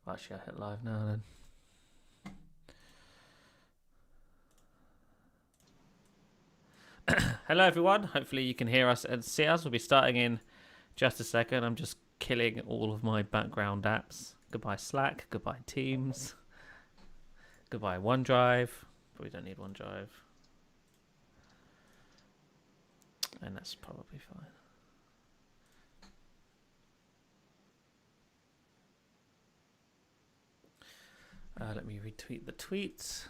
Actually, I hit live now then. Hello everyone, hopefully you can hear us and see us. We'll be starting in just a second. I'm just killing all of my background apps. Goodbye Slack, goodbye Teams, goodbye OneDrive, but we don't need OneDrive. And that's probably fine. Let me retweet the tweets.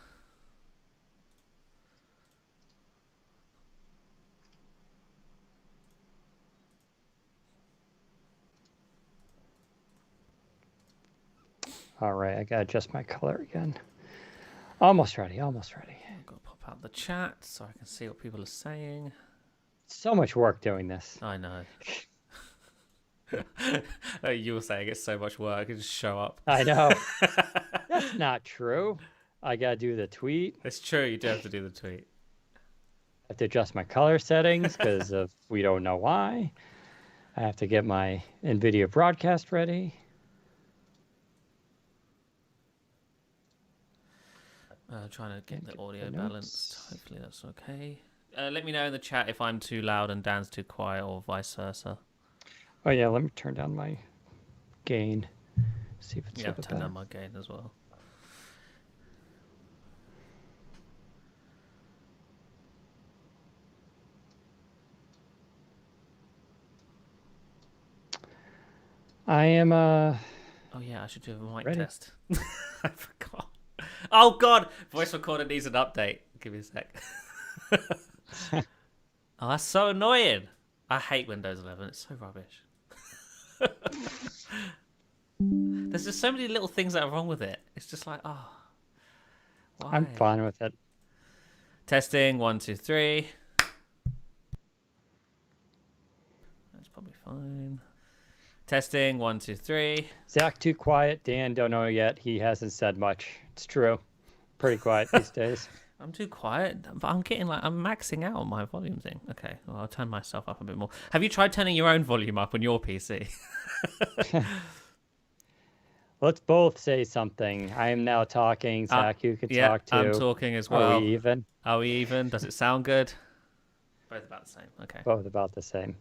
All right, I gotta adjust my color again. Almost ready, almost ready. I've got to pop out the chat so I can see what people are saying. So much work doing this. I know. You were saying it's so much work, you just show up. I know. That's not true. I gotta do the tweet. It's true, you do have to do the tweet. I have to adjust my color settings because of we don't know why. I have to get my NVIDIA broadcast ready. Trying to get the audio balanced. Hopefully that's okay. Let me know in the chat if I'm too loud and Dan's too quiet or vice versa. Oh yeah, let me turn down my gain. See if it's yeah, turn down my gain as well. I am Oh yeah, I should do a mic ready. test. I forgot. Oh god, voice recorder needs an update. Give me a sec. Oh, that's so annoying. I hate Windows 11. It's so rubbish. There's just so many little things that are wrong with it. It's just like, oh, why? I'm fine with it. Testing 1, 2, 3. That's probably fine. Testing 1, 2, 3. Zach too quiet. Dan don't know yet. He hasn't said much. It's true. Pretty quiet these days. I'm too quiet, but I'm maxing out on my volume thing. Okay, well, I'll turn myself up a bit more. Have you tried turning your own volume up on your PC? Let's both say something. I am now talking. Zach, you can talk too. I'm talking as well. Are we even? Are we even? Does it sound good? Both about the same. Okay. Both about the same.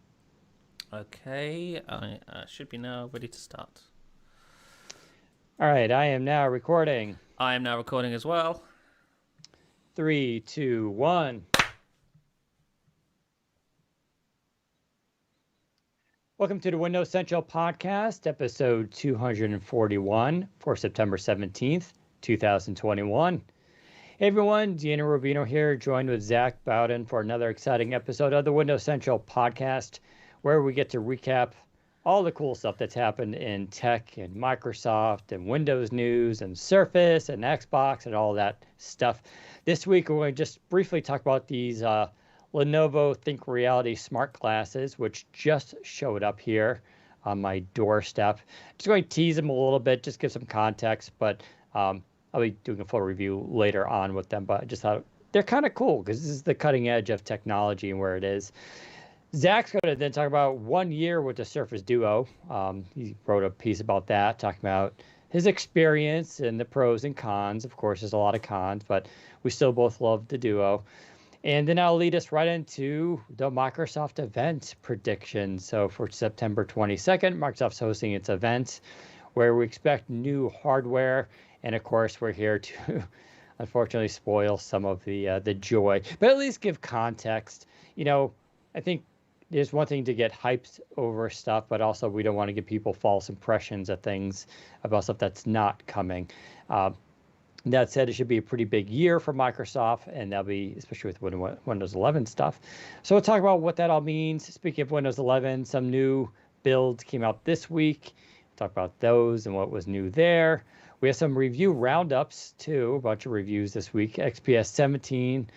Okay, I should be now ready to start. All right, I am now recording. I am now recording as well. 3, 2, 1. Welcome to the Windows Central Podcast, episode 241 for September 17th, 2021. Hey everyone, Deanna Rubino here, joined with Zach Bowden for another exciting episode of the Windows Central Podcast, where we get to recap all the cool stuff that's happened in tech and Microsoft and Windows news and Surface and Xbox and all that stuff. This week, we're going to just briefly talk about these Lenovo Think Reality smart glasses, which just showed up here on my doorstep. Just going to tease them a little bit, just give some context, but I'll be doing a full review later on with them. But I just thought they're kind of cool because this is the cutting edge of technology and where it is. Zach's going to then talk about 1 year with the Surface Duo. He wrote a piece about that, talking about his experience and the pros and cons. Of course, there's a lot of cons, but we still both love the Duo. And then I'll lead us right into the Microsoft event prediction. So for September 22nd, Microsoft's hosting its event where we expect new hardware. And of course, we're here to unfortunately spoil some of the joy, but at least give context. You know, I think there's one thing to get hyped over stuff, but also we don't want to give people false impressions of things about stuff that's not coming. That said, it should be a pretty big year for Microsoft, and that'll be especially with Windows 11 stuff. So we'll talk about what that all means. Speaking of Windows 11, some new builds came out this week. We'll talk about those and what was new there. We have some review roundups too, a bunch of reviews this week. XPS 17.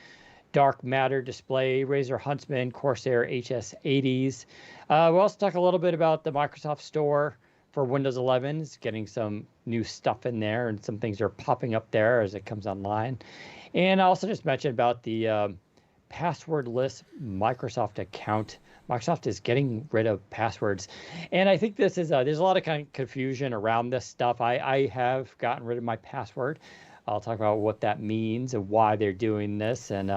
Dark Matter display, Razer Huntsman, Corsair HS80s. We'll also talk a little bit about the Microsoft Store for Windows 11. It's getting some new stuff in there, and some things are popping up there as it comes online. And I also just mentioned about the passwordless Microsoft account. Microsoft is getting rid of passwords. And I think this is, there's a lot of kind of confusion around this stuff. I have gotten rid of my password. I'll talk about what that means and why they're doing this and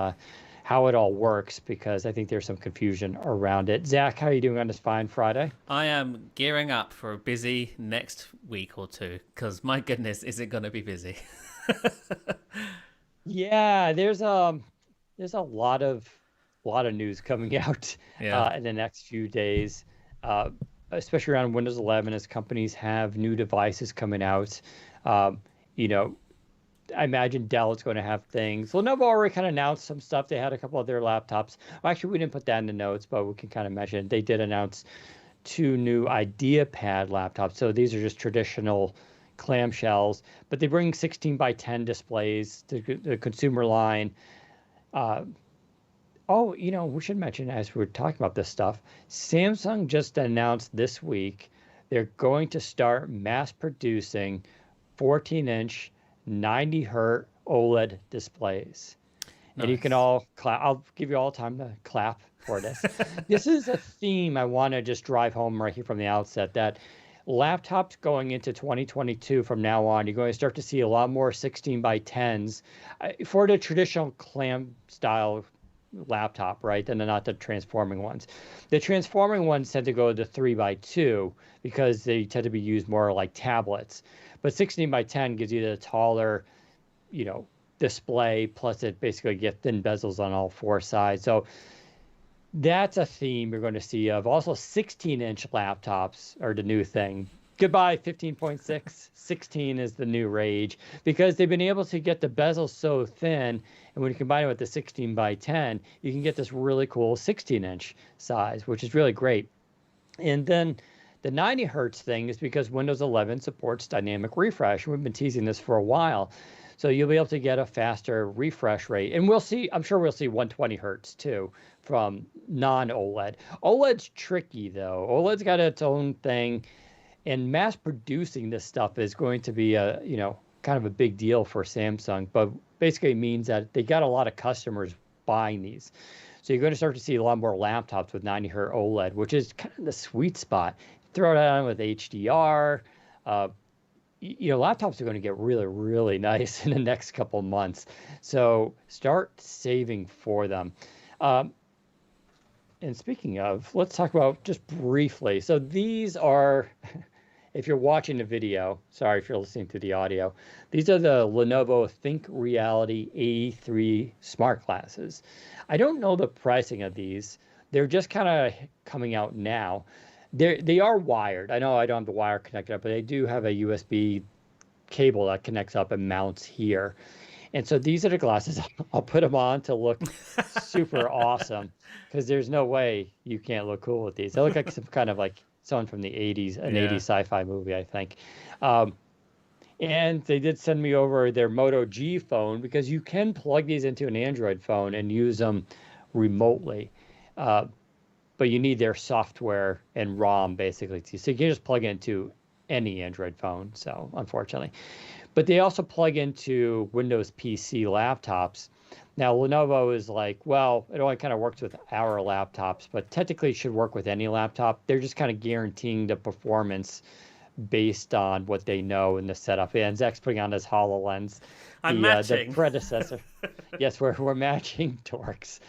how it all works, because I think there's some confusion around it. Zach, how are you doing on this fine Friday? I am gearing up for a busy next week or two, because my goodness, is it going to be busy? Yeah, there's a lot of news coming out Yeah. in the next few days, uh, especially around Windows 11 as companies have new devices coming out. Um, you know, I imagine Dell is going to have things. Lenovo already kind of announced some stuff. They had a couple of their laptops. Well, actually, we didn't put that in the notes, but we can kind of mention they did announce two new IdeaPad laptops. So these are just traditional clamshells, but they bring 16 by 10 displays to the consumer line. Uh, oh, we should mention as we're talking about this stuff, Samsung just announced this week they're going to start mass producing 14-inch 90 hertz OLED displays. And you can Nice. all clap. I'll give you all time to clap for this. This is a theme I want to just drive home right here from the outset, that laptops going into 2022 from now on, you're going to start to see a lot more 16 by 10s for the traditional clam style laptop, right? And not the transforming ones. The transforming ones tend to go to 3 by 2 because they tend to be used more like tablets. But 16 by 10 gives you the taller, you know, display, plus it basically gets thin bezels on all four sides. So that's a theme you're going to see of. Also, 16-inch laptops are the new thing. Goodbye 15.6. 16 is the new rage because they've been able to get the bezels so thin, and when you combine it with the 16 by 10, you can get this really cool 16-inch size, which is really great. And then the 90 hertz thing is because Windows 11 supports dynamic refresh. We've been teasing this for a while. So you'll be able to get a faster refresh rate. And we'll see, I'm sure we'll see 120 hertz too from non-OLED. OLED's tricky though. OLED's got its own thing, and mass producing this stuff is going to be kind of a big deal for Samsung, but basically means that they got a lot of customers buying these. So you're going to start to see a lot more laptops with 90 hertz OLED, which is kind of the sweet spot. Throw that on with HDR. Laptops are going to get really, really nice in the next couple of months. So start saving for them. And speaking of, let's talk about just briefly. So these are, if you're watching the video, sorry if you're listening to the audio, these are the Lenovo Think Reality A3 smart glasses. I don't know the pricing of these. They're just kind of coming out now. They are wired. I know I don't have the wire connected up, but they do have a USB cable that connects up and mounts here. And so these are the glasses. I'll put them on to look super awesome, because there's no way you can't look cool with these. They look like some kind of like someone from the 80s, an Yeah. 80s sci-fi movie, I think. And they did send me over their Moto G phone, because you can plug these into an Android phone and use them remotely. But you need their software and ROM basically. So you can just plug it into any Android phone. So unfortunately, but they also plug into Windows PC laptops. Now Lenovo is like, well, it only kind of works with our laptops, but technically it should work with any laptop. They're just kind of guaranteeing the performance based on what they know in the setup. And Zach's putting on his HoloLens, I'm the matching. predecessor. Yes, we're matching dorks.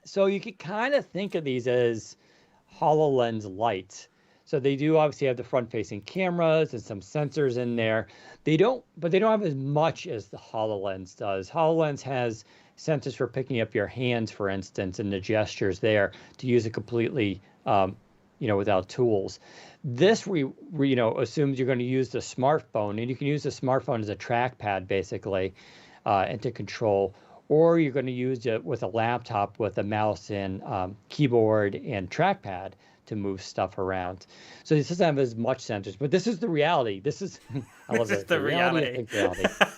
So you could kind of think of these as HoloLens Lite. So they do obviously have the front-facing cameras and some sensors in there. They don't have as much as the HoloLens does. HoloLens has sensors for picking up your hands, for instance, and the gestures there to use it completely, without tools. This assumes you're going to use the smartphone, and you can use the smartphone as a trackpad basically, and to control. Or you're going to use it with a laptop with a mouse and keyboard and trackpad to move stuff around. So this doesn't have as much sensors, but this is the reality. This is, I love This is it. the Reality reality. of Think Reality.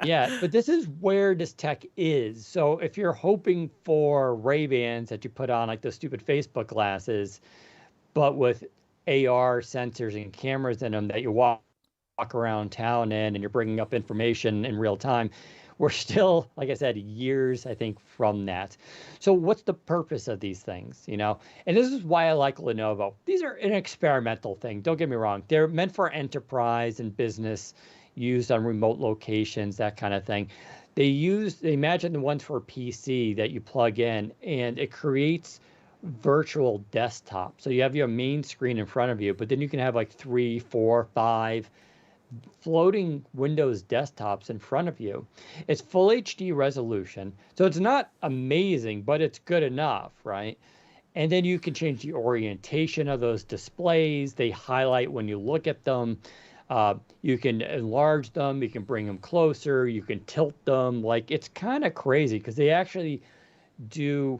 Yeah, but this is where this tech is. So if you're hoping for Ray-Bans that you put on like those stupid Facebook glasses, but with AR sensors and cameras in them that you walk around town in, and you're bringing up information in real time, we're still, like I said, years, I think, from that. So what's the purpose of these things, you know? And this is why I like Lenovo. These are an experimental thing. Don't get me wrong. They're meant for enterprise and business, used on remote locations, that kind of thing. They imagine the ones for PC that you plug in, and it creates virtual desktop. So you have your main screen in front of you, but then you can have like 3, 4, 5 floating Windows desktops in front of you. It's full HD resolution, so it's not amazing, but it's good enough, right? And then you can change the orientation of those displays. They highlight when you look at them. You can enlarge them, you can bring them closer, you can tilt them. Like, it's kind of crazy because they actually do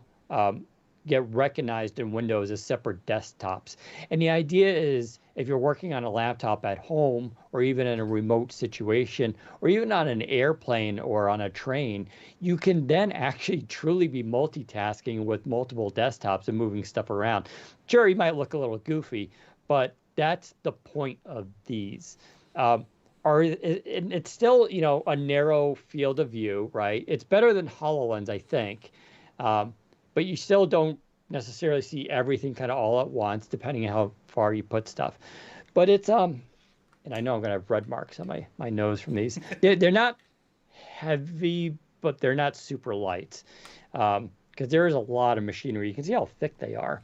get recognized in Windows as separate desktops. And the idea is, if you're working on a laptop at home, or even in a remote situation, or even on an airplane or on a train, you can then actually truly be multitasking with multiple desktops and moving stuff around. Sure, you might look a little goofy, but that's the point of these. It's still, you know, a narrow field of view, right? It's better than HoloLens, I think. But you still don't necessarily see everything kind of all at once, depending on how far you put stuff. But it's, and I know I'm going to have red marks on my nose from these. They're not heavy, but they're not super light. Because there is a lot of machinery. You can see how thick they are.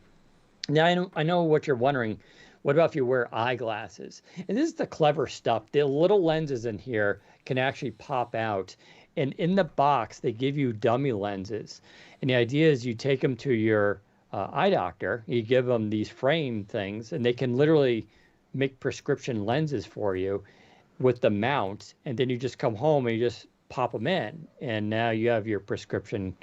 Now, I know what you're wondering. What about if you wear eyeglasses? And this is the clever stuff. The little lenses in here can actually pop out. And in the box, they give you dummy lenses. And the idea is you take them to your eye doctor, you give them these frame things, and they can literally make prescription lenses for you with the mount. And then you just come home and you just pop them in. And now you have your prescription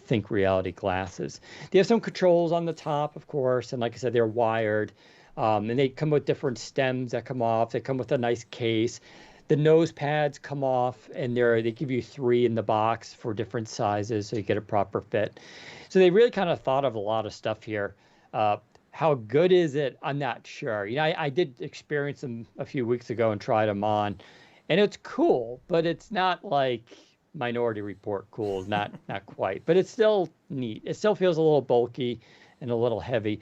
Think Reality glasses. They have some controls on the top, of course. And like I said, they're wired. And they come with different stems that come off. They come with a nice case. The nose pads come off, and they give you 3 in the box for different sizes, so you get a proper fit. So they really kind of thought of a lot of stuff here. How good is it? I'm not sure. You know, I did experience them a few weeks ago and tried them on, and it's cool, but it's not like Minority Report cool. Not quite, but it's still neat. It still feels a little bulky and a little heavy,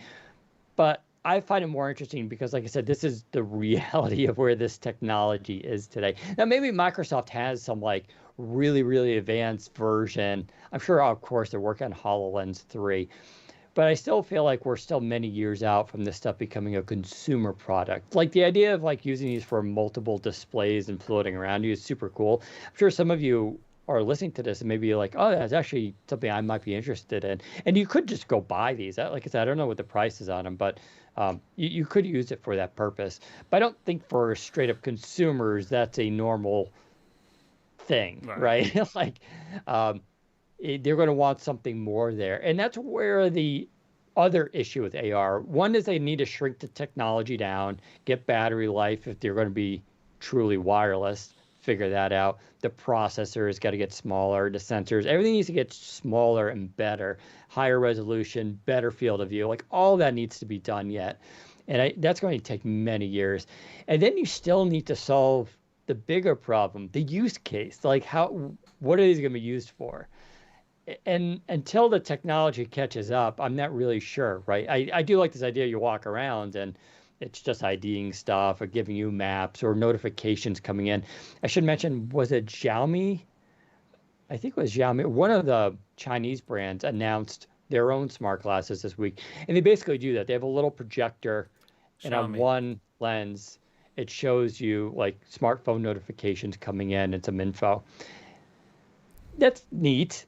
but I find it more interesting because, like I said, this is the reality of where this technology is today. Now, maybe Microsoft has some like really, really advanced version. I'm sure, of course, they're working on HoloLens 3. But I still feel like we're still many years out from this stuff becoming a consumer product. Like the idea of like using these for multiple displays and floating around you is super cool. I'm sure some of you are listening to this and maybe you're like, oh, that's actually something I might be interested in. And you could just go buy these. Like I said, I don't know what the price is on them, but you could use it for that purpose. But I don't think for straight up consumers, that's a normal thing, right? Like they're going to want something more there. And that's where the other issue with AR, one is they need to shrink the technology down, get battery life if they're going to be truly wireless. Figure that out. The processor has got to get smaller, the sensors, everything needs to get smaller and better, higher resolution, better field of view. Like all that needs to be done yet. And that's going to take many years. And then you still need to solve the bigger problem, the use case. Like what are these going to be used for? And until the technology catches up, I'm not really sure, right? I do like this idea you walk around and it's just IDing stuff or giving you maps or notifications coming in. I should mention, was it Xiaomi? I think it was Xiaomi. One of the Chinese brands announced their own smart glasses this week. And they basically do that. They have a little projector and on one lens, it shows you like smartphone notifications coming in and some info. That's neat,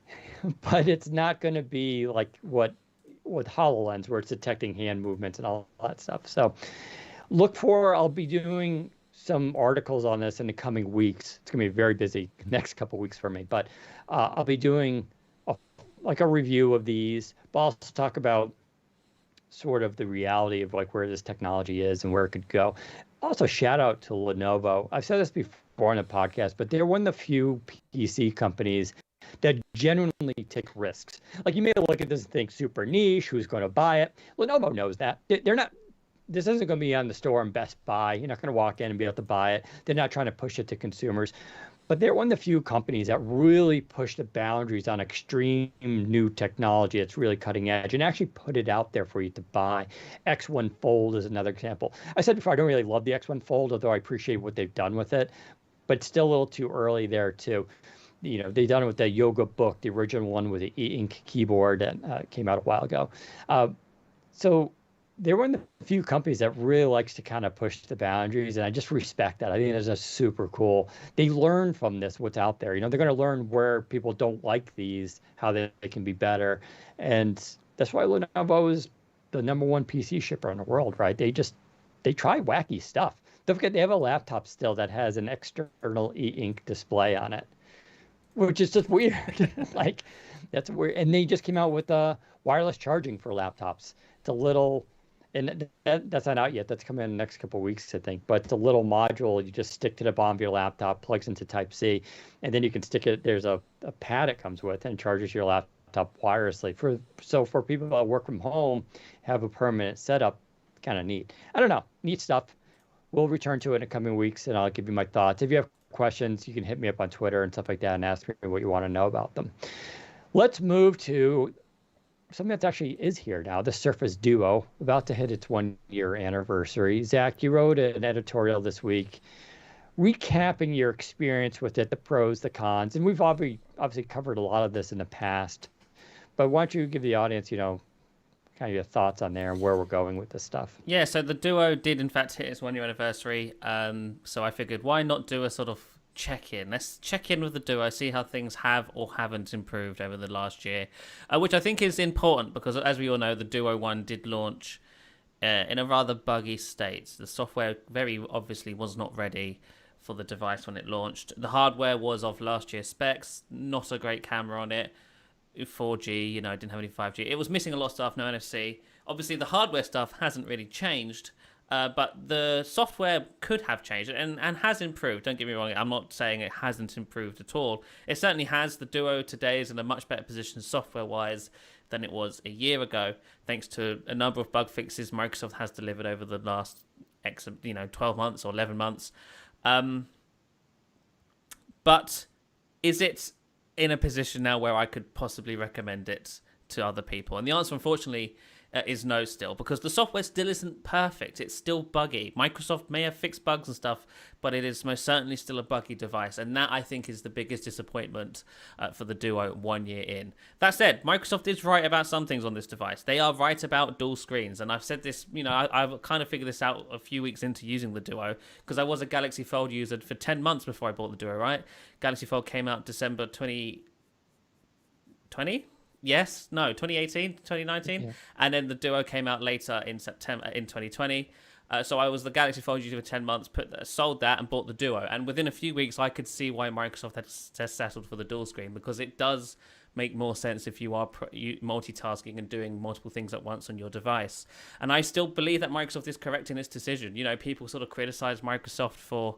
but it's not going to be like what with HoloLens, where it's detecting hand movements and all that stuff. So I'll be doing some articles on this in the coming weeks. It's going to be very busy next couple weeks for me, but I'll be doing a review of these, but also talk about sort of the reality of like where this technology is and where it could go. Also, shout out to Lenovo. I've said this before on the podcast, but they're one of the few PC companies that genuinely take risks. Like you may look at this and think super niche, who's going to buy it? Lenovo knows that. They're not this isn't going to be on the store and Best Buy. You're not going to walk in and be able to buy it. They're not trying to push it to consumers. But they're one of the few companies that really push the boundaries on extreme new technology that's really cutting edge and actually put it out there for you to buy. X1 Fold is another example. I said before, I don't really love the X1 Fold, although I appreciate what they've done with it. But it's still a little too early there, too. You know, they've done it with the Yoga Book, the original one with the e-ink keyboard that came out a while ago. So they're one of the few companies that really likes to kind of push the boundaries, and I just respect that. I think that's just super cool. They learn from this, what's out there. You know, they're going to learn where people don't like these, how they can be better, and that's why Lenovo is the #1 PC shipper in the world, right? They try wacky stuff. Don't forget, they have a laptop still that has an external e-ink display on it, which is just weird. Like, that's weird. And they just came out with wireless charging for laptops. It's a little, and that's not out yet. That's coming in the next couple of weeks, I think. But it's a little module you just stick to the bottom of your laptop, plugs into Type-C, and then you can stick it. There's a pad it comes with and charges your laptop wirelessly. So for people that work from home, have a permanent setup, kind of neat. I don't know, neat stuff. We'll return to it in the coming weeks, and I'll give you my thoughts. If you have questions, you can hit me up on Twitter and stuff like that and ask me what you want to know about them. Let's move to something that actually is here now, the Surface Duo, about to hit its 1-year anniversary. Zach, you wrote an editorial this week recapping your experience with it, the pros, the cons, and we've obviously covered a lot of this in the past. But why don't you give the audience, you know, kind of your thoughts on there and where we're going with this stuff. Yeah, so the Duo did in fact hit its 1-year anniversary. So I figured, why not do a sort of check-in? Let's check in with the Duo, see how things have or haven't improved over the last year, which I think is important because, as we all know, the Duo 1 did launch in a rather buggy state. The software very obviously was not ready for the device when it launched. The hardware was of last year's specs, not a great camera on it. 4G, you know, it didn't have any 5G. It was missing a lot of stuff, no NFC. Obviously, the hardware stuff hasn't really changed, but the software could have changed and has improved. Don't get me wrong, I'm not saying it hasn't improved at all. It certainly has. The Duo today is in a much better position software-wise than it was a year ago, thanks to a number of bug fixes Microsoft has delivered over the last 12 months or 11 months. But is it in a position now where I could possibly recommend it to other people? And the answer, unfortunately, is no still, because the software still isn't perfect. It's still buggy. Microsoft may have fixed bugs and stuff, but it is most certainly still a buggy device. And that, I think, is the biggest disappointment for the Duo 1 year in. That said, Microsoft is right about some things on this device. They are right about dual screens. And I've said this, I've kind of figured this out a few weeks into using the Duo, because I was a Galaxy Fold user for 10 months before I bought the Duo, right? Galaxy Fold came out December 2020? Yes, no, 2018, 2019, yeah. And then the Duo came out later in September in 2020. So I was the Galaxy Fold user for 10 months, sold that and bought the Duo. And within a few weeks, I could see why Microsoft had settled for the dual screen, because it does make more sense if you are multitasking and doing multiple things at once on your device. And I still believe that Microsoft is correct in its decision. You know, people sort of criticize Microsoft for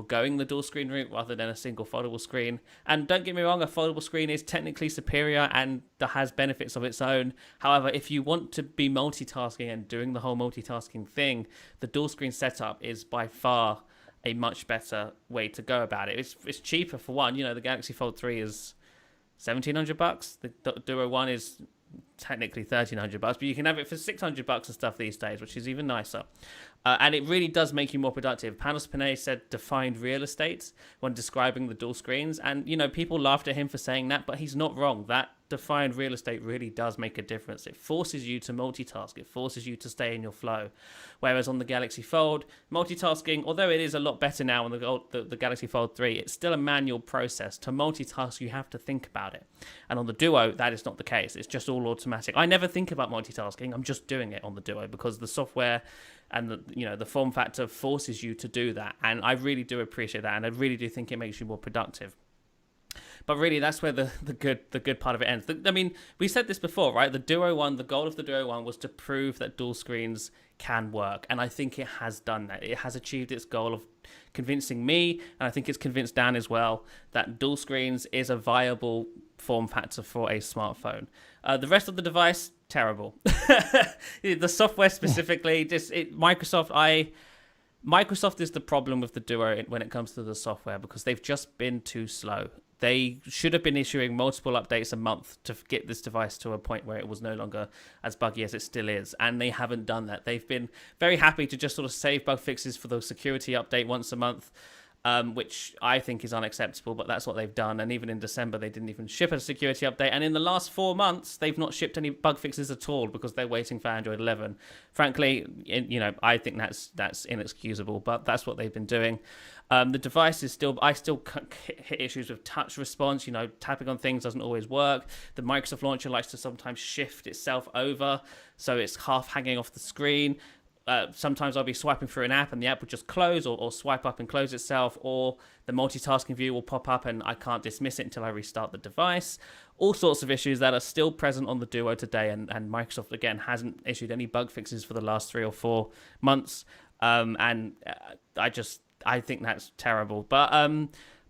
going the dual screen route rather than a single foldable screen. And don't get me wrong, a foldable screen is technically superior and has benefits of its own. However, if you want to be multitasking and doing the whole multitasking thing, the dual screen setup is by far a much better way to go about it. It's cheaper for one. You know, the Galaxy Fold 3 is $1,700. The Duo 1 is technically $1,300, but you can have it for $600 and stuff these days, which is even nicer. And it really does make you more productive. Panos Panay said defined real estate when describing the dual screens, and people laughed at him for saying that, but he's not wrong. That defined real estate really does make a difference. It forces you to multitask. It forces you to stay in your flow. Whereas on the Galaxy Fold, multitasking, although it is a lot better now on the Galaxy Fold 3, it's still a manual process. To multitask, you have to think about it. And on the Duo, that is not the case. It's just all automatic. I never think about multitasking. I'm just doing it on the Duo because the software and the form factor forces you to do that. And I really do appreciate that. And I really do think it makes you more productive. But really, that's where the good part of it ends. I mean, we said this before, right? The Duo One, the goal of the Duo One was to prove that dual screens can work, and I think it has done that. It has achieved its goal of convincing me, and I think it's convinced Dan as well, that dual screens is a viable form factor for a smartphone. The rest of the device, terrible. The software specifically, Microsoft is the problem with the Duo when it comes to the software, because they've just been too slow. They should have been issuing multiple updates a month to get this device to a point where it was no longer as buggy as it still is, and they haven't done that. They've been very happy to just sort of save bug fixes for the security update once a month, which I think is unacceptable, but that's what they've done. And even in December, they didn't even ship a security update. And in the last 4 months, they've not shipped any bug fixes at all because they're waiting for Android 11. Frankly, I think that's inexcusable, but that's what they've been doing. The device is I still hit issues with touch response. Tapping on things doesn't always work. The Microsoft launcher likes to sometimes shift itself over, so it's half hanging off the screen. Sometimes I'll be swiping through an app and the app will just close or swipe up and close itself, or the multitasking view will pop up and I can't dismiss it until I restart the device. All sorts of issues that are still present on the Duo today, and Microsoft, again, hasn't issued any bug fixes for the last 3 or 4 months. I think that's terrible. But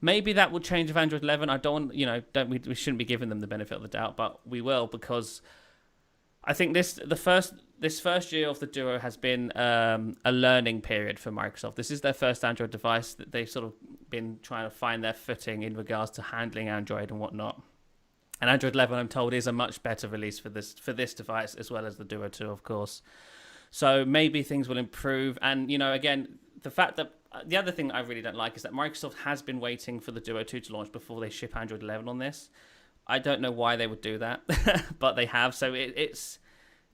maybe that will change with Android 11. We shouldn't be giving them the benefit of the doubt, but we will, because I think this first year of the Duo has been a learning period for Microsoft. This is their first Android device that they've sort of been trying to find their footing in regards to handling Android and whatnot. And Android 11, I'm told, is a much better release for this device, as well as the Duo 2, of course. So maybe things will improve. And, again, the fact that the other thing I really don't like is that Microsoft has been waiting for the Duo 2 to launch before they ship Android 11 on this. I don't know why they would do that, but they have. So it's,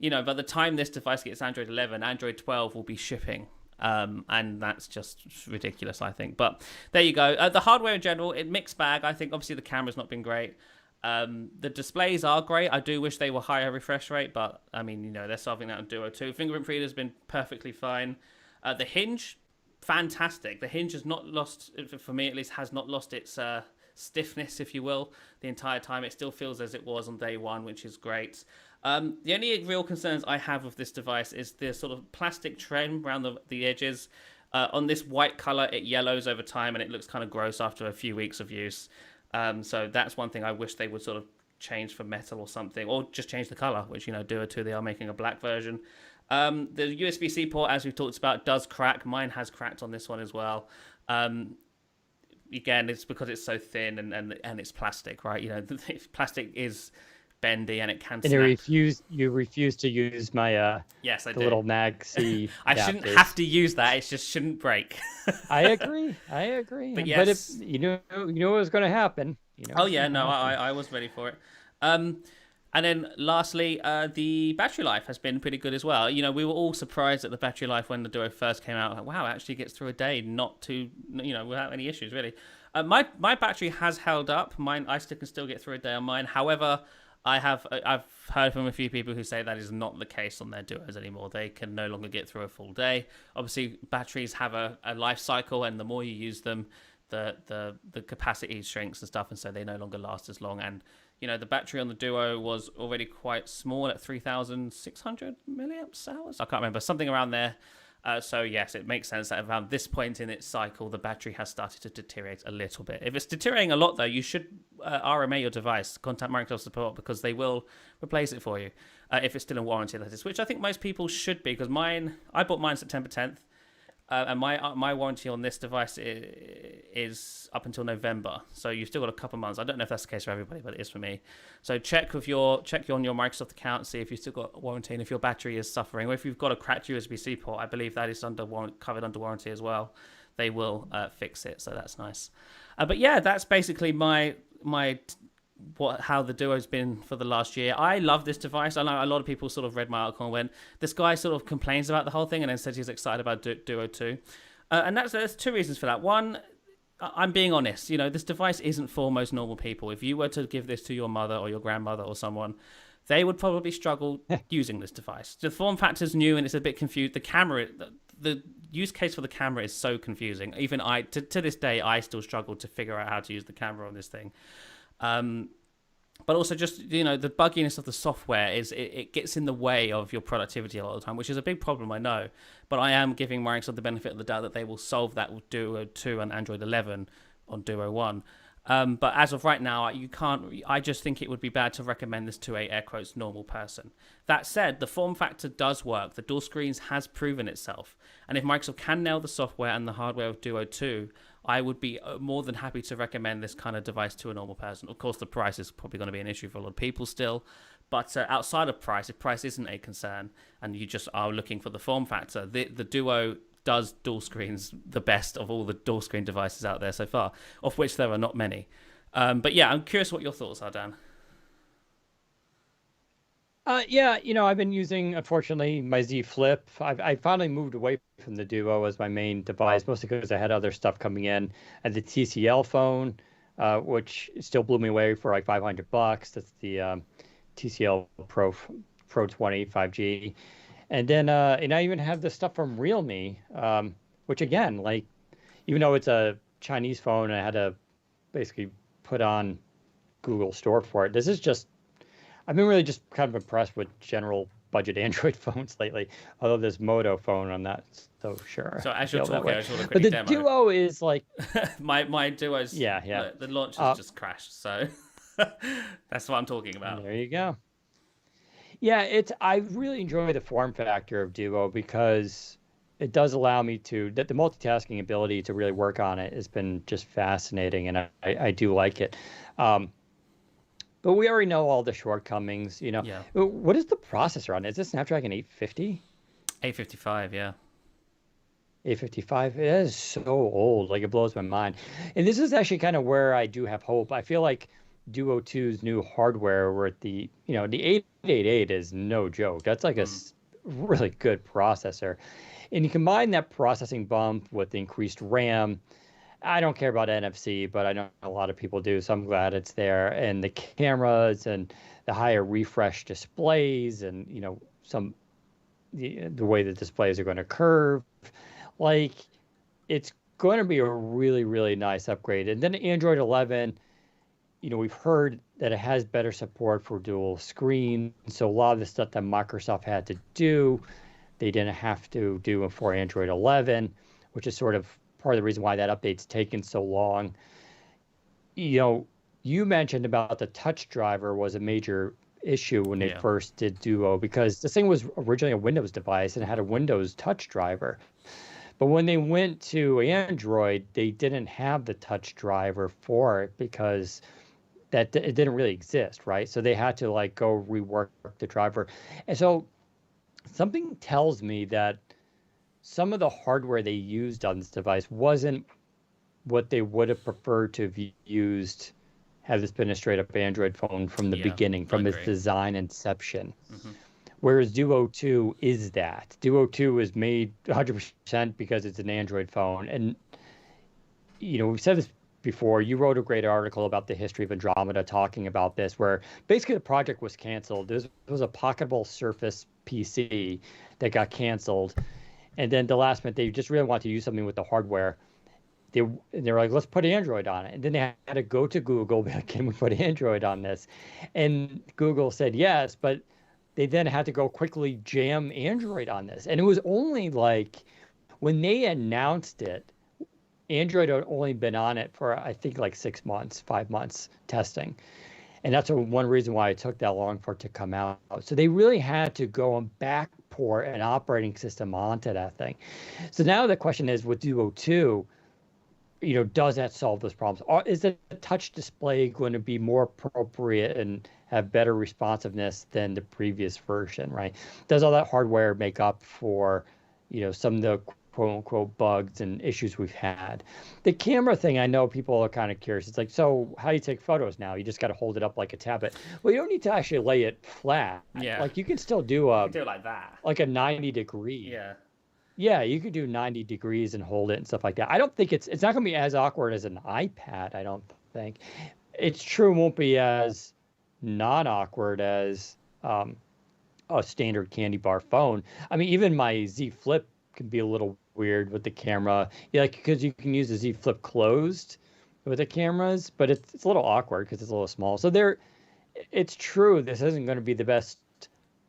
by the time this device gets Android 11, Android 12 will be shipping. And that's just ridiculous, I think. But there you go. The hardware in general, mixed bag. I think obviously the camera's not been great. The displays are great. I do wish they were higher refresh rate, but I mean, they're solving that on Duo 2. Fingerprint reader has been perfectly fine. The hinge, fantastic. The hinge has not lost, for me at least, has not lost its stiffness, if you will, the entire time. It still feels as it was on day one, which is great. The only real concerns I have with this device is the sort of plastic trim around the edges. On this white color, it yellows over time and it looks kind of gross after a few weeks of use. So that's one thing I wish they would sort of change for metal or something, or just change the color, which, Duo 2, they are making a black version. The USB-C port, as we've talked about, does crack. Mine has cracked on this one as well. Again, it's because it's so thin and it's plastic, right? Plastic is bendy and it can snap. And you refuse to use my yes, I the do. Little Mag-C I shouldn't have to use that. It just shouldn't break. I agree. But yes. But if, you know what was going to happen. Oh yeah, no, I was ready for it. And then lastly, the battery life has been pretty good as well. We were all surprised at the battery life when the Duo first came out. Like, wow, it actually gets through a day, without any issues, really. My battery has held up. Mine, I can still get through a day on mine. However, I've heard from a few people who say that is not the case on their Duos anymore. They can no longer get through a full day. Obviously, batteries have a life cycle, and the more you use them, the capacity shrinks and stuff, and so they no longer last as long. And the battery on the Duo was already quite small at 3,600 milliamps hours. I can't remember, something around there. So yes, it makes sense that around this point in its cycle, the battery has started to deteriorate a little bit. If it's deteriorating a lot, though, you should RMA your device, contact Microsoft support, because they will replace it for you if it's still in warranty, that is, which I think most people should be, because I bought mine September 10th. And my warranty on this device is up until November, so you've still got a couple months. I don't know if that's the case for everybody, but it is for me. So check on your Microsoft account, see if you've still got warranty and if your battery is suffering, or if you've got a cracked USB-C port. I believe that is covered under warranty as well. They will fix it, so that's nice. But yeah, that's basically how the Duo's been for the last year. I love this device. I know a lot of people sort of read my article and went, this guy sort of complains about the whole thing and then says he's excited about Duo 2. And there's two reasons for that. One, I'm being honest, this device isn't for most normal people. If you were to give this to your mother or your grandmother or someone, they would probably struggle using this device. The form factor's new and it's a bit confused. The camera, the use case for the camera is so confusing. Even to this day, I still struggle to figure out how to use the camera on this thing. But also just, the bugginess of the software is it gets in the way of your productivity a lot of the time, which is a big problem, I know. But I am giving Microsoft the benefit of the doubt that they will solve that with Duo 2 and Android 11 on Duo 1. But as of right now, you can't. I just think it would be bad to recommend this to a air quotes normal person. That said, the form factor does work. The dual screens has proven itself, and if Microsoft can nail the software and the hardware of Duo 2, I would be more than happy to recommend this kind of device to a normal person. Of course, the price is probably going to be an issue for a lot of people still, but outside of price, if price isn't a concern and you just are looking for the form factor, the Duo does dual screens the best of all the dual screen devices out there so far, of which there are not many. But yeah, I'm curious what your thoughts are, Dan. Yeah, I've been using, unfortunately, my Z Flip. I finally moved away from the Duo as my main device, mostly because I had other stuff coming in. And the TCL phone, which still blew me away for like $500. That's the TCL Pro 20 5G. And then and I even have the stuff from Realme, which again, like, even though it's a Chinese phone, I had to basically put on Google Store for it. I've been really just kind of impressed with general budget Android phones lately. Although this Moto phone, I'm not so sure. So as you're talking, I just want to but quickly the demo. Duo is like my Duo's yeah. The launch has just crashed, so that's what I'm talking about. There you go. Yeah, I really enjoy the form factor of Duo because it does allow me that the multitasking ability to really work on it has been just fascinating, and I do like it. But we already know all the shortcomings, Yeah. What is the processor on it? Is this Snapdragon 850? 855, yeah. 855, it is so old, like it blows my mind. And this is actually kind of where I do have hope. I feel like Duo 2's new hardware, where the 888 is no joke. That's like a really good processor. And you combine that processing bump with the increased RAM. I don't care about NFC, but I know a lot of people do, so I'm glad it's there. And the cameras and the higher refresh displays and, the way the displays are going to curve. Like, it's going to be a really, really nice upgrade. And then Android 11, we've heard that it has better support for dual screen. So a lot of the stuff that Microsoft had to do, they didn't have to do for Android 11, which is sort of part of the reason why that update's taken so long. You mentioned about the touch driver was a major issue when they first did Duo, because this thing was originally a Windows device and it had a Windows touch driver. But when they went to Android, they didn't have the touch driver for it because it didn't really exist, right? So they had to go rework the driver. And so something tells me that some of the hardware they used on this device wasn't what they would have preferred to have used had this been a straight up Android phone from the beginning, from its design inception. Mm-hmm. Whereas Duo 2 is that. Duo 2 is made 100% because it's an Android phone. And, we've said this before. You wrote a great article about the history of Andromeda talking about this, where basically the project was canceled. There was a pocketable Surface PC that got canceled. And then the last minute, they just really wanted to use something with the hardware. They're like, let's put Android on it. And then they had to go to Google, be like, can we put Android on this? And Google said yes, but they then had to go quickly jam Android on this. And it was only when they announced it, Android had only been on it for, I think, 5 months testing. And that's one reason why it took that long for it to come out. So they really had to go and backport an operating system onto that thing. So now the question is, with Duo 2, does that solve those problems? Or is the touch display going to be more appropriate and have better responsiveness than the previous version, right? Does all that hardware make up for, some of the quote-unquote bugs and issues we've had? The camera thing, I know people are kind of curious. It's so how do you take photos now? You just got to hold it up like a tablet. Well, you don't need to actually lay it flat. Yeah. You can still do you can do it like that. Like a 90 degree. Yeah. Yeah, you could do 90 degrees and hold it and stuff like that. I don't think it's not going to be as awkward as an iPad, I don't think. It's true, it won't be as non-awkward as a standard candy bar phone. I mean, even my Z Flip can be a little weird with the camera. Because you can use the Z Flip closed, with the cameras, but it's a little awkward because it's a little small. So it's true. This isn't going to be the best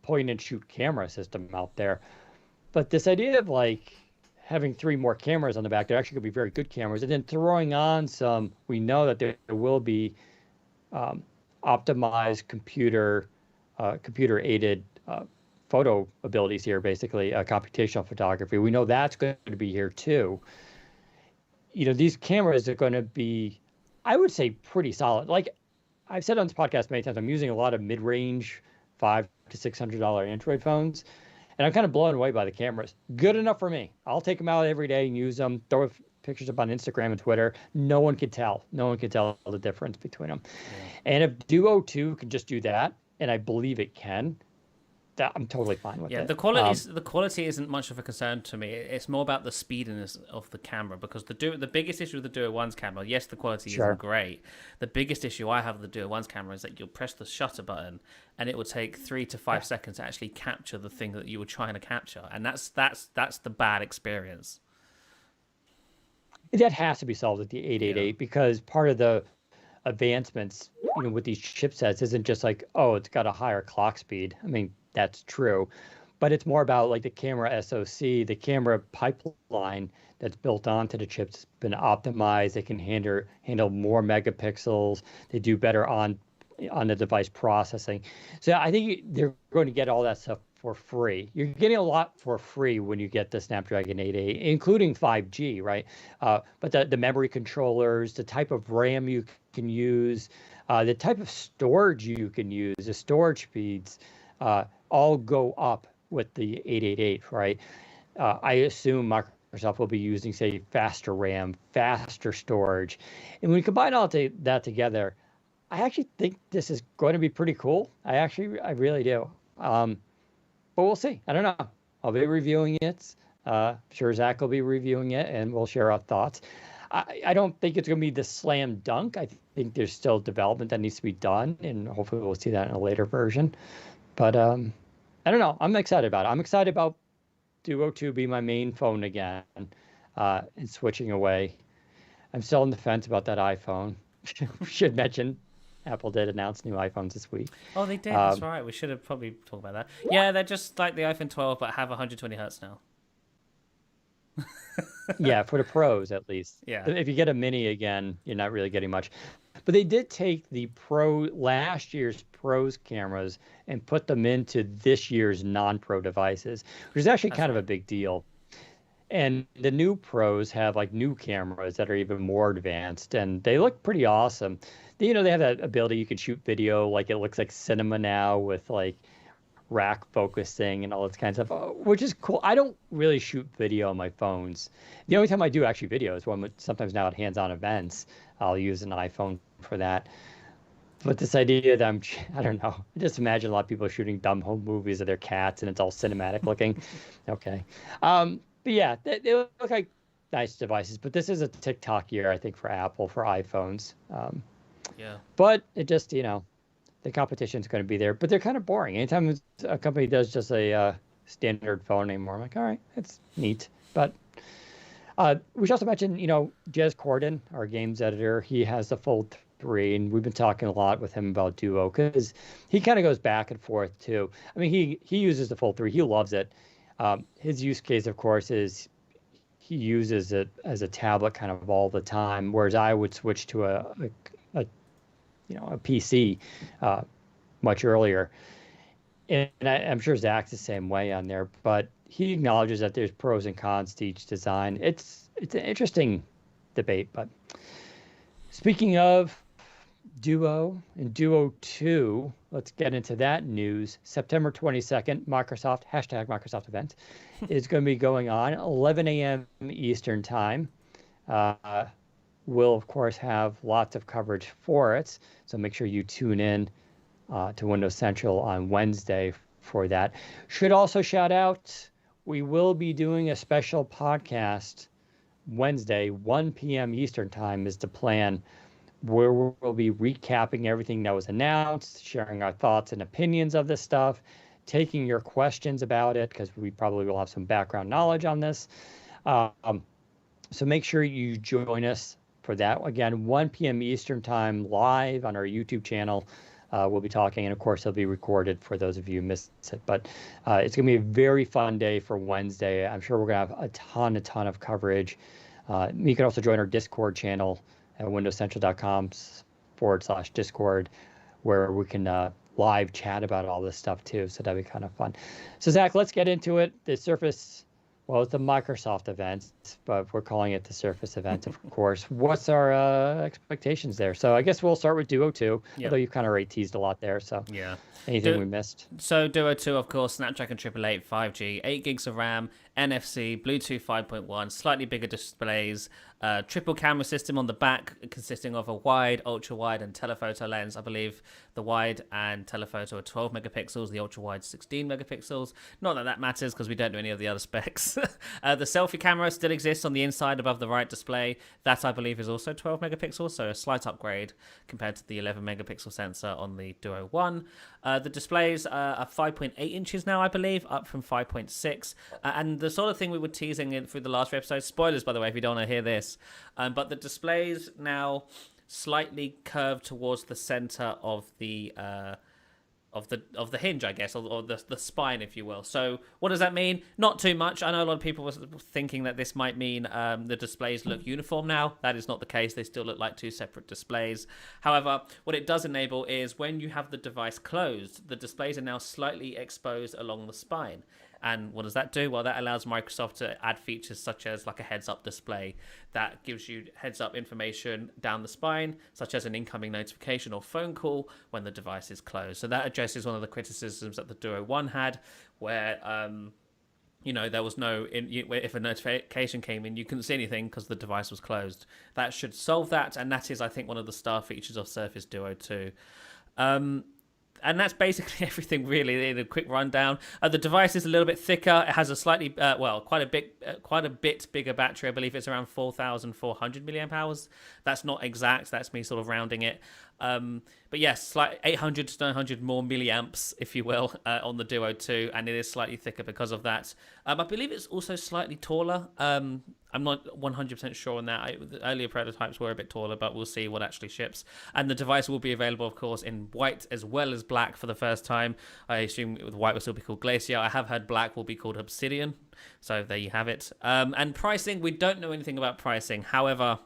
point and shoot camera system out there, but this idea of like having 3 more cameras on the back, they're actually going to be very good cameras, and then throwing on some, we know that there will be optimized computer aided photo abilities here, basically computational photography. We know that's going to be here too. These cameras are going to be, I would say, pretty solid. Like I've said on this podcast many times, I'm using a lot of mid-range $500 to $600 Android phones, and I'm kind of blown away by the cameras. Good enough for me. I'll take them out every day and use them, throw pictures up on Instagram and Twitter. No one can tell. No one can tell the difference between them. Yeah. And if Duo 2 can just do that, and I believe it can, I'm totally fine with it. Yeah, the quality isn't much of a concern to me. It's more about the speediness of the camera, because the biggest issue with the Duo 1's camera, yes, the quality isn't great. The biggest issue I have with the Duo 1's camera is that you'll press the shutter button and it will take 3 to 5 seconds to actually capture the thing that you were trying to capture, and that's the bad experience. That has to be solved with the 888 because part of the advancements, with these chipsets isn't just like, oh, it's got a higher clock speed. I mean, that's true, but it's more about like the camera SoC, the camera pipeline that's built onto the chips has been optimized. They can handle more megapixels. They do better on the device processing. So I think they're going to get all that stuff for free. You're getting a lot for free when you get the Snapdragon 888, including 5G, right? But the memory controllers, the type of RAM you can use, the type of storage you can use, the storage speeds, all go up with the 888, right? I assume Microsoft will be using, say, faster RAM, faster storage. And when you combine all that together, I actually think this is going to be pretty cool. I really do. But we'll see. I don't know. I'll be reviewing it. Sure, Zach will be reviewing it, and we'll share our thoughts. I don't think it's going to be the slam dunk. I think there's still development that needs to be done, and hopefully we'll see that in a later version. But I don't know. I'm excited about it. I'm excited about Duo 2 being my main phone again and switching away. I'm still on the fence about that iPhone. Should mention Apple did announce new iPhones this week. Oh, they did. That's right. We should have probably talked about that. Yeah, they're just like the iPhone 12, but have 120 hertz now. Yeah, for the pros at least. Yeah. If you get a mini again, you're not really getting much. But they did take the last year's pros cameras and put them into this year's non-pro devices, which is actually kind of a big deal. And the new pros have like new cameras that are even more advanced, and they look pretty awesome. They have that ability you can shoot video like it looks like cinema now with like rack focusing and all this kind of stuff, which is cool. I don't really shoot video on my phones. The only time I do actually video is when sometimes now at hands-on events, I'll use an iPhone for that. But this idea that I don't know. I just imagine a lot of people shooting dumb home movies of their cats and it's all cinematic looking. Okay. But yeah, they look like nice devices. But this is a TikTok year, I think, for Apple, for iPhones. Yeah. But it just, the competition's going to be there. But they're kind of boring. Anytime a company does just a standard phone anymore, I'm like, all right, it's neat. But we should also mention, Jez Corden, our games editor, he has the Fold 3, and we've been talking a lot with him about Duo because he kind of goes back and forth too. I mean, he uses the Fold 3. He loves it. His use case, of course, is he uses it as a tablet kind of all the time, whereas I would switch to a PC much earlier. And I'm sure Zach's the same way on there, but he acknowledges that there's pros and cons to each design. It's an interesting debate. But speaking of Duo and Duo 2, let's get into that news. September 22nd, Microsoft event is going to be going on 11 a.m. Eastern time. We'll, of course, have lots of coverage for it, so make sure you tune in to Windows Central on Wednesday for that. Should also shout out, we will be doing a special podcast Wednesday, 1 p.m. Eastern time is the plan, where we'll be recapping everything that was announced, sharing our thoughts and opinions of this stuff, taking your questions about it, because we probably will have some background knowledge on this. So make sure you join us for that. Again, 1 p.m. Eastern time, live on our YouTube channel. We'll be talking, and of course, it'll be recorded for those of you who missed it. But it's going to be a very fun day for Wednesday. I'm sure we're going to have a ton of coverage. You can also join our Discord channel at windowscentral.com/Discord, where we can live chat about all this stuff too. So that'd be kind of fun. So Zach, let's get into it. The Surface, well, it's the Microsoft event, but we're calling it the Surface event, of course. What's our expectations there? So I guess we'll start with Duo 2, although you kind of already teased a lot there. So yeah, anything we missed? So Duo 2, of course, Snapdragon 888, 5G, 8 gigs of RAM, NFC, Bluetooth 5.1, slightly bigger displays, triple camera system on the back consisting of a wide, ultra wide, and telephoto lens. I believe the wide and telephoto are 12 megapixels, the ultra wide 16 megapixels. Not that that matters because we don't know any of the other specs. The selfie camera still exists on the inside above the right display. That I believe is also 12 megapixels, so a slight upgrade compared to the 11 megapixel sensor on the Duo 1. The displays are 5.8 inches now, I believe, up from 5.6. And the sort of thing we were teasing in through the last episode, spoilers by the way if you don't want to hear this, but the displays now slightly curved towards the center of the hinge, I guess, or the spine, if you will. So what does that mean? Not too much. I know a lot of people were thinking that this might mean the displays look uniform now. That is not the case. They still look like two separate displays. However, what it does enable is when you have the device closed, the displays are now slightly exposed along the spine. And what does that do? Well, that allows Microsoft to add features such as like a heads-up display that gives you heads-up information down the spine, such as an incoming notification or phone call when the device is closed. So that addresses one of the criticisms that the Duo 1 had, where there was no, if a notification came in, you couldn't see anything because the device was closed. That should solve that, and that is, I think, one of the star features of Surface Duo 2. And that's basically everything, really, in a quick rundown. The device is a little bit thicker. It has a slightly, quite a bit bigger battery. I believe it's around 4,400 milliamp hours. That's not exact. That's me sort of rounding it. But yes, like 800 to 900 more milliamps, if you will, on the Duo 2, and it is slightly thicker because of that. I believe it's also slightly taller. I'm not 100% sure on that. The earlier prototypes were a bit taller, but we'll see what actually ships. And the device will be available, of course, in white as well as black for the first time. I assume white will still be called Glacier. I have heard black will be called Obsidian. So there you have it. And pricing, we don't know anything about pricing. However,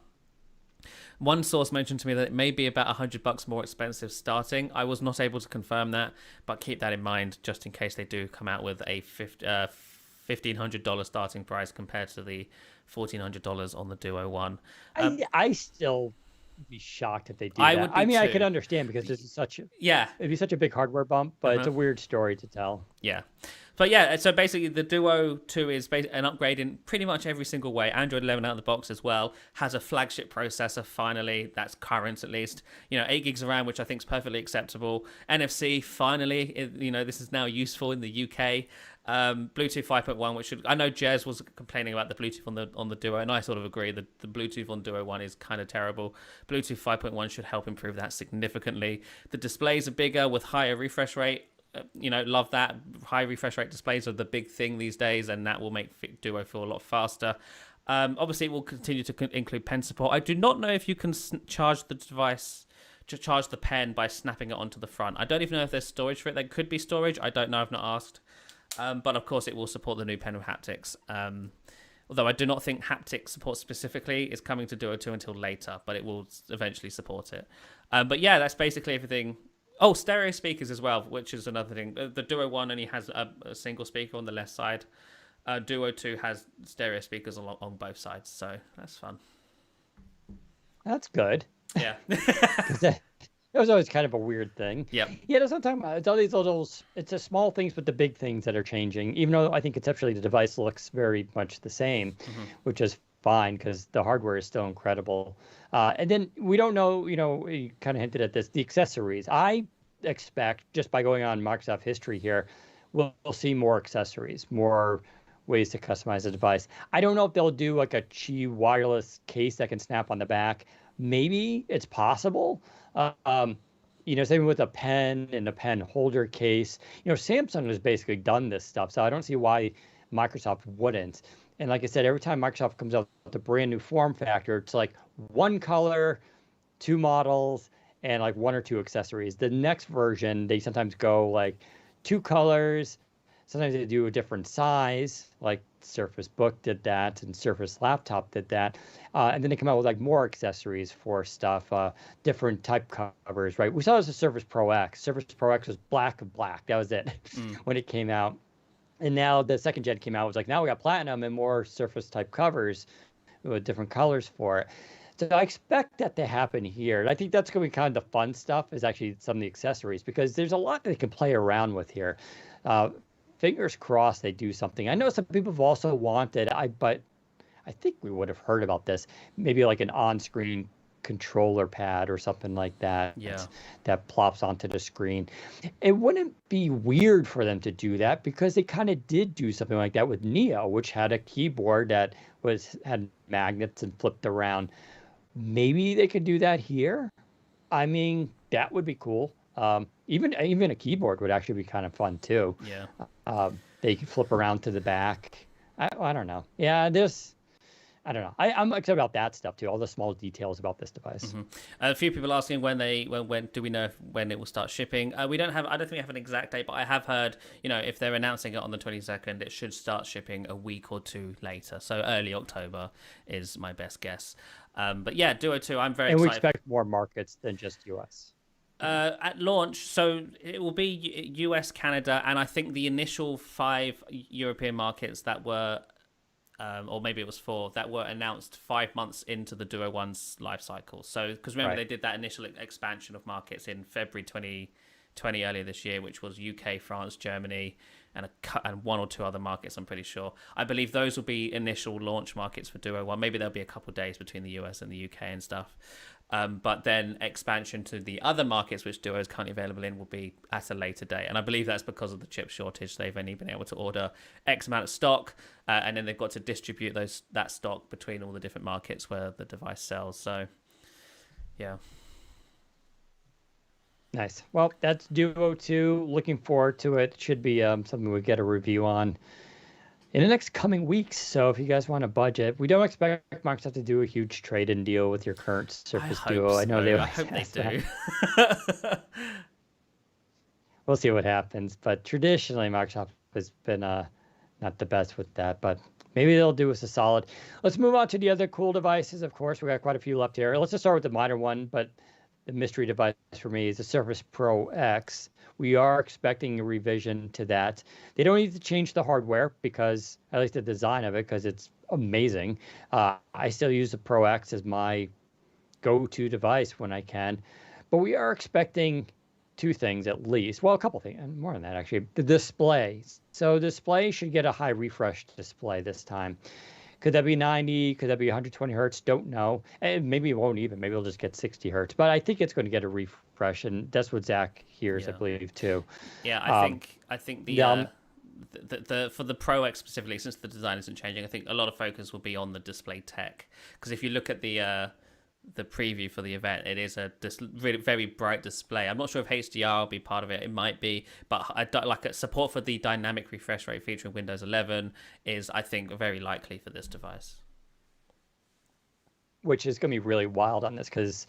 one source mentioned to me that it may be about $100 more expensive starting. I was not able to confirm that, but keep that in mind just in case they do come out with a $1,500 starting price compared to the $1,400 on the Duo 1. I still be shocked if they do I that. would be I too. could understand because this is such a it'd be such a big hardware bump, but it's a weird story to tell. Yeah. But yeah, so basically the Duo 2 is an upgrade in pretty much every single way. Android 11 out of the box as well. Has a flagship processor, finally. That's current, at least. 8 gigs of RAM, which I think is perfectly acceptable. NFC, finally. This is now useful in the UK. Bluetooth 5.1, which I know Jez was complaining about the Bluetooth on the Duo, and I sort of agree that the Bluetooth on Duo 1 is kind of terrible. Bluetooth 5.1 should help improve that significantly. The displays are bigger with higher refresh rate. Love that. High refresh rate displays are the big thing these days, and that will make Duo feel a lot faster. Obviously, it will continue to include pen support. I do not know if you can charge the device, to charge the pen by snapping it onto the front. I don't even know if there's storage for it. There could be storage. I don't know. I've not asked. But of course, it will support the new pen with haptics. Although I do not think haptic support specifically is coming to Duo 2 until later, but it will eventually support it. But yeah, that's basically everything. Oh, stereo speakers as well, which is another thing. The Duo 1 only has a single speaker on the left side. Duo 2 has stereo speakers on both sides, so that's fun. That's good. Yeah. That was always kind of a weird thing. Yep. Yeah, that's what I'm talking about. It's all these it's the small things, but the big things that are changing, even though I think conceptually the device looks very much the same, which is fine because the hardware is still incredible. And then we don't know, you kind of hinted at this, the accessories. I expect, just by going on Microsoft history here, we'll see more accessories, more ways to customize the device. I don't know if they'll do like a Qi wireless case that can snap on the back. Maybe it's possible. Same with a pen and a pen holder case. Samsung has basically done this stuff, so I don't see why Microsoft wouldn't. And like I said, every time Microsoft comes out with a brand new form factor, it's like one color, two models, and like one or two accessories. The next version, they sometimes go like two colors. Sometimes they do a different size, like Surface Book did that, and Surface Laptop did that. And then they come out with like more accessories for stuff, different type covers, right? We saw this with Surface Pro X. Surface Pro X was black and black. That was it when it came out. And now the second gen came out, it was like, now we got platinum and more Surface type covers with different colors for it. So I expect that to happen here. And I think that's going to be kind of the fun stuff, is actually some of the accessories, because there's a lot they can play around with here. Fingers crossed they do something. I know some people have also wanted, but I think we would have heard about this, maybe like an on-screen controller pad or something like that. Yeah. That plops onto the screen. It wouldn't be weird for them to do that, because they kind of did do something like that with Neo, which had a keyboard that had magnets and flipped around. Maybe they could do that here. I mean, that would be cool. Even a keyboard would actually be kind of fun too. Yeah. They could flip around to the back. I don't know. Yeah, I don't know. I'm excited about that stuff too. All the small details about this device. A few people asking when do we know when it will start shipping? I don't think we have an exact date, but I have heard, if they're announcing it on the 22nd, it should start shipping a week or two later. So early October is my best guess. But yeah, Duo 2, I'm very excited. And we expect more markets than just US. At launch, so it will be US, Canada, and I think the initial 5 European markets that were, or maybe it was 4, that were announced 5 months into the Duo 1's life cycle. So, because remember, They did that initial expansion of markets in February 2020 earlier this year, which was UK, France, Germany, and one or two other markets, I'm pretty sure. I believe those will be initial launch markets for Duo 1. Maybe there'll be a couple of days between the US and the UK and stuff. But then expansion to the other markets which Duo is currently available in will be at a later date. And I believe that's because of the chip shortage. They've only been able to order X amount of stock, and then they've got to distribute that stock between all the different markets where the device sells. So, yeah. Nice. Well, that's Duo 2. Looking forward to it. Should be something we get a review on in the next coming weeks. So if you guys want a budget, we don't expect Microsoft to do a huge trade-in deal with your current Surface Duo. So. I know they. I hope they do. We'll see what happens. But traditionally, Microsoft has been not the best with that. But maybe they'll do us a solid. Let's move on to the other cool devices. Of course, we got quite a few left here. Let's just start with the minor one, but the mystery device for me is the Surface Pro X. We are expecting a revision to that. They don't need to change the hardware, because at least the design of it, because it's amazing. I still use the Pro X as my go-to device when I can. But we are expecting 2 things at least. Well, a couple things, and more than that actually. The display. So the display should get a high refresh display this time. Could that be 90? Could that be 120 hertz? Don't know. And maybe it won't even. Maybe it'll just get 60 hertz. But I think it's going to get a refresh, and that's what Zach hears, I believe, too. Yeah, I think the for the Pro X specifically, since the design isn't changing, I think a lot of focus will be on the display tech. Because if you look at the preview for the event, it is a really very bright display. I'm not sure if HDR will be part of it. It might be, but I don't like it. Support for the dynamic refresh rate feature in Windows 11 is, I think, very likely for this device. Which is going to be really wild on this, because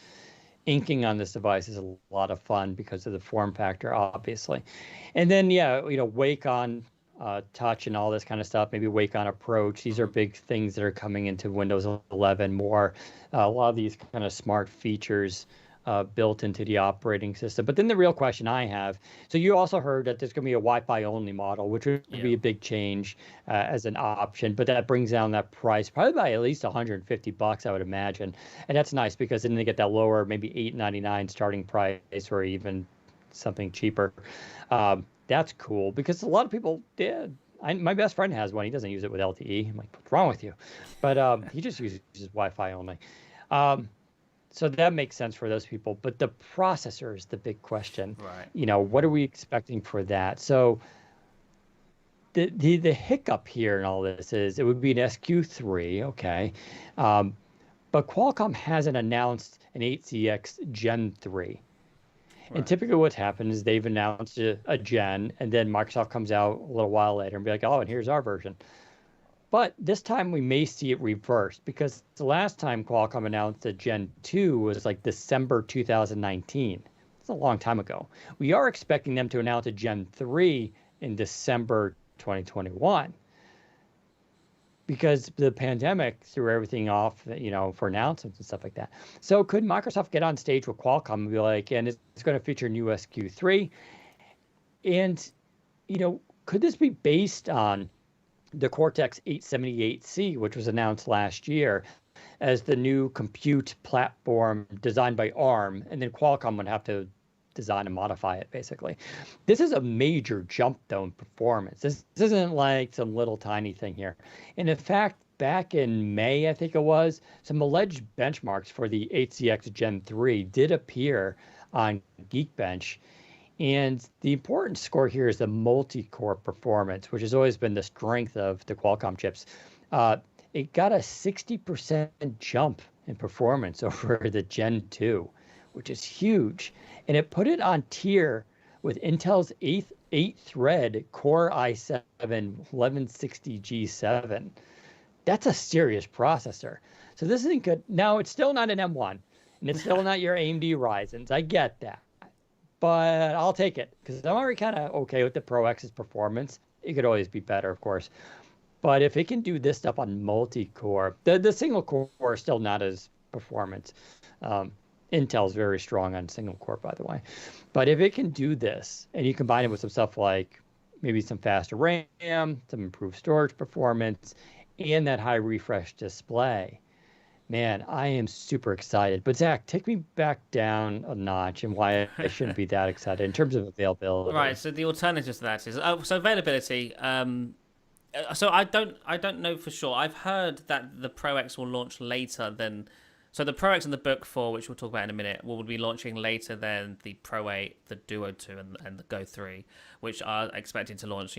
inking on this device is a lot of fun because of the form factor, obviously. And then, Wake on touch and all this kind of stuff, maybe Wake on approach. These are big things that are coming into Windows 11 more. A lot of these kind of smart features built into the operating system. But then the real question I have, so you also heard that there's going to be a Wi-Fi only model, which would be a big change as an option, but that brings down that price probably by at least $150, I would imagine. And that's nice, because then they get that lower, maybe $899 starting price, or even something cheaper. That's cool, because a lot of people did. My best friend has one. He doesn't use it with LTE. I'm like, what's wrong with you? But he just uses Wi-Fi only. So that makes sense for those people. But the processor is the big question. Right. What are we expecting for that? So the hiccup here in all this is it would be an SQ3, okay. But Qualcomm hasn't announced an 8CX Gen 3. Right. And typically what's happened is they've announced a gen, and then Microsoft comes out a little while later and be like, oh, and here's our version. But this time we may see it reversed because the last time Qualcomm announced the Gen 2 was like December 2019. It's a long time ago. We are expecting them to announce a Gen 3 in December 2021 because the pandemic threw everything off, for announcements and stuff like that. So could Microsoft get on stage with Qualcomm and be like, and it's going to feature new SQ3? And, could this be based on the Cortex 878C, which was announced last year as the new compute platform designed by ARM, and then Qualcomm would have to design and modify it, basically. This is a major jump, though, in performance. This isn't like some little tiny thing here. And in fact, back in May, I think it was, some alleged benchmarks for the HCX Gen 3 did appear on Geekbench. And the important score here is the multi-core performance, which has always been the strength of the Qualcomm chips. It got a 60% jump in performance over the Gen 2, which is huge. And it put it on tier with Intel's 8-thread Core i7 1160G7. That's a serious processor. So this isn't good. Now, it's still not an M1, and it's still not your AMD Ryzens. I get that. But I'll take it because I'm already kind of okay with the Pro X's performance. It could always be better, of course. But if it can do this stuff on multi-core, the single core is still not as performance. Intel's very strong on single core, by the way. But if it can do this, and you combine it with some stuff like maybe some faster RAM, some improved storage performance, and that high refresh display, man, I am super excited. But Zach, take me back down a notch and why I shouldn't be that excited in terms of availability. Right. So the alternative to that is so availability. So I don't know for sure. I've heard that the Pro X will launch later than. So the Pro X and the Book 4, which we'll talk about in a minute, will be launching later than the Pro 8, the Duo 2, and the Go 3, which are expecting to launch,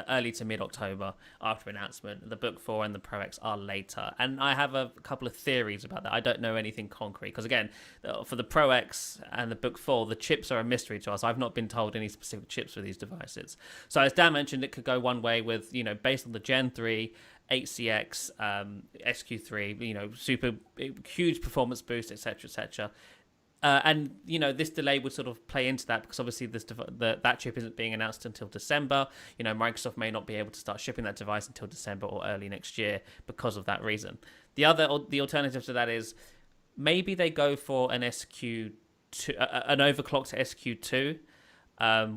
early to mid-October after announcement. The Book 4 and the Pro X are later. And I have a couple of theories about that. I don't know anything concrete because, again, for the Pro X and the Book 4, the chips are a mystery to us. I've not been told any specific chips for these devices. So as Dan mentioned, it could go one way with, based on the Gen 3, HCX, SQ3, super huge performance boost, etc., etc. And this delay would sort of play into that because obviously that chip isn't being announced until December. Microsoft may not be able to start shipping that device until December or early next year because of that reason. The alternative to that is maybe they go for an SQ2, an overclocked SQ2,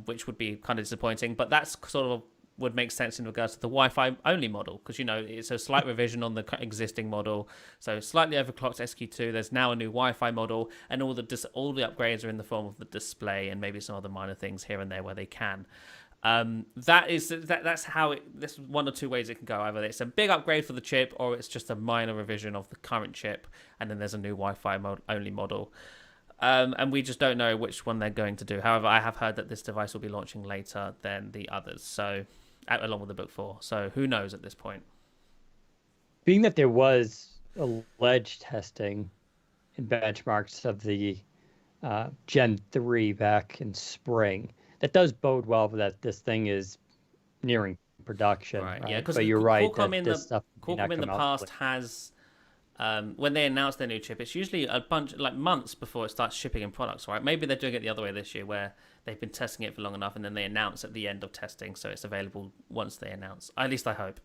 which would be kind of disappointing. But that's sort of would make sense in regards to the Wi-Fi only model because it's a slight revision on the existing model, so slightly overclocked SQ2. There's now a new Wi-Fi model, and all the upgrades are in the form of the display and maybe some other minor things here and there where they can. That's how there's one or two ways it can go. Either it's a big upgrade for the chip, or it's just a minor revision of the current chip, and then there's a new Wi-Fi only model. And we just don't know which one they're going to do. However, I have heard that this device will be launching later than the others, so along with the Book 4. So who knows at this point? Being that there was alleged testing and benchmarks of the Gen 3 back in spring, that does bode well for that this thing is nearing production. Right? Yeah, because you're right. Qualcomm in the past has, when they announce their new chip, it's usually a bunch, like months before it starts shipping in products, right? Maybe they're doing it the other way this year, where they've been testing it for long enough and then they announce at the end of testing, so it's available once they announce. At least I hope.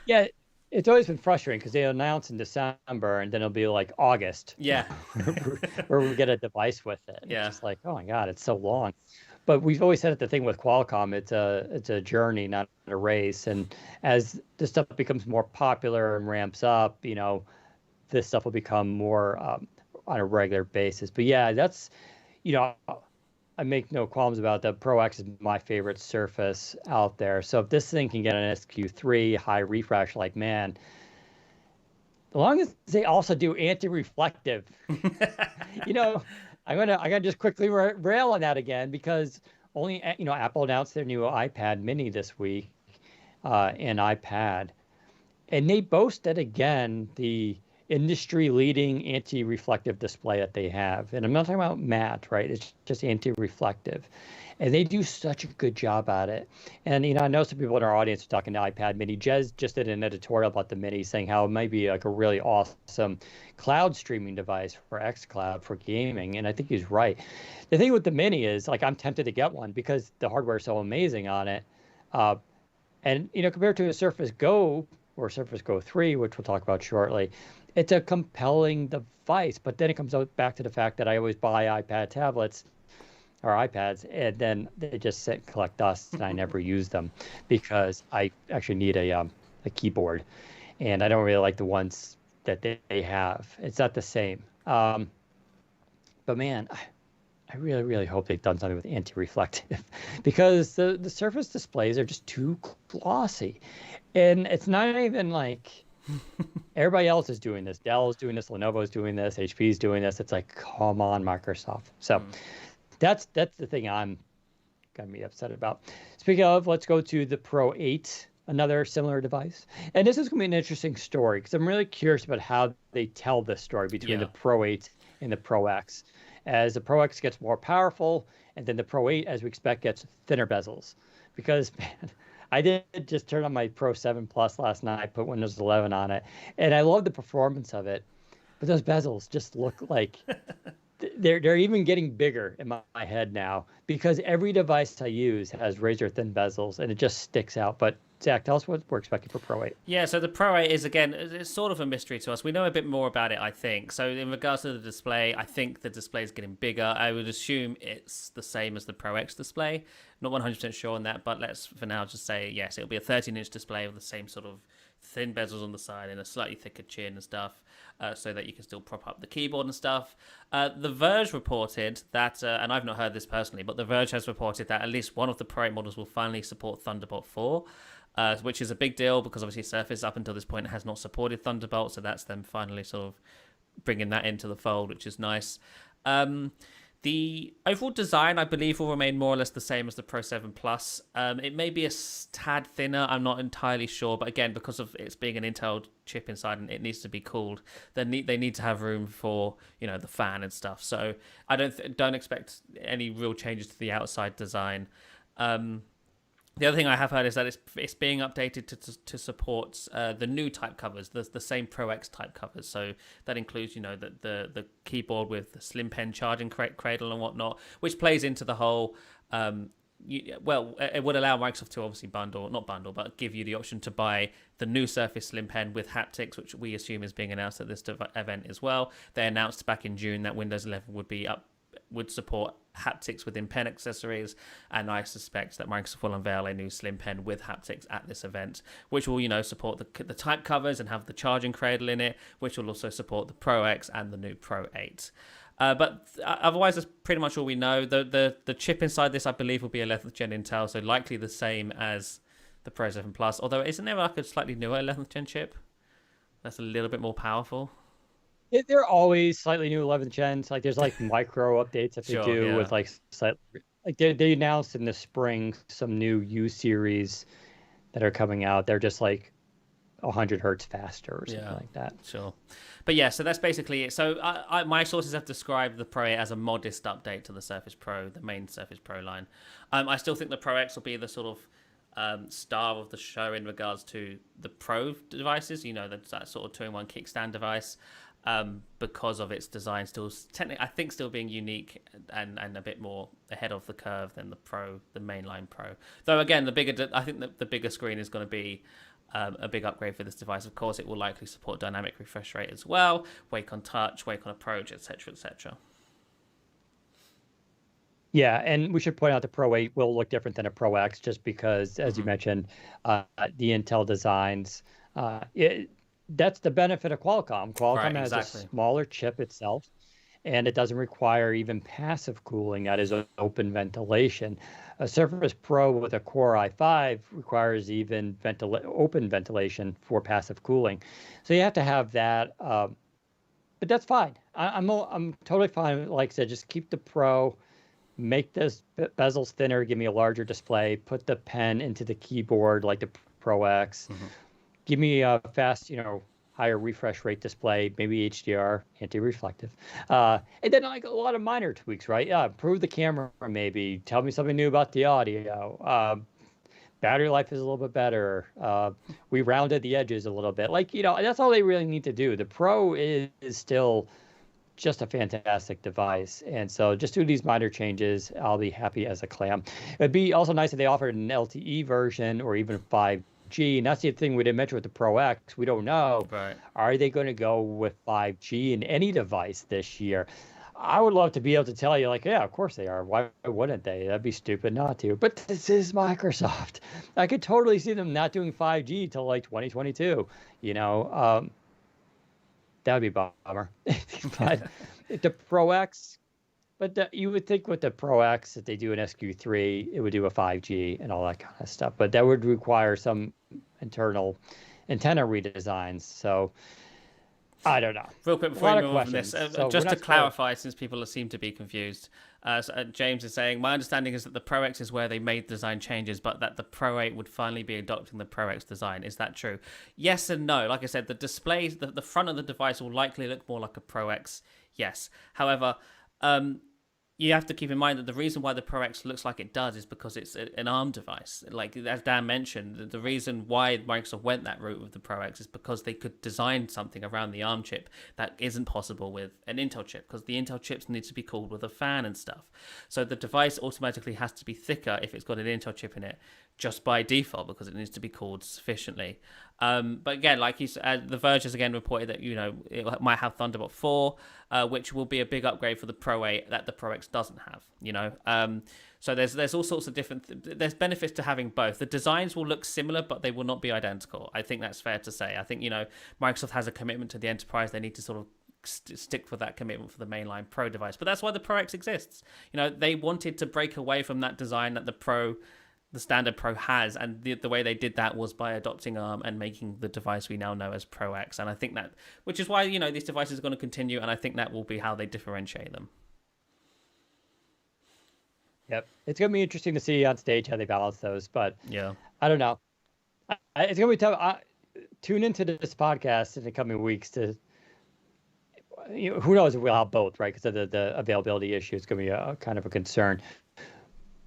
Yeah, it's always been frustrating because they announce in December and then it'll be like August. Yeah. where we get a device with it. Yeah. It's just like, oh my God, it's so long. But we've always said the thing with Qualcomm, it's a journey, not a race. And as this stuff becomes more popular and ramps up, this stuff will become more on a regular basis. But yeah, that's, I make no qualms about that. Pro X is my favorite Surface out there. So if this thing can get an SQ3 high refresh, like, man, as long as they also do anti-reflective, I'm gonna just quickly rail on that again because only Apple announced their new iPad Mini this week, and iPad, and they boasted again the industry-leading anti-reflective display that they have. And I'm not talking about matte, right? It's just anti-reflective. And they do such a good job at it. And, I know some people in our audience are talking to iPad mini. Jez just did an editorial about the mini saying how it might be like a really awesome cloud streaming device for xCloud for gaming. And I think he's right. The thing with the mini is, like, I'm tempted to get one because the hardware is so amazing on it. And, compared to a Surface Go or Surface Go 3, which we'll talk about shortly, it's a compelling device. But then it comes back to the fact that I always buy iPad tablets or iPads, and then they just sit and collect dust, and I never use them because I actually need a keyboard, and I don't really like the ones that they have. It's not the same. But man, I really, really hope they've done something with anti-reflective because the Surface displays are just too glossy, and it's not even like everybody else is doing this. Dell is doing this, Lenovo is doing this, HP is doing this. It's like, come on, Microsoft. So. That's the thing I'm gonna be upset about. Speaking of, let's go to the Pro 8, another similar device. And this is gonna be an interesting story because I'm really curious about how they tell this story between the Pro 8 and the Pro X. As the Pro X gets more powerful, and then the Pro 8, as we expect, gets thinner bezels. Because man, I did just turn on my Pro 7 Plus last night, put Windows 11 on it, and I love the performance of it. But those bezels just look like they're even getting bigger in my head now because every device I use has razor thin bezels and it just sticks out. But Zach, tell us what we're expecting for Pro 8. Yeah, so the Pro 8 is, again, it's sort of a mystery to us. We know a bit more about it, I think. So in regards to the display, I think the display is getting bigger. I would assume it's the same as the Pro X display. Not 100% sure on that, but let's for now just say, yes, it'll be a 13-inch display with the same sort of thin bezels on the side and a slightly thicker chin and stuff, so that you can still prop up the keyboard and stuff. The Verge reported that, and I've not heard this personally, but The Verge has reported that at least one of the Pro 8 models will finally support Thunderbolt 4, which is a big deal because obviously Surface up until this point has not supported Thunderbolt, so that's them finally sort of bringing that into the fold, which is nice. The overall design, I believe, will remain more or less the same as the Pro 7 Plus. It may be a tad thinner, I'm not entirely sure, but again, because of its being an Intel chip inside and it needs to be cooled, they need to have room for, the fan and stuff. So I don't expect any real changes to the outside design. The other thing I have heard is that it's being updated to support the new type covers, the same Pro X type covers. So that includes, the keyboard with the slim pen charging cradle and whatnot, which plays into the whole. It would allow Microsoft to obviously but give you the option to buy the new Surface Slim Pen with haptics, which we assume is being announced at this event as well. They announced back in June that Windows 11 would support haptics within pen accessories, and I suspect that Microsoft will unveil a new Slim Pen with haptics at this event, which will, support the type covers and have the charging cradle in it, which will also support the Pro X and the new Pro 8. But otherwise, that's pretty much all we know. The chip inside this, I believe, will be 11th gen Intel, so likely the same as the Pro 7 Plus, although isn't there like a slightly newer 11th gen chip that's a little bit more powerful? They're always slightly new 11th gens. Like there's like micro updates that they do with like they announced in the spring some new U series that are coming out. They're just like 100 hertz faster or something like that. Sure. But yeah, so that's basically it. So my sources have described the Pro 8 as a modest update to the Surface Pro, the main Surface Pro line. I still think the Pro X will be the sort of star of the show in regards to the Pro devices, that sort of 2-in-1 kickstand device. Because of its design still technically, I think, still being unique and a bit more ahead of the curve than the mainline Pro. Though again, I think the bigger screen is going to be a big upgrade for this device. Of course, it will likely support dynamic refresh rate as well, wake on touch, wake on approach, etc., etc. Yeah, and we should point out the Pro 8 will look different than a Pro X just because, as you mentioned, the Intel designs. That's the benefit of Qualcomm. Qualcomm has a smaller chip itself, and it doesn't require even passive cooling. That is open ventilation. A Surface Pro with a Core i5 requires even open ventilation for passive cooling. So you have to have that, but that's fine. I'm totally fine. Like I said, just keep the Pro, make this bezels thinner, give me a larger display, put the pen into the keyboard like the Pro X. Give me a fast, higher refresh rate display, maybe HDR, anti-reflective. And then like a lot of minor tweaks, right? Yeah, improve the camera maybe. Tell me something new about the audio. Battery life is a little bit better. We rounded the edges a little bit. Like, that's all they really need to do. The Pro is still just a fantastic device. And so just do these minor changes. I'll be happy as a clam. It'd be also nice if they offered an LTE version or even 5G. And that's the thing we didn't mention with the Pro X. We don't know. Right. Are they going to go with 5G in any device this year? I would love to be able to tell you, like, yeah, of course they are. Why wouldn't they? That'd be stupid not to. But this is Microsoft. I could totally see them not doing 5G till like 2022. That would be a bummer. But the Pro X, you would think with the Pro X, if they do an SQ3, it would do a 5G and all that kind of stuff. But that would require some internal antenna redesigns. So I don't know. Real quick before we move on from this, just to clarify, since people seem to be confused, James is saying, my understanding is that the Pro X is where they made design changes, but that the Pro 8 would finally be adopting the Pro X design. Is that true? Yes and no. Like I said, the displays, the front of the device will likely look more like a Pro X. Yes. However, you have to keep in mind that the reason why the Pro X looks like it does is because it's an ARM device. Like, as Dan mentioned, the reason why Microsoft went that route with the Pro X is because they could design something around the ARM chip that isn't possible with an Intel chip, because the Intel chips need to be cooled with a fan and stuff. So the device automatically has to be thicker if it's got an Intel chip in it, just by default, because it needs to be cooled sufficiently. But again, like The Verge has again reported that it might have Thunderbolt 4, which will be a big upgrade for the Pro 8 that the Pro X doesn't have. So there's all sorts of there's benefits to having both. The designs will look similar, but they will not be identical. I think that's fair to say. I think Microsoft has a commitment to the enterprise. They need to sort of stick with that commitment for the mainline Pro device. But that's why the Pro X exists. They wanted to break away from that design that the standard Pro has, and the way they did that was by adopting ARM and making the device we now know as Pro X. And I think that, which is why these devices are going to continue, and I think that will be how they differentiate them. Yep, it's going to be interesting to see on stage how they balance those, but yeah, I don't know. It's going to be tough. Tune into this podcast in the coming weeks to, who knows if we'll have both, right? Because of the availability issue, it's going to be a kind of a concern.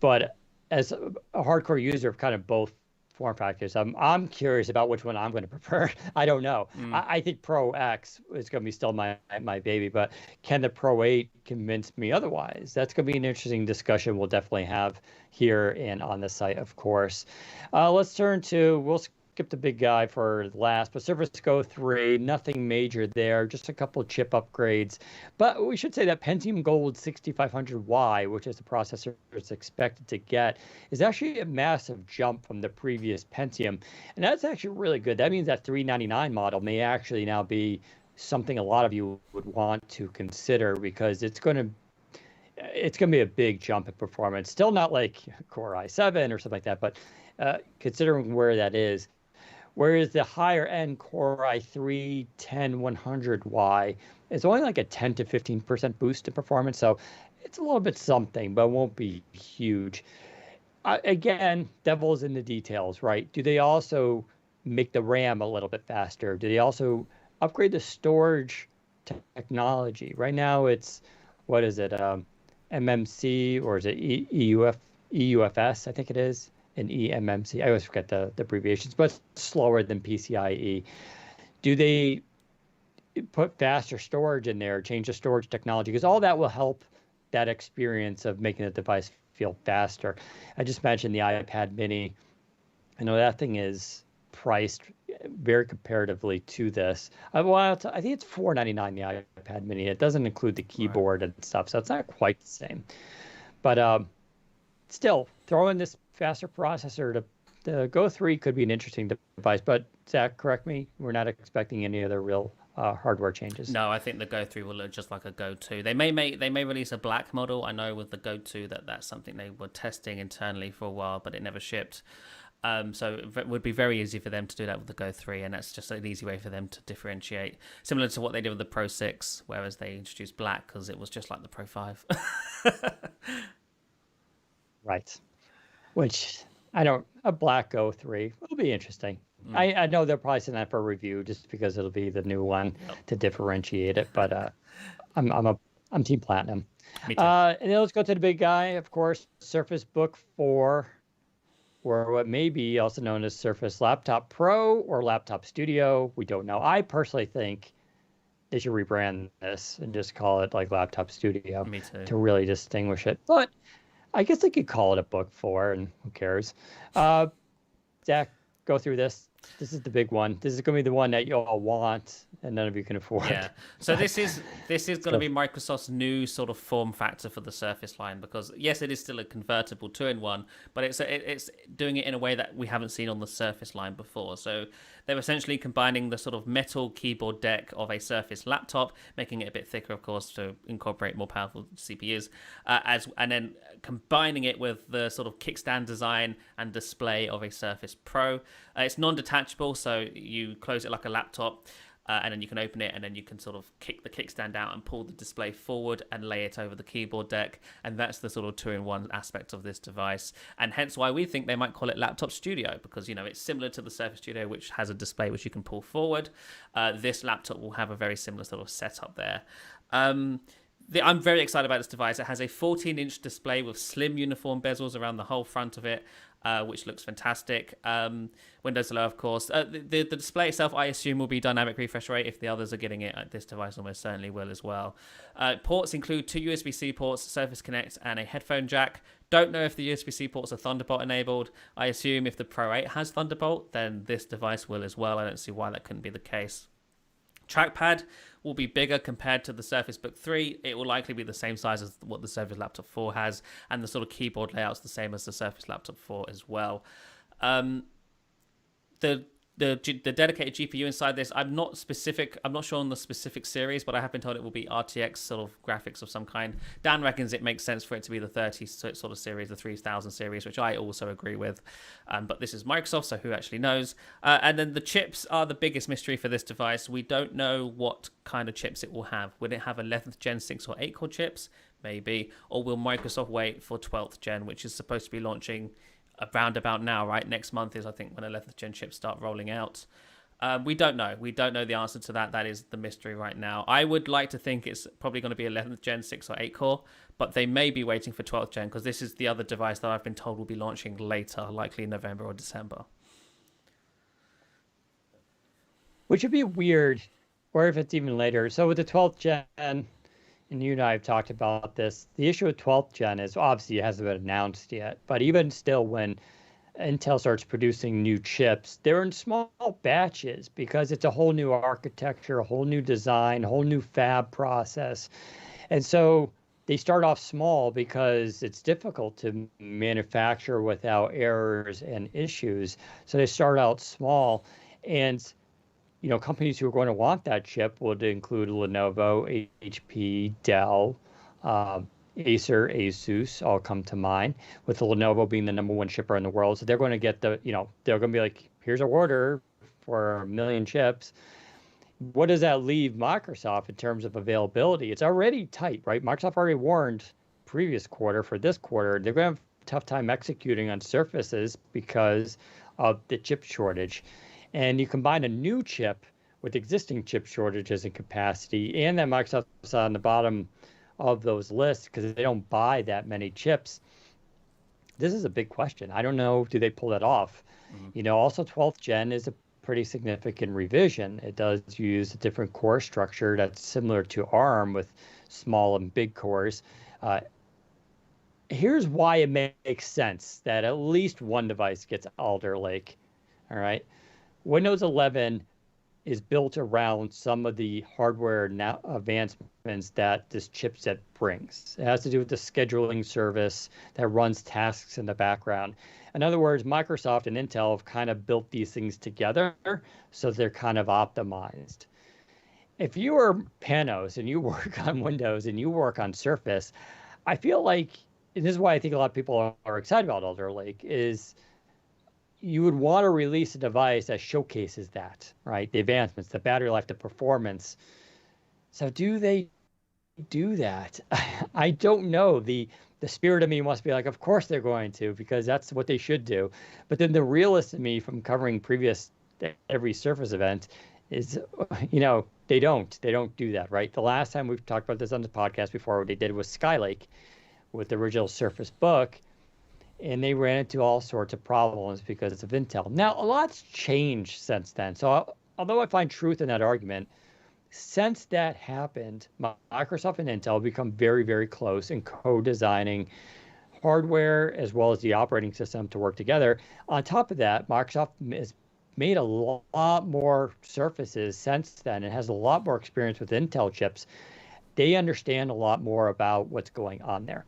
But as a hardcore user of kind of both form factors, I'm curious about which one I'm going to prefer. I don't know. I think Pro X is going to be still my baby, but can the Pro 8 convince me otherwise? That's going to be an interesting discussion we'll definitely have here and on the site, of course. Let's turn to, we'll skip the big guy for last, but Surface Go 3, nothing major there, just a couple chip upgrades. But we should say that Pentium Gold 6500Y, which is the processor it's expected to get, is actually a massive jump from the previous Pentium. And that's actually really good. That means that 399 model may actually now be something a lot of you would want to consider, because it's going to be a big jump in performance. Still not like Core i7 or something like that, but considering where that is. Whereas the higher end Core i3 10100Y is only like a 10 to 15% boost in performance. So it's a little bit something, but it won't be huge. Again, devil's in the details, right? Do they also make the RAM a little bit faster? Do they also upgrade the storage technology? Right now it's, what is it, MMC, or is it EUFS, I think it is, and eMMC. I always forget the abbreviations, but it's slower than PCIe. Do they put faster storage in there, change the storage technology? Because all that will help that experience of making the device feel faster. I just mentioned the iPad mini. I know that thing is priced very comparatively to this. I think it's $499, the iPad mini. It doesn't include the keyboard and stuff, so it's not quite the same. But still, throwing this faster processor, the Go 3 could be an interesting device. But Zach, correct me, we're not expecting any other real hardware changes. No, I think the Go 3 will look just like a Go 2. They may release a black model. I know with the Go 2 that's something they were testing internally for a while, but it never shipped. So it would be very easy for them to do that with the Go 3, and that's just an easy way for them to differentiate, similar to what they did with the Pro 6, whereas they introduced black because it was just like the Pro 5. Right. Which, a black Go 3 will be interesting. I know they're probably sending that for a review just because it'll be the new one to differentiate it. But I'm Team Platinum. Me too. And then let's go to the big guy, of course, Surface Book 4, or what may be also known as Surface Laptop Pro or Laptop Studio. We don't know. I personally think they should rebrand this and just call it like Laptop Studio. Me too. To really distinguish it. But I guess they could call it a Book 4, and who cares? Zach, go through this. This is the big one. This is going to be the one that you all want and none of you can afford. Yeah. So this is going to be Microsoft's new sort of form factor for the Surface line, because yes, it is still a convertible 2-in-1, but it's doing it in a way that we haven't seen on the Surface line before. So they're essentially combining the sort of metal keyboard deck of a Surface laptop, making it a bit thicker, of course, to incorporate more powerful CPUs, and then combining it with the sort of kickstand design and display of a Surface Pro. It's non-detachable, so you close it like a laptop, and then you can open it, and then you can sort of kick the kickstand out and pull the display forward and lay it over the keyboard deck. And that's the sort of 2-in-1 aspect of this device. And hence why we think they might call it Laptop Studio, because, you know, it's similar to the Surface Studio, which has a display which you can pull forward. This laptop will have a very similar sort of setup there. I'm very excited about this device. It has a 14-inch display with slim uniform bezels around the whole front of it, which looks fantastic. Windows Hello, of course. The display itself, I assume, will be dynamic refresh rate. If the others are getting it, this device almost certainly will as well. Ports include 2 USB-C ports, Surface Connect, and a headphone jack. Don't know if the USB-C ports are Thunderbolt enabled. I assume if the Pro 8 has Thunderbolt, then this device will as well. I don't see why that couldn't be the case. Trackpad will be bigger compared to the Surface Book 3. It will likely be the same size as what the Surface Laptop 4 has, and the sort of keyboard layout's the same as the Surface Laptop 4 as well. The dedicated GPU inside this, I'm not sure on the specific series, but I have been told it will be RTX sort of graphics of some kind. Dan reckons it makes sense for it to be the 30 sort of series, the 3000 series, which I also agree with. But this is Microsoft, so who actually knows? And then the chips are the biggest mystery for this device. We don't know what kind of chips it will have. Will it have 11th Gen 6 or 8 core chips? Maybe. Or will Microsoft wait for 12th Gen, which is supposed to be launching around about now, right? Next month is, I think, when 11th Gen chips start rolling out. We don't know. We don't know the answer to that. That is the mystery right now. I would like to think it's probably going to be 11th Gen 6 or 8 core, but they may be waiting for 12th Gen, because this is the other device that I've been told will be launching later, likely in November or December. Which would be weird, or if it's even later. So with the 12th Gen, and you and I have talked about this, the issue with 12th Gen is obviously it hasn't been announced yet, but even still, when Intel starts producing new chips, they're in small batches because it's a whole new architecture, a whole new design, a whole new fab process. And so they start off small because it's difficult to manufacture without errors and issues. So they start out small, and you know, companies who are going to want that chip would include Lenovo, HP, Dell, Acer, Asus, all come to mind, with the Lenovo being the #1 shipper in the world. So they're going to get they're going to be like, here's our order for 1 million chips. What does that leave Microsoft in terms of availability? It's already tight, right? Microsoft already warned previous quarter for this quarter. They're going to have a tough time executing on Surfaces because of the chip shortage. And you combine a new chip with existing chip shortages and capacity, and that Microsoft's on the bottom of those lists because they don't buy that many chips. This is a big question. I don't know, do they pull that off? Mm-hmm. Also 12th Gen is a pretty significant revision. It does use a different core structure that's similar to ARM with small and big cores. Here's why it makes sense that at least one device gets Alder Lake. All right. Windows 11 is built around some of the hardware advancements that this chipset brings. It has to do with the scheduling service that runs tasks in the background. In other words, Microsoft and Intel have kind of built these things together, so they're kind of optimized. If you are Panos and you work on Windows and you work on Surface, I feel like, and this is why I think a lot of people are excited about Alder Lake, is you would want to release a device that showcases that, right? The advancements, the battery life, the performance. So do they do that? I don't know. The spirit of me wants to be like, of course they're going to, because that's what they should do. But then the realist in me from covering previous every Surface event is, they don't do that, right? The last time we've talked about this on the podcast before, what they did was Skylake with the original Surface Book, and they ran into all sorts of problems because of Intel. Now, a lot's changed since then. So although I find truth in that argument, since that happened, Microsoft and Intel have become very, very close in co-designing hardware as well as the operating system to work together. On top of that, Microsoft has made a lot more Surfaces since then and has a lot more experience with Intel chips. They understand a lot more about what's going on there.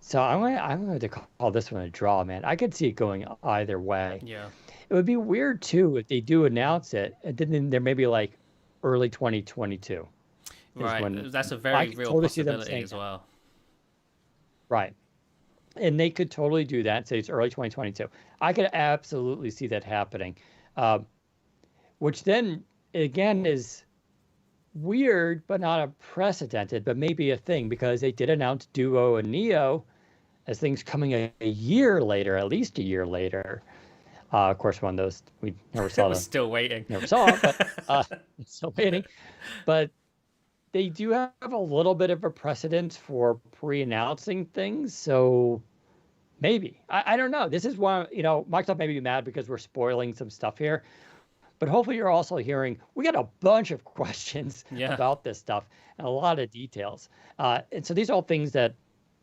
So I'm going to call this one a draw, man. I could see it going either way. Yeah. It would be weird, too, if they do announce it, and then there may be like early 2022. Right. That's a very real possibility as well. Right. And they could totally do that and say it's early 2022. I could absolutely see that happening, which then, again, is weird, but not unprecedented, but maybe a thing, because they did announce Duo and Neo as things coming a year later, at least a year later. Of course, one of those we never saw. We're still waiting. Never saw it, but still waiting. But they do have a little bit of a precedent for pre-announcing things, so maybe. I don't know. This is why, Microsoft may be mad because we're spoiling some stuff here. But hopefully you're also hearing, we got a bunch of questions about this stuff and a lot of details. And so these are all things that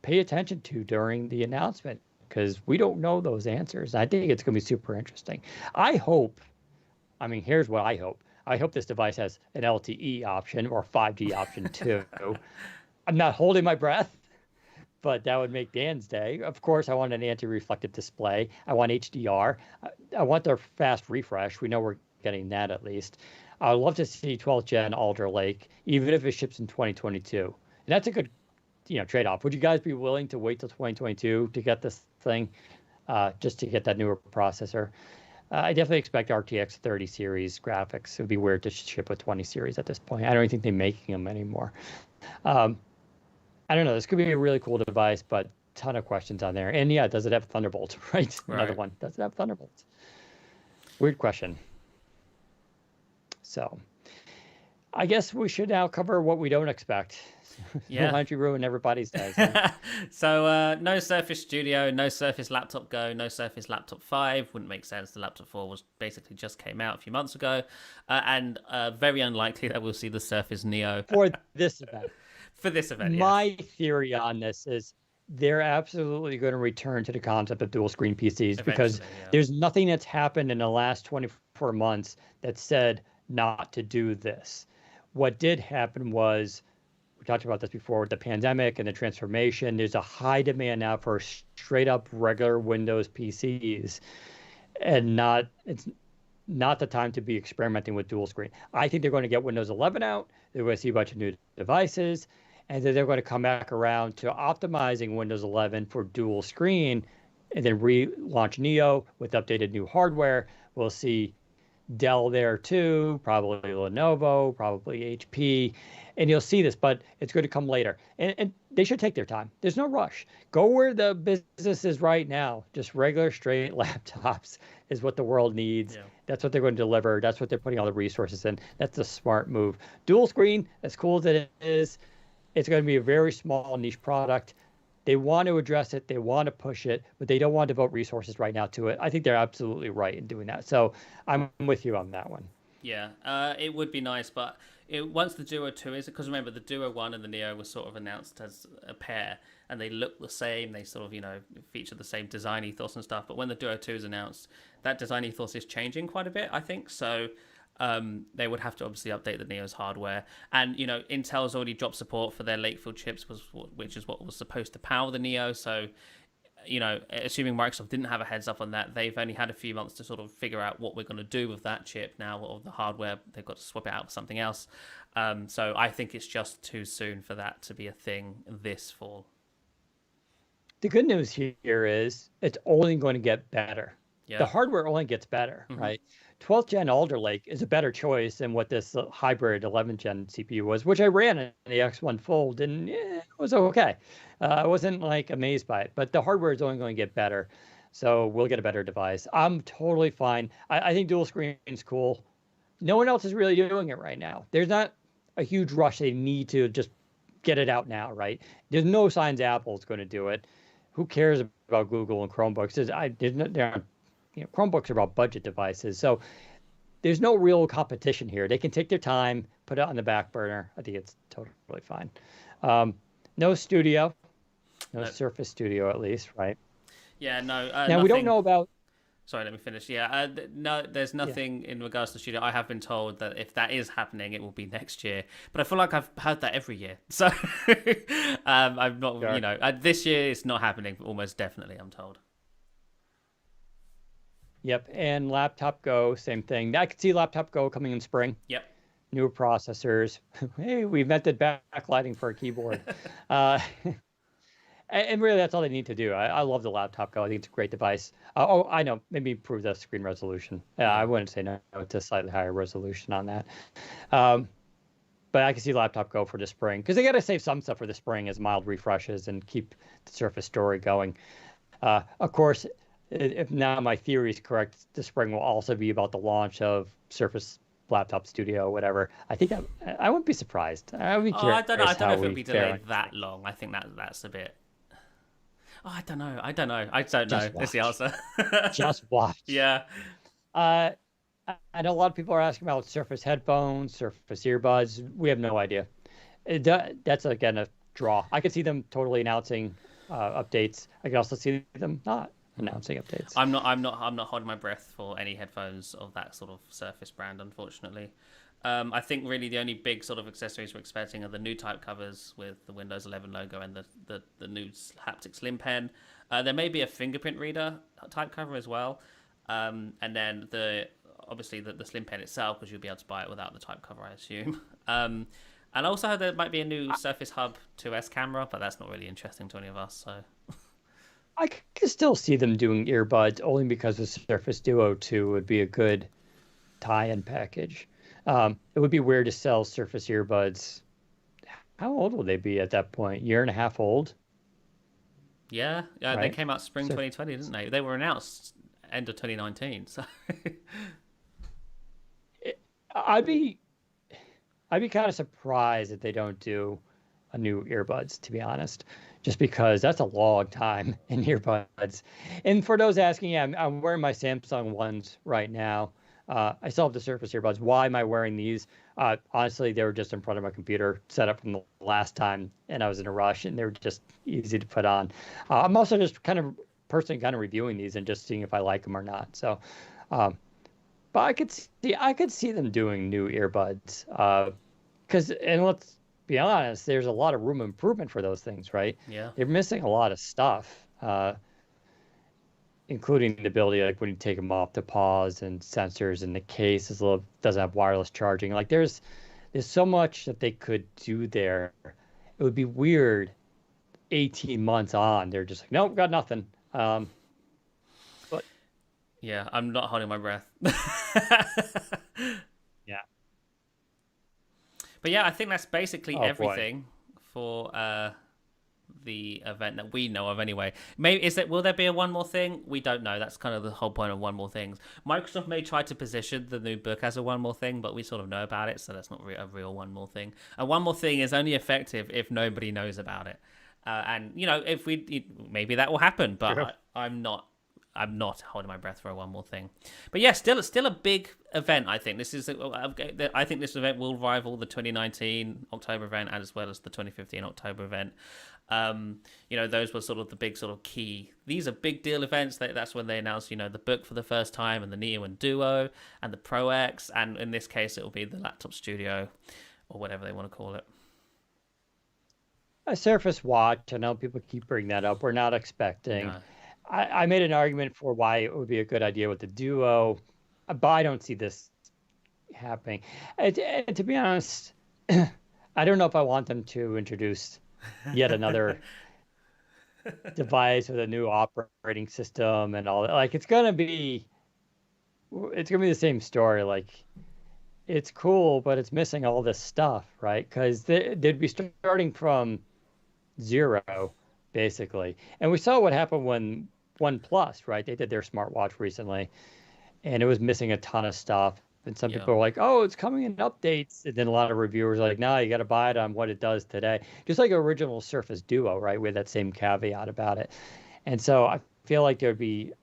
pay attention to during the announcement, because we don't know those answers. I think it's going to be super interesting. Here's what I hope. I hope this device has an LTE option or 5G option too. I'm not holding my breath, but that would make Dan's day. Of course, I want an anti-reflective display. I want HDR. I want their fast refresh. We know we're getting that at least. I would love to see 12th gen Alder Lake, even if it ships in 2022. And that's a good, trade-off. Would you guys be willing to wait till 2022 to get this thing, just to get that newer processor? I definitely expect RTX 30 series graphics. It would be weird to ship a 20 series at this point. I don't even think they're making them anymore. I don't know. This could be a really cool device, but ton of questions on there. And does it have Thunderbolt? Right. Another one. Does it have Thunderbolt? Weird question. So I guess we should now cover what we don't expect. Yeah. Why don't you ruin everybody's day? So no Surface Studio, no Surface Laptop Go, no Surface Laptop 5. Wouldn't make sense. The Laptop 4 was basically just came out a few months ago. And very unlikely that we'll see the Surface Neo. For this event. For this event, My theory on this is they're absolutely going to return to the concept of dual screen PCs, because there's nothing that's happened in the last 24 months that said not to do this. What did happen was, we talked about this before with the pandemic and the transformation, there's a high demand now for straight up regular Windows PCs, and it's not the time to be experimenting with dual screen. I think they're going to get Windows 11 out. They're going to see a bunch of new devices, and then they're going to come back around to optimizing Windows 11 for dual screen, and then relaunch Neo with updated new hardware. We'll see Dell there too, probably Lenovo, probably HP, and you'll see this, but it's going to come later. And they should take their time. There's no rush. Go where the business is right now. Just regular, straight laptops is what the world needs. Yeah. That's what they're going to deliver. That's what they're putting all the resources in. That's a smart move. Dual screen, as cool as it is, it's going to be a very small niche product. They want to address it. They want to push it, but they don't want to devote resources right now to it. I think they're absolutely right in doing that. So I'm with you on that one. Yeah, it would be nice, but once the Duo 2 is, because remember the Duo 1 and the Neo were sort of announced as a pair, and they look the same. They sort of, feature the same design ethos and stuff. But when the Duo 2 is announced, that design ethos is changing quite a bit, I think. So they would have to obviously update the Neo's hardware. And, Intel's already dropped support for their Lakefield chips, which is what was supposed to power the Neo. So, assuming Microsoft didn't have a heads up on that, they've only had a few months to sort of figure out what we're going to do with that chip now, or the hardware. They've got to swap it out for something else. So I think it's just too soon for that to be a thing this fall. The good news here is it's only going to get better. Yeah. The hardware only gets better, right? 12th gen Alder Lake is a better choice than what this hybrid 11th gen CPU was, which I ran in the X1 Fold, and it was okay. I wasn't amazed by it, but the hardware is only going to get better. So we'll get a better device. I'm totally fine. I think dual screen is cool. No one else is really doing it right now. There's not a huge rush. They need to just get it out now, right? There's no signs Apple's going to do it. Who cares about Google and Chromebooks? Chromebooks are about budget devices. So there's no real competition here. They can take their time, put it on the back burner. I think it's totally fine. No studio, no Surface Studio at least, right? Yeah, no. Now nothing... we don't know about. Sorry, let me finish. Yeah, no, there's nothing in regards to studio. I have been told that if that is happening, it will be next year. But I feel like I've heard that every year. So I'm not, Sure. This year it's not happening. Almost definitely, I'm told. Yep, and Laptop Go, same thing. I could see Laptop Go coming in spring. Yep. Newer processors. Hey, we invented backlighting for a keyboard. uh, and really, that's all they need to do. I love the Laptop Go. I think it's a great device. I know. Maybe improve the screen resolution. I wouldn't say no to slightly higher resolution on that. But I can see Laptop Go for the spring because they got to save some stuff for the spring as mild refreshes and keep the Surface story going. Of course, if now my theory is correct, the spring will also be about the launch of Surface Laptop Studio, whatever. I think I wouldn't be surprised. I would be curious. I don't know. I don't know if it'll be fare. delayed that long. I think that's a bit. Oh, I don't know. I don't know. That's the answer. Just watch. Yeah. I know a lot of people are asking about Surface headphones, Surface earbuds. We have no idea. That's again a draw. I could see them totally announcing updates. I could also see them not announcing updates. I'm not holding my breath for any headphones of that sort of Surface brand, unfortunately. I think really the only big sort of accessories we're expecting are the new type covers with the Windows 11 logo and the new haptic slim pen. There may be a fingerprint reader type cover as well, and then obviously the slim pen itself, because you'll be able to buy it without the type cover, I assume. And also there might be a new Surface Hub 2S camera, but that's not really interesting to any of us. So I could still see them doing earbuds only because the Surface Duo 2 would be a good tie-in package. It would be weird to sell Surface earbuds. How old will they be at that point? Year and a half old? Yeah, right? They came out spring 2020, didn't they? They were announced end of 2019. So I'd be kind of surprised if they don't do a new earbuds, to be honest, just because that's a long time in earbuds. And for those asking, yeah, I'm wearing my Samsung ones right now. I still have the Surface earbuds. Why am I wearing these? Honestly, they were just in front of my computer, set up from the last time, and I was in a rush, and they were just easy to put on. I'm also just kind of reviewing these and just seeing if I like them or not. So, but I could see them doing new earbuds, and let's be honest, there's a lot of room improvement for those things, right? Yeah, they're missing a lot of stuff. Including the ability, like when you take them off, to pause, and sensors, and the case doesn't have wireless charging. Like there's so much that they could do there. It would be weird 18 months on. They're just like, nope, got nothing. But yeah, I'm not holding my breath. Yeah. But yeah, I think that's basically everything boy. for the event that we know of anyway. Maybe will there be a one more thing? We don't know. That's kind of the whole point of one more things. Microsoft may try to position the new book as a one more thing, but we sort of know about it, so that's not a real one more thing. And one more thing is only effective if nobody knows about it. And if maybe that will happen, but Sure. I'm not holding my breath for a one more thing. But yeah, still a big event. I think this event will rival the 2019 October event as well as the 2015 October event. Those were sort of the big sort of key. These are big deal events. That's when they announced, the book for the first time, and the Neo and Duo, and the Pro X, and in this case, it will be the Laptop Studio, or whatever they want to call it. A Surface Watch. I know people keep bringing that up. We're not expecting. No. I made an argument for why it would be a good idea with the Duo, but I don't see this happening. And to be honest, I don't know if I want them to introduce yet another device with a new operating system and all that. Like it's gonna be the same story. Like it's cool, but it's missing all this stuff, right? Because they'd be starting from zero, basically. And we saw what happened when OnePlus, right? They did their smartwatch recently, and it was missing a ton of stuff. And some Yeah. people are like, "Oh, it's coming in updates." And then a lot of reviewers are like, "No, you got to buy it on what it does today." Just like original Surface Duo, right? With that same caveat about it. And so I feel like there'd be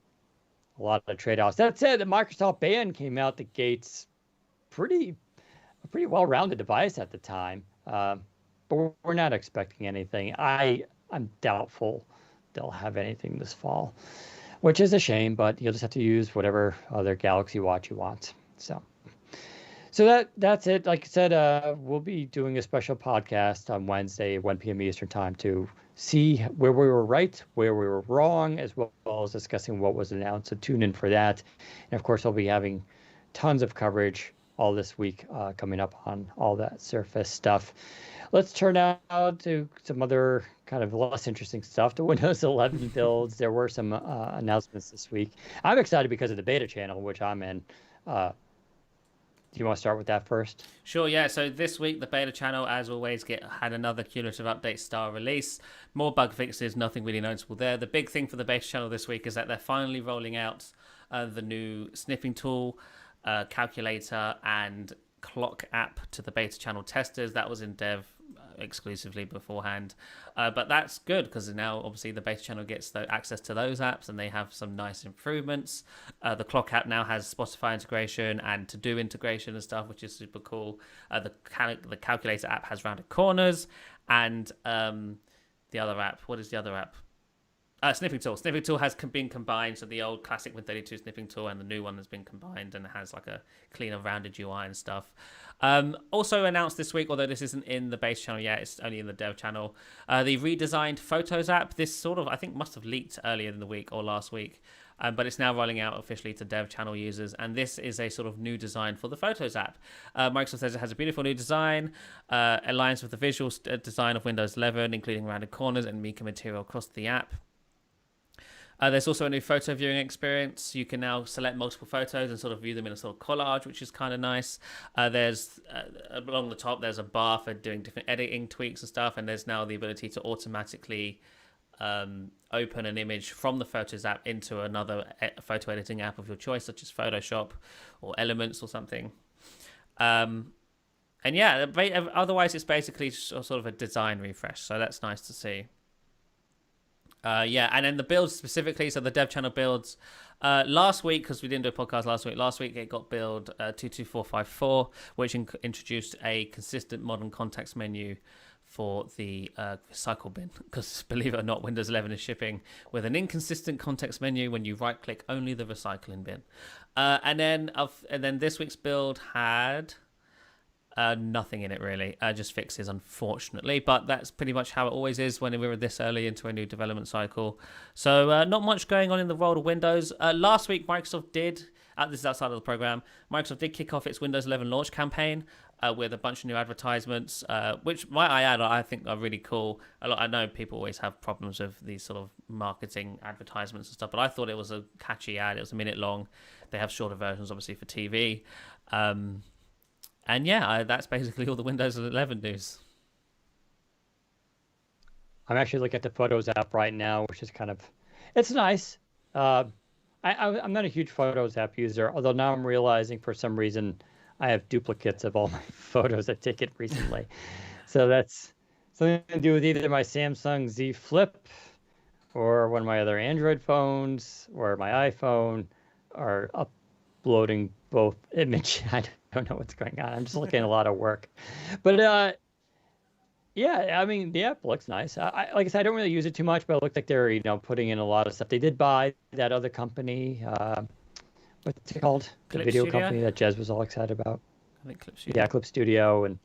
a lot of trade-offs. That said, the Microsoft Band came out the gates pretty a pretty well-rounded device at the time. But we're not expecting anything. I'm doubtful they'll have anything this fall, which is a shame. But you'll just have to use whatever other Galaxy Watch you want. So that's it. Like I said, we'll be doing a special podcast on Wednesday, 1 p.m. Eastern time, to see where we were right, where we were wrong, as well as discussing what was announced. So tune in for that. And of course, I'll be having tons of coverage all this week coming up on all that Surface stuff. Let's turn out to some other kind of less interesting stuff. The Windows 11 builds. There were some announcements this week. I'm excited because of the beta channel, which I'm in. Do you want to start with that first? Sure, yeah. So this week, the beta channel, as always, had another cumulative update style release. More bug fixes, nothing really noticeable there. The big thing for the beta channel this week is that they're finally rolling out the new sniffing tool, calculator, and clock app to the beta channel testers. That was in dev exclusively beforehand, but that's good because now obviously the beta channel gets access to those apps, and they have some nice improvements. The clock app now has Spotify integration and to-do integration and stuff, which is super cool. The calculator app has rounded corners, and the other app, what is the other app? Sniffing tool. Sniffing tool has been combined, so the old classic Win32 sniffing tool and the new one has been combined, and it has like a cleaner, rounded UI and stuff. Also announced this week, although this isn't in the base channel yet, it's only in the dev channel, the redesigned Photos app. This sort of, I think, must have leaked earlier in the week or last week, but it's now rolling out officially to dev channel users, and this is a sort of new design for the Photos app. Microsoft says it has a beautiful new design, aligns with the visual design of Windows 11, including rounded corners and Mica material across the app. There's also a new photo viewing experience. You can now select multiple photos and sort of view them in a sort of collage, which is kind of nice. There's along the top, there's a bar for doing different editing tweaks and stuff, and there's now the ability to automatically open an image from the Photos app into another photo editing app of your choice, such as Photoshop or Elements or something. And yeah, otherwise it's basically sort of a design refresh, so that's nice to see. And then the builds specifically, so the dev channel builds last week, because we didn't do a podcast last week it got build 22454, which introduced a consistent modern context menu for the recycle bin, because believe it or not, Windows 11 is shipping with an inconsistent context menu when you right click only the recycling bin. And then this week's build had nothing in it really, just fixes, unfortunately, but that's pretty much how it always is when we're this early into a new development cycle. So not much going on in the world of Windows. Last week Microsoft did, this is outside of the program, Microsoft did kick off its Windows 11 launch campaign with a bunch of new advertisements, which, might I add, I think are really cool. I know people always have problems with these sort of marketing advertisements and stuff, but I thought it was a catchy ad. It was a minute long. They have shorter versions obviously for TV. And yeah, that's basically all the Windows 11 news. I'm actually looking at the Photos app right now, which is it's nice. I'm not a huge Photos app user, although now I'm realizing for some reason I have duplicates of all my photos I've taken recently. So that's something to do with either my Samsung Z Flip or one of my other Android phones or my iPhone are uploading both image. I don't know what's going on. I'm just looking at a lot of work. But yeah, I mean, the app looks nice. Like I said, I don't really use it too much, but it looked like they're, putting in a lot of stuff. They did buy that other company. What's it called? The video company that Jez was all excited about. I think Clip Studio. Yeah, Clip Studio. And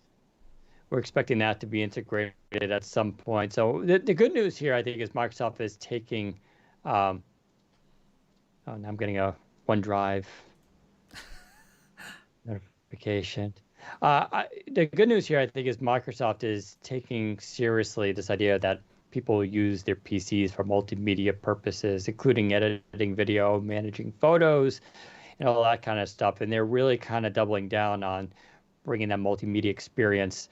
we're expecting that to be integrated at some point. So the good news here, I think, is Microsoft is taking, now I'm getting a OneDrive notification. The good news here, I think, is Microsoft is taking seriously this idea that people use their PCs for multimedia purposes, including editing video, managing photos, and all that kind of stuff. And they're really kind of doubling down on bringing that multimedia experience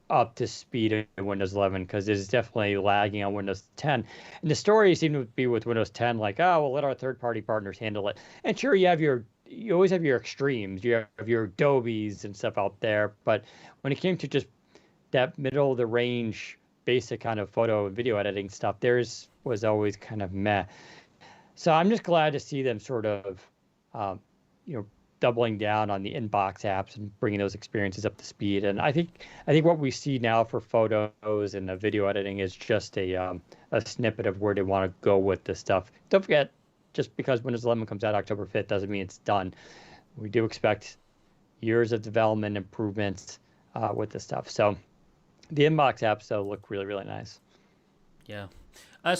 up to speed in Windows 11 because it's definitely lagging on Windows 10. And the story seemed to be with Windows 10, like, oh, we'll let our third-party partners handle it. And sure, you always have your extremes, you have your Adobes and stuff out there, but when it came to just that middle of the range, basic kind of photo and video editing stuff, theirs was always kind of meh. So I'm just glad to see them sort of, um, you know, doubling down on the inbox apps and bringing those experiences up to speed. And I think what we see now for photos and the video editing is just a snippet of where they want to go with this stuff. Don't forget, just because Windows 11 comes out October 5th doesn't mean it's done. We do expect years of development improvements with this stuff. So the inbox apps though look really, really nice. Yeah. I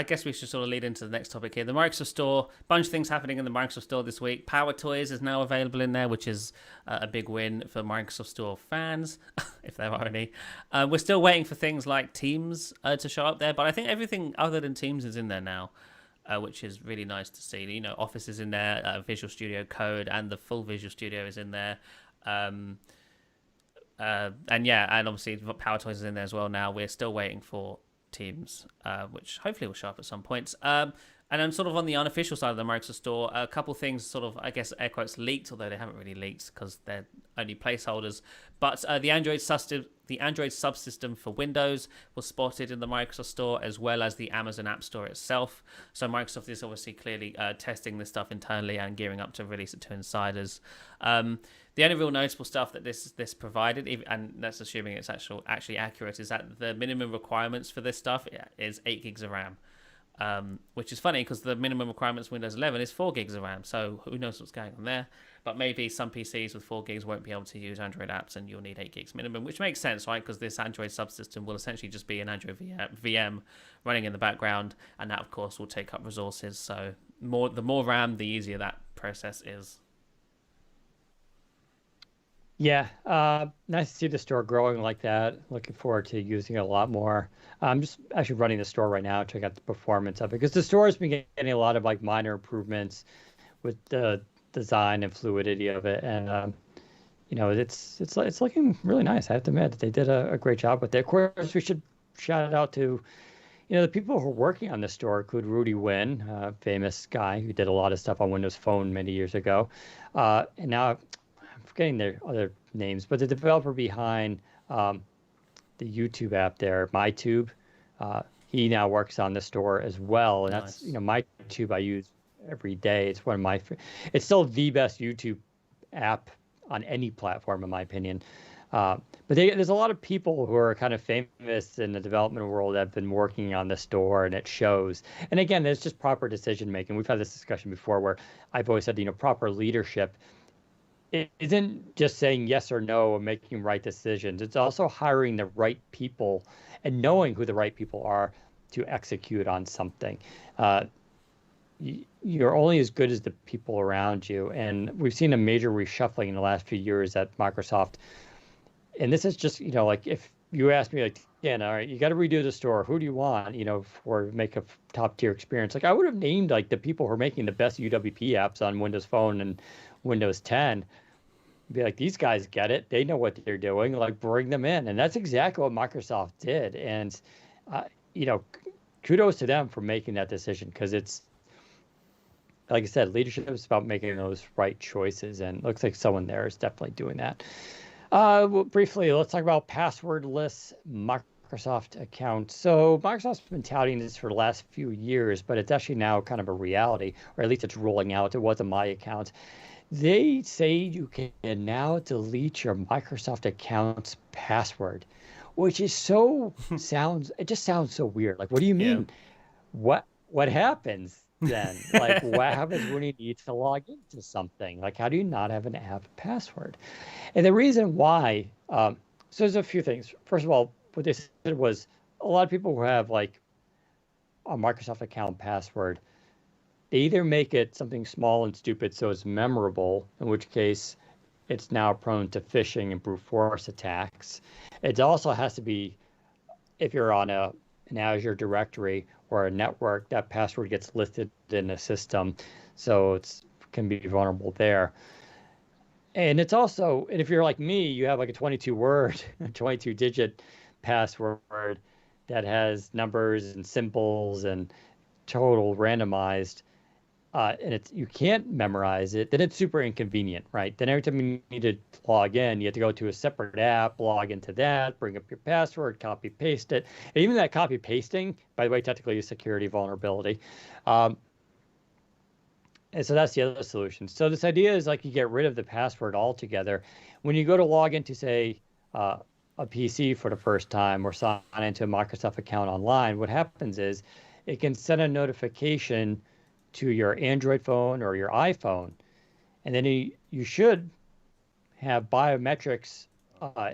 guess we should sort of lead into the next topic here. The Microsoft Store, bunch of things happening in the Microsoft Store this week. Power Toys is now available in there, which is a big win for Microsoft Store fans, if there are any. We're still waiting for things like Teams to show up there, but I think everything other than Teams is in there now, which is really nice to see. You know, Office is in there, Visual Studio Code, and the full Visual Studio is in there. And obviously Power Toys is in there as well now. We're still waiting for Teams, which hopefully will show up at some point. And then sort of on the unofficial side of the Microsoft Store, a couple things sort of, I guess, air quotes, leaked, although they haven't really leaked because they're only placeholders. But the Android subsystem for Windows was spotted in the Microsoft Store, as well as the Amazon App Store itself. So Microsoft is obviously clearly testing this stuff internally and gearing up to release it to insiders. The only real noticeable stuff that this provided, and that's assuming it's actually accurate, is that the minimum requirements for this stuff is 8 gigs of RAM. Which is funny because the minimum requirements for Windows 11 is 4 gigs of RAM, so who knows what's going on there. But maybe some PCs with 4 gigs won't be able to use Android apps and you'll need 8 gigs minimum, which makes sense, right? Because this Android subsystem will essentially just be an Android VM running in the background, and that, of course, will take up resources. So the more RAM, the easier that process is. Yeah, nice to see the store growing like that. Looking forward to using it a lot more. I'm just actually running the store right now, checking out the performance of it, because the store has been getting a lot of like minor improvements with the design and fluidity of it, and it's looking really nice. I have to admit that they did a great job with it. Of course, we should shout it out to the people who are working on the store include Rudy Wynn, a famous guy who did a lot of stuff on Windows Phone many years ago, and now I'm forgetting their other names, but the developer behind the YouTube app there, MyTube, he now works on the store as well, and that's MyTube I use every day. It's one of it's still the best YouTube app on any platform in my opinion. But there's a lot of people who are kind of famous in the development world that have been working on the store, and it shows. And again, there's just proper decision making. We've had this discussion before where I've always said, proper leadership. It isn't just saying yes or no or making right decisions. It's also hiring the right people and knowing who the right people are to execute on something. You're only as good as the people around you. And we've seen a major reshuffling in the last few years at Microsoft. And this is just, like if you ask me, like, all right, you got to redo the store. Who do you want, for make a top tier experience? Like I would have named like the people who are making the best UWP apps on Windows Phone and Windows 10. Be like, these guys get it. They know what they're doing. Like, bring them in. And that's exactly what Microsoft did. And, kudos to them for making that decision because it's, like I said, leadership is about making those right choices. And it looks like someone there is definitely doing that. Well, briefly, let's talk about passwordless Microsoft accounts. So Microsoft's been touting this for the last few years, but it's actually now kind of a reality, or at least it's rolling out. It wasn't my account. They say you can now delete your Microsoft account's password, which is it just sounds so weird. Like, what do you mean? Yeah. What happens then? Like, what happens when you need to log into something? Like, how do you not have an app password? And the reason why, so there's a few things. First of all, what they said was a lot of people who have like a Microsoft account password, they either make it something small and stupid so it's memorable, in which case it's now prone to phishing and brute force attacks. It also has to be, if you're on an Azure directory or a network, that password gets listed in the system, so it can be vulnerable there. And it's also, and if you're like me, you have like a 22 word, 22 digit password that has numbers and symbols and total randomized, and it's you can't memorize it, then it's super inconvenient, right? Then every time you need to log in, you have to go to a separate app, log into that, bring up your password, copy paste it. And even that copy pasting, by the way, technically a security vulnerability. Um, and so that's the other solution. So this idea is like you get rid of the password altogether. When you go to log into, say, uh, a PC for the first time or sign into a Microsoft account online, what happens is it can send a notification to your Android phone or your iPhone, and then you should have biometrics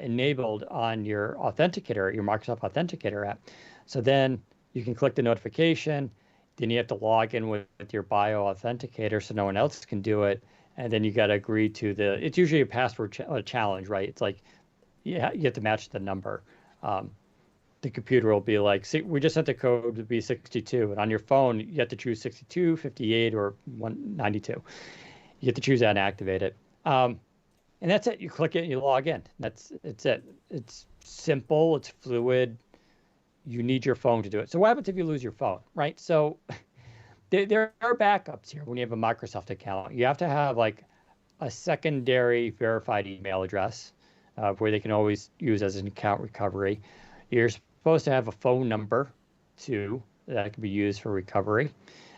enabled on your authenticator, your Microsoft Authenticator app. So then you can click the notification. Then you have to log in with your bio authenticator so no one else can do it. And then you got to agree to it's usually a password challenge, right? It's like, yeah, you have to match the number. Um, the computer will be like, see, we just sent the code to be 62. And on your phone, you have to choose 62, 58, or 192. You have to choose that and activate it. And that's it. You click it and you log in. It's it. It's simple. It's fluid. You need your phone to do it. So what happens if you lose your phone, right? So there are backups here when you have a Microsoft account. You have to have like a secondary verified email address where they can always use as an account recovery. You're supposed to have a phone number too that can be used for recovery.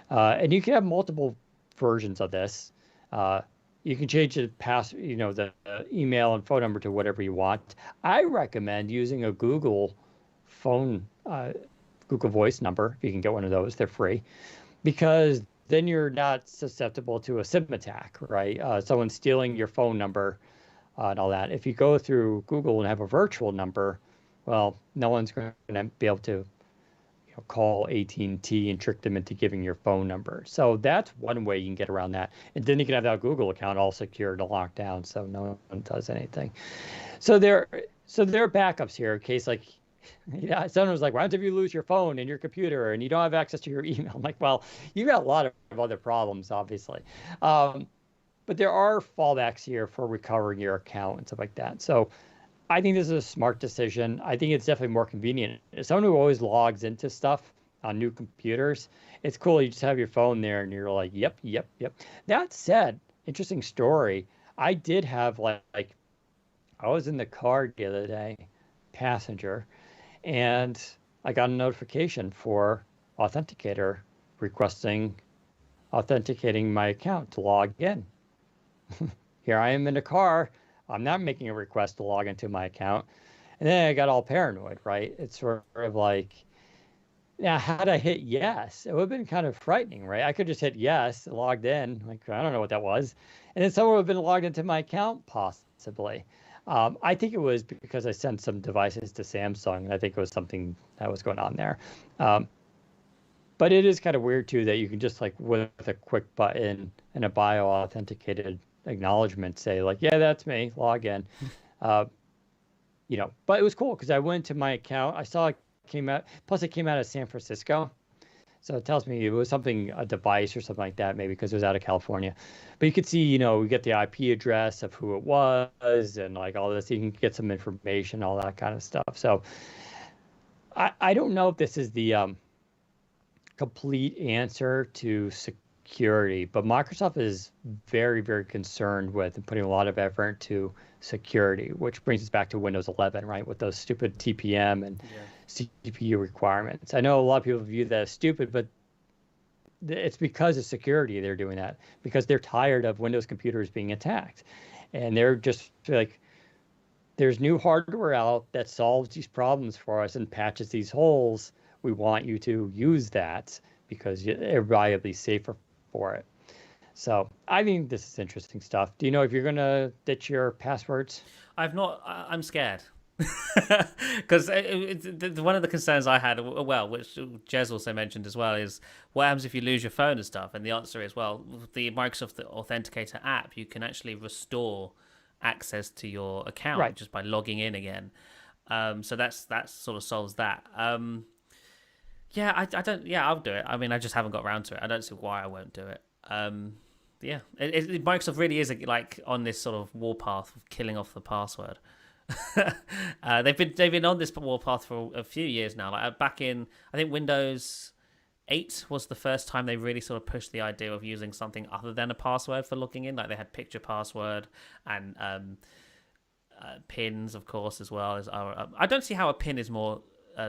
And you can have multiple versions of this. You can change the the email and phone number to whatever you want. I recommend using a Google phone, Google Voice number. If you can get one of those, they're free, because then you're not susceptible to a SIM attack, right? Someone stealing your phone number and all that. If you go through Google and have a virtual number, well, no one's going to be able to call AT&T and trick them into giving your phone number. So that's one way you can get around that. And then you can have that Google account all secured and locked down so no one does anything. So there are backups here in case like someone was like, why don't you lose your phone and your computer and you don't have access to your email? I'm like, well, you've got a lot of other problems, obviously. But there are fallbacks here for recovering your account and stuff like that. So I think this is a smart decision. I think it's definitely more convenient. As someone who always logs into stuff on new computers, it's cool. You just have your phone there and you're like, yep, yep, yep. That said, interesting story. I did have like I was in the car the other day, passenger, and I got a notification for Authenticator requesting authenticating my account to log in. Here I am in the car. I'm not making a request to log into my account. And then I got all paranoid, right? It's sort of like, now, had I hit yes, it would have been kind of frightening, right? I could just hit yes, logged in. Like, I don't know what that was. And then someone would have been logged into my account, possibly. I think it was because I sent some devices to Samsung. And I think it was something that was going on there. But it is kind of weird, too, that you can just, like, with a quick button and a bio authenticated acknowledgement say like, yeah, that's me, log in. But it was cool because I went to my account, I saw it came out, plus it came out of San Francisco, so it tells me it was something, a device or something like that, maybe because it was out of California. But you could see, we get the IP address of who it was and like all this. You can get some information, all that kind of stuff. So I don't know if this is the complete answer to security, but Microsoft is very, very concerned with and putting a lot of effort to security, which brings us back to Windows 11, right? With those stupid TPM and CPU requirements. I know a lot of people view that as stupid, but it's because of security they're doing that, because they're tired of Windows computers being attacked. And they're just like, there's new hardware out that solves these problems for us and patches these holes. We want you to use that because everybody will be safer for it. So I think this is interesting stuff. Do you know if you're going to ditch your passwords? I've not. I'm scared. Because one of the concerns I had, well, which Jez also mentioned as well, is what happens if you lose your phone and stuff? And the answer is, well, with the Microsoft Authenticator app, you can actually restore access to your account just by logging in again. So that sort of solves that. Yeah, I don't. Yeah, I'll do it. I mean, I just haven't got around to it. I don't see why I won't do it. Yeah, Microsoft really is like on this sort of warpath of killing off the password. They've been on this warpath for a few years now. Like back in, I think Windows 8 was the first time they really sort of pushed the idea of using something other than a password for logging in. Like they had picture password and pins, of course, as well as our. I don't see how a pin is more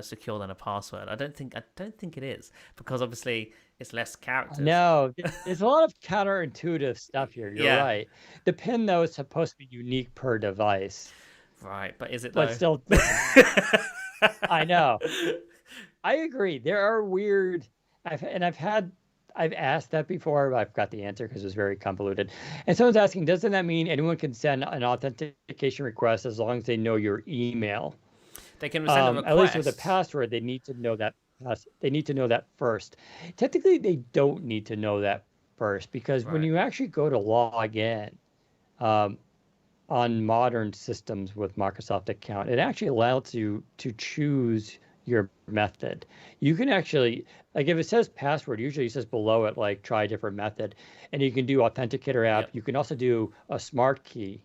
secure than a password. I don't think it is, because obviously it's less characters. No, there's a lot of counterintuitive stuff here. You're Yeah. right. The pin, though, is supposed to be unique per device. Right, but is it But though? still, I know. I agree. There are weird. I've asked that before, but I've got the answer because it was very convoluted. And someone's asking, doesn't that mean anyone can send an authentication request as long as they know your email? They can send a request. At least with a password, they need to know that. They need to know that first. Technically, they don't need to know that first, because when Right. you actually go to log in on modern systems with Microsoft account, it actually allows you to choose your method. You can actually, like, if it says password, usually it says below it, like, try a different method. And you can do authenticator app. Yep. You can also do a smart key.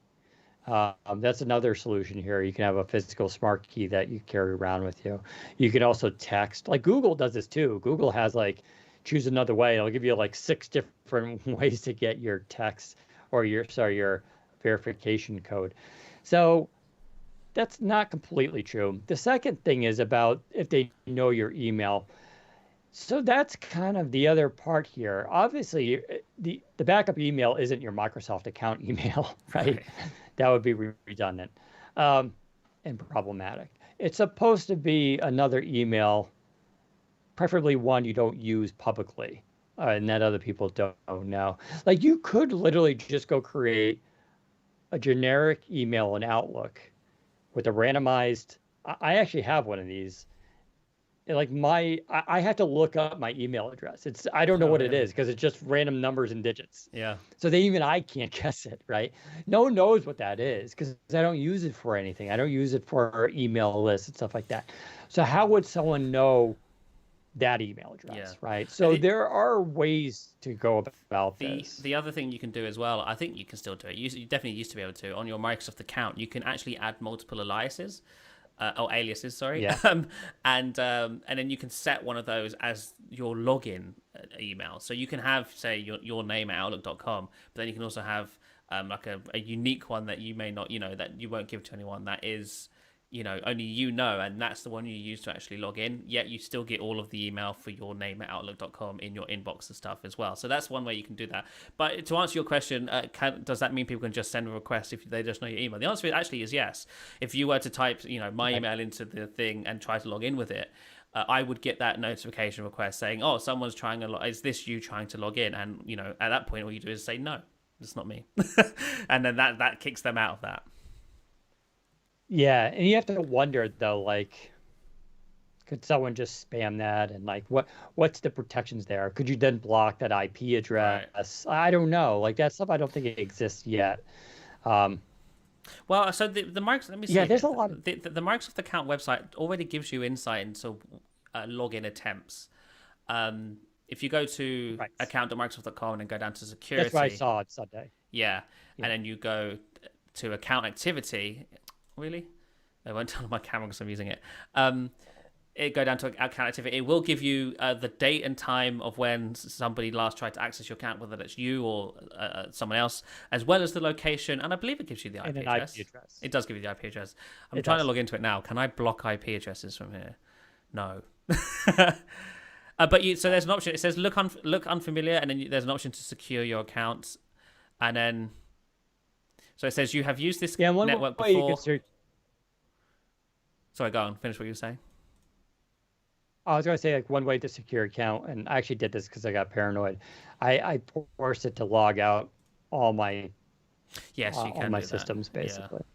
That's another solution here. You can have a physical smart key that you carry around with you. You can also text. Like Google does this too. Google has like choose another way. It'll give you like 6 different ways to get your text or your verification code. So that's not completely true. The second thing is about if they know your email. So that's kind of the other part here. Obviously, the backup email isn't your Microsoft account email, right? That would be redundant and problematic. It's supposed to be another email, preferably one you don't use publicly and that other people don't know. Like you could literally just go create a generic email in Outlook with a randomized. I actually have one of these. Like I have to look up my email address. I don't know what it is because it's just random numbers and digits. Yeah. So I can't guess it, right? No one knows what that is because I don't use it for anything. I don't use it for email lists and stuff like that. So how would someone know that email address, right? So there are ways to go about this. The other thing you can do as well, I think you can still do it. You definitely used to be able to on your Microsoft account. You can actually add multiple aliases. Or aliases, sorry. Yeah. And then you can set one of those as your login email. So you can have, say, your name at outlook.com, but then you can also have like a unique one that you may not, that you won't give to anyone, that is, only and that's the one you use to actually log in, yet you still get all of the email for your name at outlook.com in your inbox and stuff as well. So that's one way you can do that. But to answer your question, does that mean people can just send a request if they just know your email? The answer actually is yes. If you were to type my email into the thing and try to log in with it, I would get that notification request saying, oh, someone's trying is this you trying to log in? And at that point all you do is say no, it's not me. And then that kicks them out of that. Yeah, and you have to wonder though, like, could someone just spam that, and like, what's the protections there? Could you then block that IP address? Right. I don't know. Like that stuff, I don't think it exists yet. Well, so the Microsoft, let me see. Yeah, there's a lot of the Microsoft account website already gives you insight into login attempts. If you go to account.microsoft.com and then go down to security, that's what I saw on Sunday. Yeah, and then you go to account activity. Really? I won't turn on my camera because I'm using it. It go down to account activity. It will give you the date and time of when somebody last tried to access your account, whether it's you or someone else, as well as the location. And I believe it gives you the IP address. It does give you the IP address. I'm trying to log into it now. Can I block IP addresses from here? No. So there's an option. It says look unfamiliar, and then there's an option to secure your account, and then. So it says you have used this network before. Sorry, go on. Finish what you were saying. I was going to say, like, one way to secure account, and I actually did this because I got paranoid. I forced it to log out all my all my systems, basically. Yeah.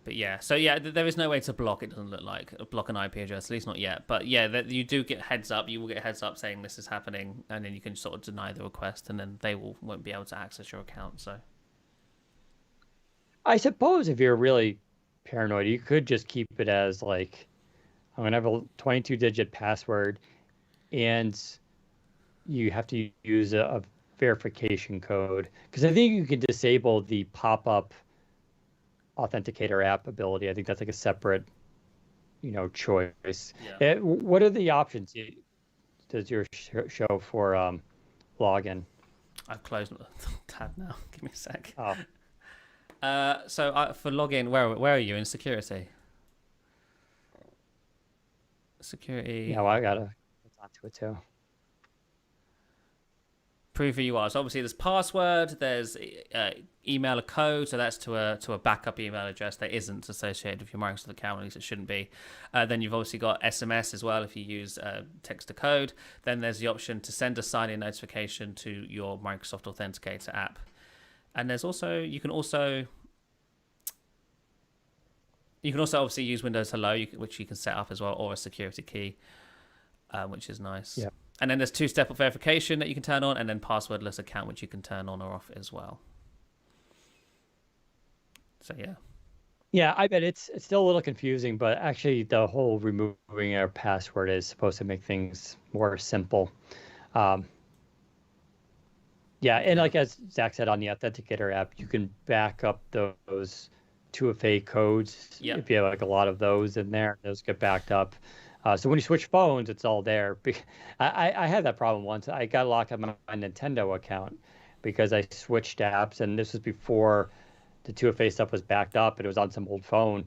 But yeah, so yeah, there is no way to block. It doesn't look like block an IP address, at least not yet. But yeah, you do get heads up. You will get heads up saying this is happening, and then you can sort of deny the request, and then they won't be able to access your account. So I suppose if you're really paranoid, you could just keep it as like, I'm gonna have a 22-digit password, and you have to use a verification code, because I think you can disable the pop-up authenticator app ability. I think that's like a separate, choice. Yeah. What are the options does your show for login? I've closed the tab now. Give me a sec. Oh, So for login, where are you in security? Security. yeah, well, I gotta get onto it too. Prove who you are. So obviously there's password, there's email a code, so that's to a backup email address that isn't associated with your Microsoft account, at least it shouldn't be. Then you've obviously got SMS as well if you use text to code. Then there's the option to send a sign-in notification to your Microsoft Authenticator app. And there's also you can also obviously use Windows Hello, which you can set up as well, or a security key, which is nice. Yeah. And then there's two-step verification that you can turn on, and then passwordless account, which you can turn on or off as well. So yeah. Yeah, I bet it's still a little confusing, but actually the whole removing our password is supposed to make things more simple. Yeah, and like as Zach said on the Authenticator app, you can back up those 2FA codes. Yep. If you have like a lot of those in there, those get backed up. So when you switch phones, it's all there. I had that problem once. I got locked on my Nintendo account because I switched apps, and this was before the 2FA stuff was backed up. It was on some old phone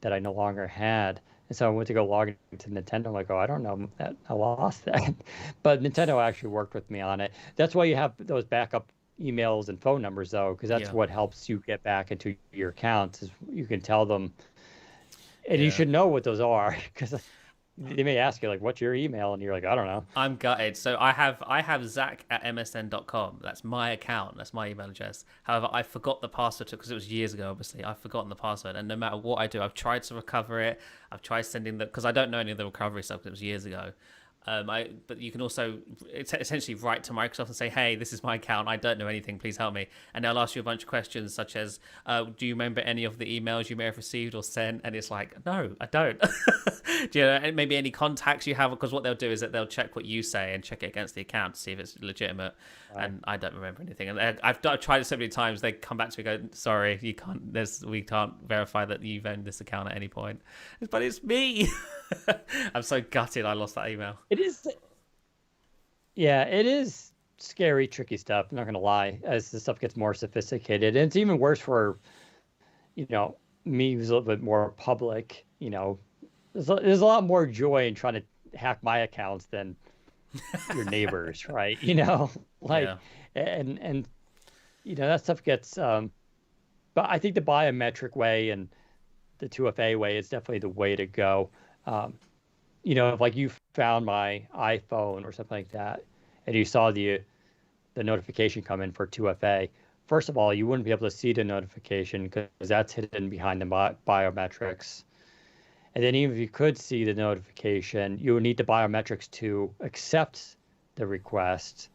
that I no longer had. And so I went to go log into Nintendo. I'm like, oh, I don't know that I lost that. But Nintendo actually worked with me on it. That's why you have those backup emails and phone numbers, though, because that's what helps you get back into your accounts. Is you can tell them, and you should know what those are, because they may ask you, like, what's your email? And you're like, I don't know. I'm gutted. So I have zach@msn.com. That's my account. That's my email address. However, I forgot the password because it was years ago, obviously. I've forgotten the password. And no matter what I do, I've tried to recover it. I've tried sending because I don't know any of the recovery stuff because it was years ago. But you can also essentially write to Microsoft and say, hey, this is my account. I don't know anything. Please help me. And they'll ask you a bunch of questions such as, do you remember any of the emails you may have received or sent? And it's like, no, I don't. Do you know, and maybe any contacts you have, because what they'll do is that they'll check what you say and check it against the account to see if it's legitimate. Right. And I don't remember anything. And I've tried it so many times. They come back to me and go, sorry, you can't. We can't verify that you've owned this account at any point. But it's me. I'm so gutted I lost that email. It is. Yeah, it is scary, tricky stuff. I'm not going to lie. As the stuff gets more sophisticated, and it's even worse for, me who's a little bit more public. There's a lot more joy in trying to hack my accounts than your neighbors, right? And that stuff gets. But I think the biometric way and the 2FA way is definitely the way to go. If like you found my iPhone or something like that, and you saw the notification come in for 2FA, first of all, you wouldn't be able to see the notification because that's hidden behind the biometrics. And then even if you could see the notification, you would need the biometrics to accept the request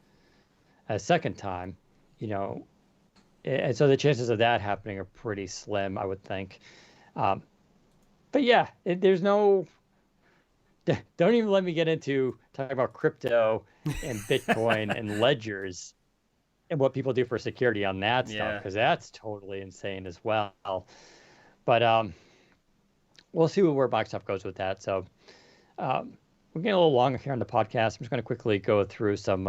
a second time, and so the chances of that happening are pretty slim, I would think. But yeah, there's no. Don't even let me get into talking about crypto and Bitcoin and ledgers and what people do for security on that stuff, because that's totally insane as well. But we'll see where Microsoft goes with that. So we're getting a little longer here on the podcast. I'm just going to quickly go through some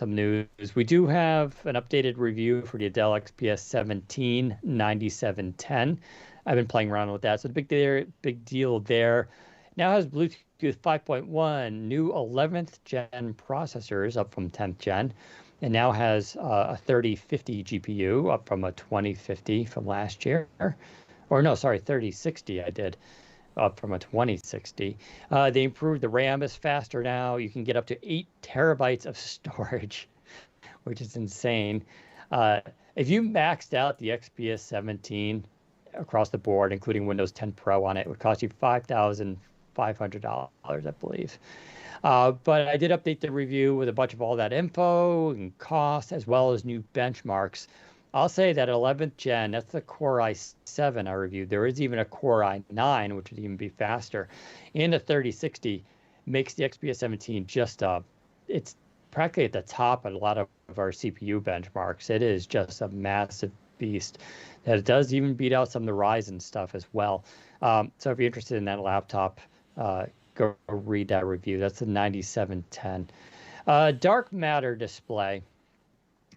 news. We do have an updated review for the Dell XPS 17 9710. I've been playing around with that, so the big deal there. Now has Bluetooth 5.1, new 11th gen processors, up from 10th gen, and now has a 3050 GPU, up from a 2050 from last year. Or no, sorry, 3060 I did, up from a 2060. They improved the RAM is faster now. You can get up to 8 terabytes of storage, which is insane. If you maxed out the XPS 17 across the board, including Windows 10 Pro on it, would cost you $5,500, I believe. But I did update the review with a bunch of all that info and costs, as well as new benchmarks. I'll say that 11th gen, that's the Core i7 I reviewed. There is even a Core i9, which would even be faster. And the 3060 makes the XPS 17 just it's practically at the top at a lot of our CPU benchmarks. It is just a massive beast. That it does even beat out some of the Ryzen stuff as well. So if you're interested in that laptop, go read that review. That's the 9710. Dark matter display.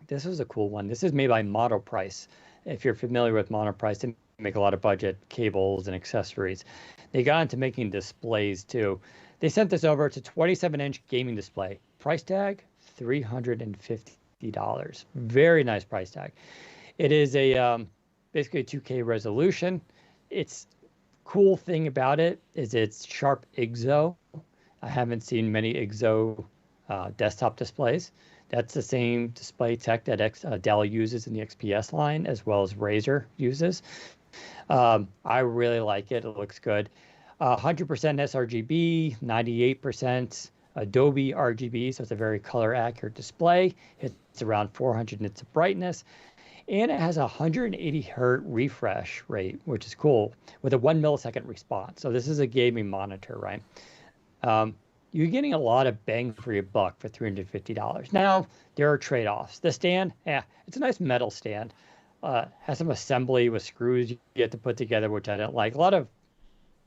This was a cool one. This is made by Monoprice. If you're familiar with Monoprice, they make a lot of budget cables and accessories. They got into making displays too. They sent this over. It's a 27-inch gaming display. Price tag, $350. Very nice price tag. It is a basically a 2K resolution. It's cool thing about it is it's sharp IGZO. I haven't seen many IGZO desktop displays. That's the same display tech that Dell uses in the XPS line, as well as Razer uses. I really like it. It looks good. 100% sRGB, 98% Adobe RGB, so it's a very color accurate display. It's around 400 nits of brightness, and it has a 180 hertz refresh rate, which is cool, with a 1 millisecond response. So this is a gaming monitor, right? You're getting a lot of bang for your buck for $350. Now, there are trade-offs. The stand, it's a nice metal stand. Has some assembly with screws you get to put together, which I don't like. A lot of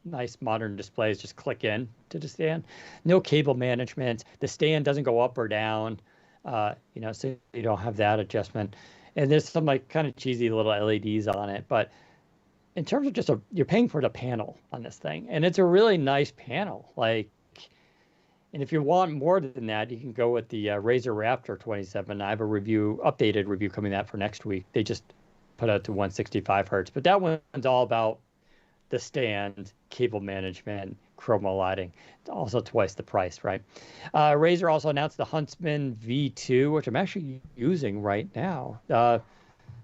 nice modern displays just click in to the stand. No cable management. The stand doesn't go up or down, so you don't have that adjustment. And there's some like kind of cheesy little LEDs on it. But in terms of just you're paying for the panel on this thing, and it's a really nice panel. And if you want more than that, you can go with the Razer Raptor 27. I have a updated review coming out for next week. They just put out to 165 hertz, but that one's all about the stand, cable management, chroma lighting. It's also twice the price, right? Razer also announced the Huntsman V2, which I'm actually using right now.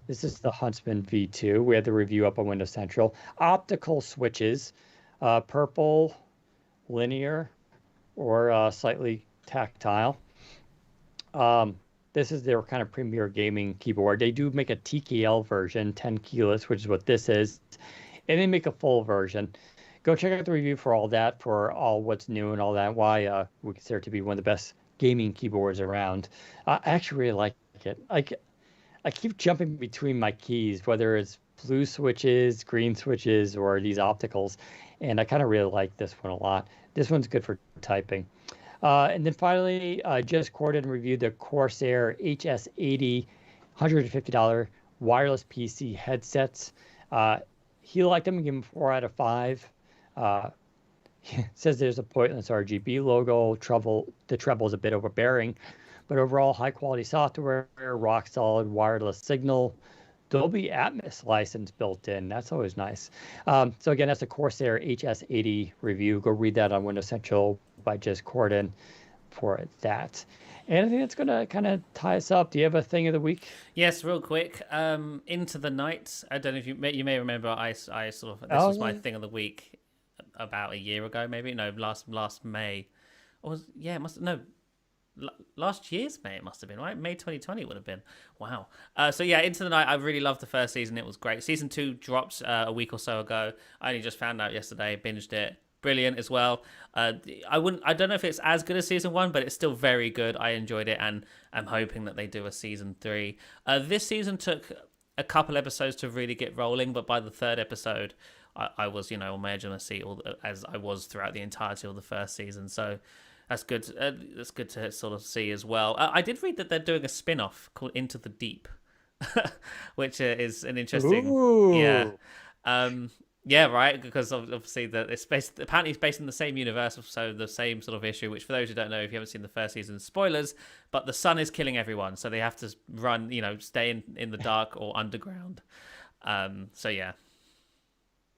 This is the Huntsman V2. We had the review up on Windows Central. Optical switches, purple, linear, or slightly tactile. This is their kind of premier gaming keyboard. They do make a TKL version, 10 keyless, which is what this is, and they make a full version. Go check out the review for all that, for all what's new and all that, why we consider it to be one of the best gaming keyboards around. I actually really like it. I keep jumping between my keys, whether it's blue switches, green switches, or these opticals, and I kind of really like this one a lot. This one's good for typing. And then finally, just recorded and reviewed the Corsair HS80 $150 wireless PC headsets. He liked them and gave them 4 out of 5. Says there's a pointless RGB logo. The treble is a bit overbearing, but overall high quality software, rock solid wireless signal, Dolby Atmos license built in. That's always nice. So again, that's a Corsair HS80 review. Go read that on Windows Central by Jez Corden for that. And I think that's going to kind of tie us up. Do you have a thing of the week? Yes, real quick. Into the Night. I don't know if you may remember. I sort of was my thing of the week about a year ago, maybe. No, last May. Last year's May it must have been, right? May 2020 would have been. Wow. So yeah, Into the Night, I really loved the first season. It was great. Season 2 dropped a week or so ago. I only just found out yesterday, binged it. Brilliant as well. I don't know if it's as good as season 1, but it's still very good. I enjoyed it, and I'm hoping that they do a season 3. This season took a couple episodes to really get rolling, but by the 3rd episode, I was, on my edge on a seat, as I was throughout the entirety of the first season. So that's good. That's good to sort of see as well. I did read that they're doing a spin-off called Into the Deep, which is an interesting. Ooh. Yeah. Yeah, right. Because obviously apparently it's based in the same universe, so the same sort of issue. Which, for those who don't know, if you haven't seen the first season, spoilers. But the sun is killing everyone, so they have to run. Stay in the dark or underground. So yeah.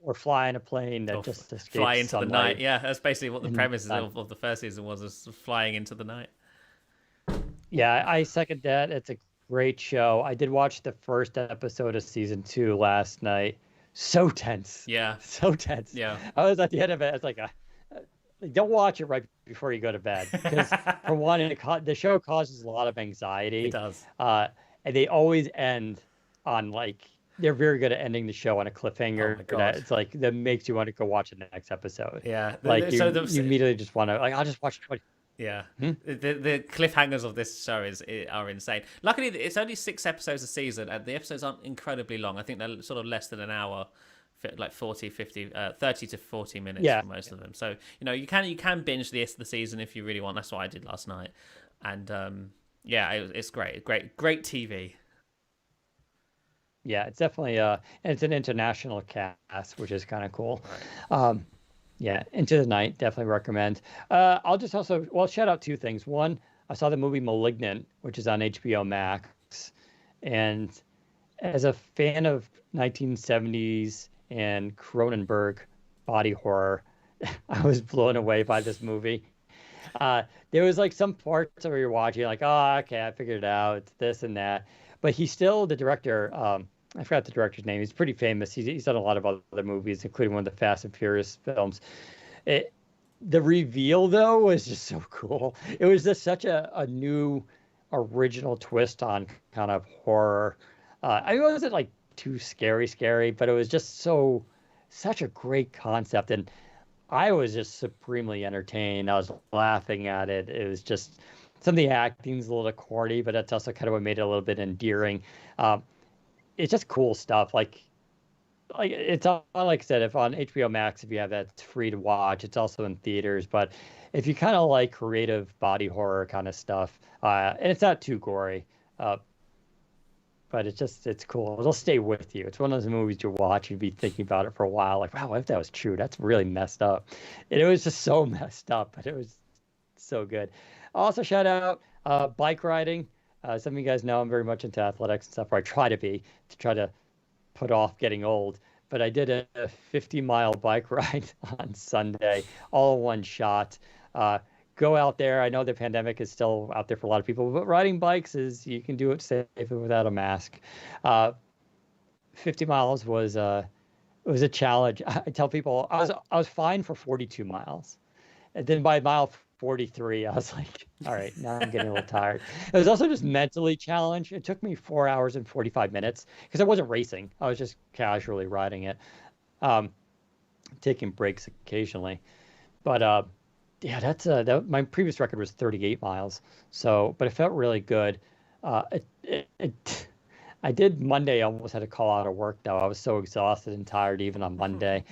Or fly in a plane that just escapes fly into sunlight. the night. Yeah, that's basically what the premise of the first season was flying into the night. Yeah, I second that. It's a great show. I did watch the first episode of season 2 last night. So tense. Yeah. So tense. Yeah. I was at the end of it. I was like, don't watch it right before you go to bed. Because for one, the show causes a lot of anxiety. It does. And they always end on they're very good at ending the show on a cliffhanger. Oh my God. That makes you want to go watch the next episode. Yeah. You immediately just want to I'll just watch 20. Yeah, Hmm? the cliffhangers of this show are insane. Luckily, it's only 6 episodes a season, and the episodes aren't incredibly long. I think they're sort of less than an hour, like 40, 50, 30 to 40 minutes Yeah. for most of them. So you can binge the season if you really want. That's what I did last night, and yeah, it's great TV. Yeah, it's definitely and it's an international cast, which is kind of cool. Right. Um, yeah, Into the Night, definitely recommend. I'll just also shout out two things. One, I saw the movie *Malignant*, which is on HBO Max, and as a fan of 1970s and Cronenberg body horror, I was blown away by this movie. There was like some parts where you're watching, like, oh, okay, I figured it out, it's this and that. But he's still the director. I forgot the director's name. He's pretty famous. He's done a lot of other movies, including one of the Fast and Furious films. The reveal, though, was just so cool. It was just such a new, original twist on kind of horror. I mean, it wasn't like too scary, but it was just such a great concept. And I was just supremely entertained. I was laughing at it. It was just some of the acting's a little corny, but that's also kind of what made it a little bit endearing. Um, it's just cool stuff. Like it's on, like I said, if on HBO Max, if you have that, it's free to watch. It's also in theaters. But if you kind of like creative body horror kind of stuff, and it's not too gory, but it's cool. It'll stay with you. It's one of those movies you watch, you'd be thinking about it for a while, like, wow, what if that was true? That's really messed up. And it was just so messed up, but it was so good. Also, shout out bike riding. Some of you guys know I'm very much into athletics and stuff, or I try to try to put off getting old. But I did a 50-mile bike ride on Sunday, all in one shot. Go out there. I know the pandemic is still out there for a lot of people, but riding bikes you can do it safely without a mask. 50 miles was a challenge. I tell people I was fine for 42 miles. And then by mile 43, I was like, all right, now I'm getting a little tired. It was also just mentally challenged. It took me 4 hours and 45 minutes because I wasn't racing. I was just casually riding it, taking breaks occasionally. But yeah, my previous record was 38 miles. So, but it felt really good. I did Monday. I almost had to call out of work though. I was so exhausted and tired even on Monday.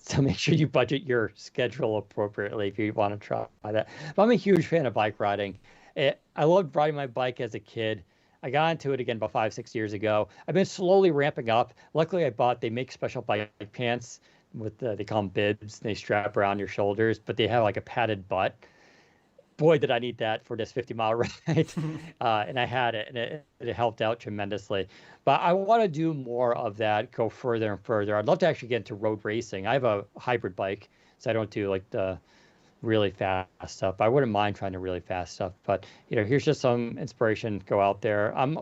So make sure you budget your schedule appropriately if you want to try that. But I'm a huge fan of bike riding. I loved riding my bike as a kid. I got into it again about 5-6 years ago. I've been slowly ramping up. Luckily, they make special bike pants with they call them bibs. They strap around your shoulders, but they have like a padded butt. Boy, did I need that for this 50-mile ride. And I had it, and it helped out tremendously. But I want to do more of that, go further and further. I'd love to actually get into road racing. I have a hybrid bike, so I don't do like the really fast stuff. I wouldn't mind trying to really fast stuff. But here's just some inspiration. Go out there. I'm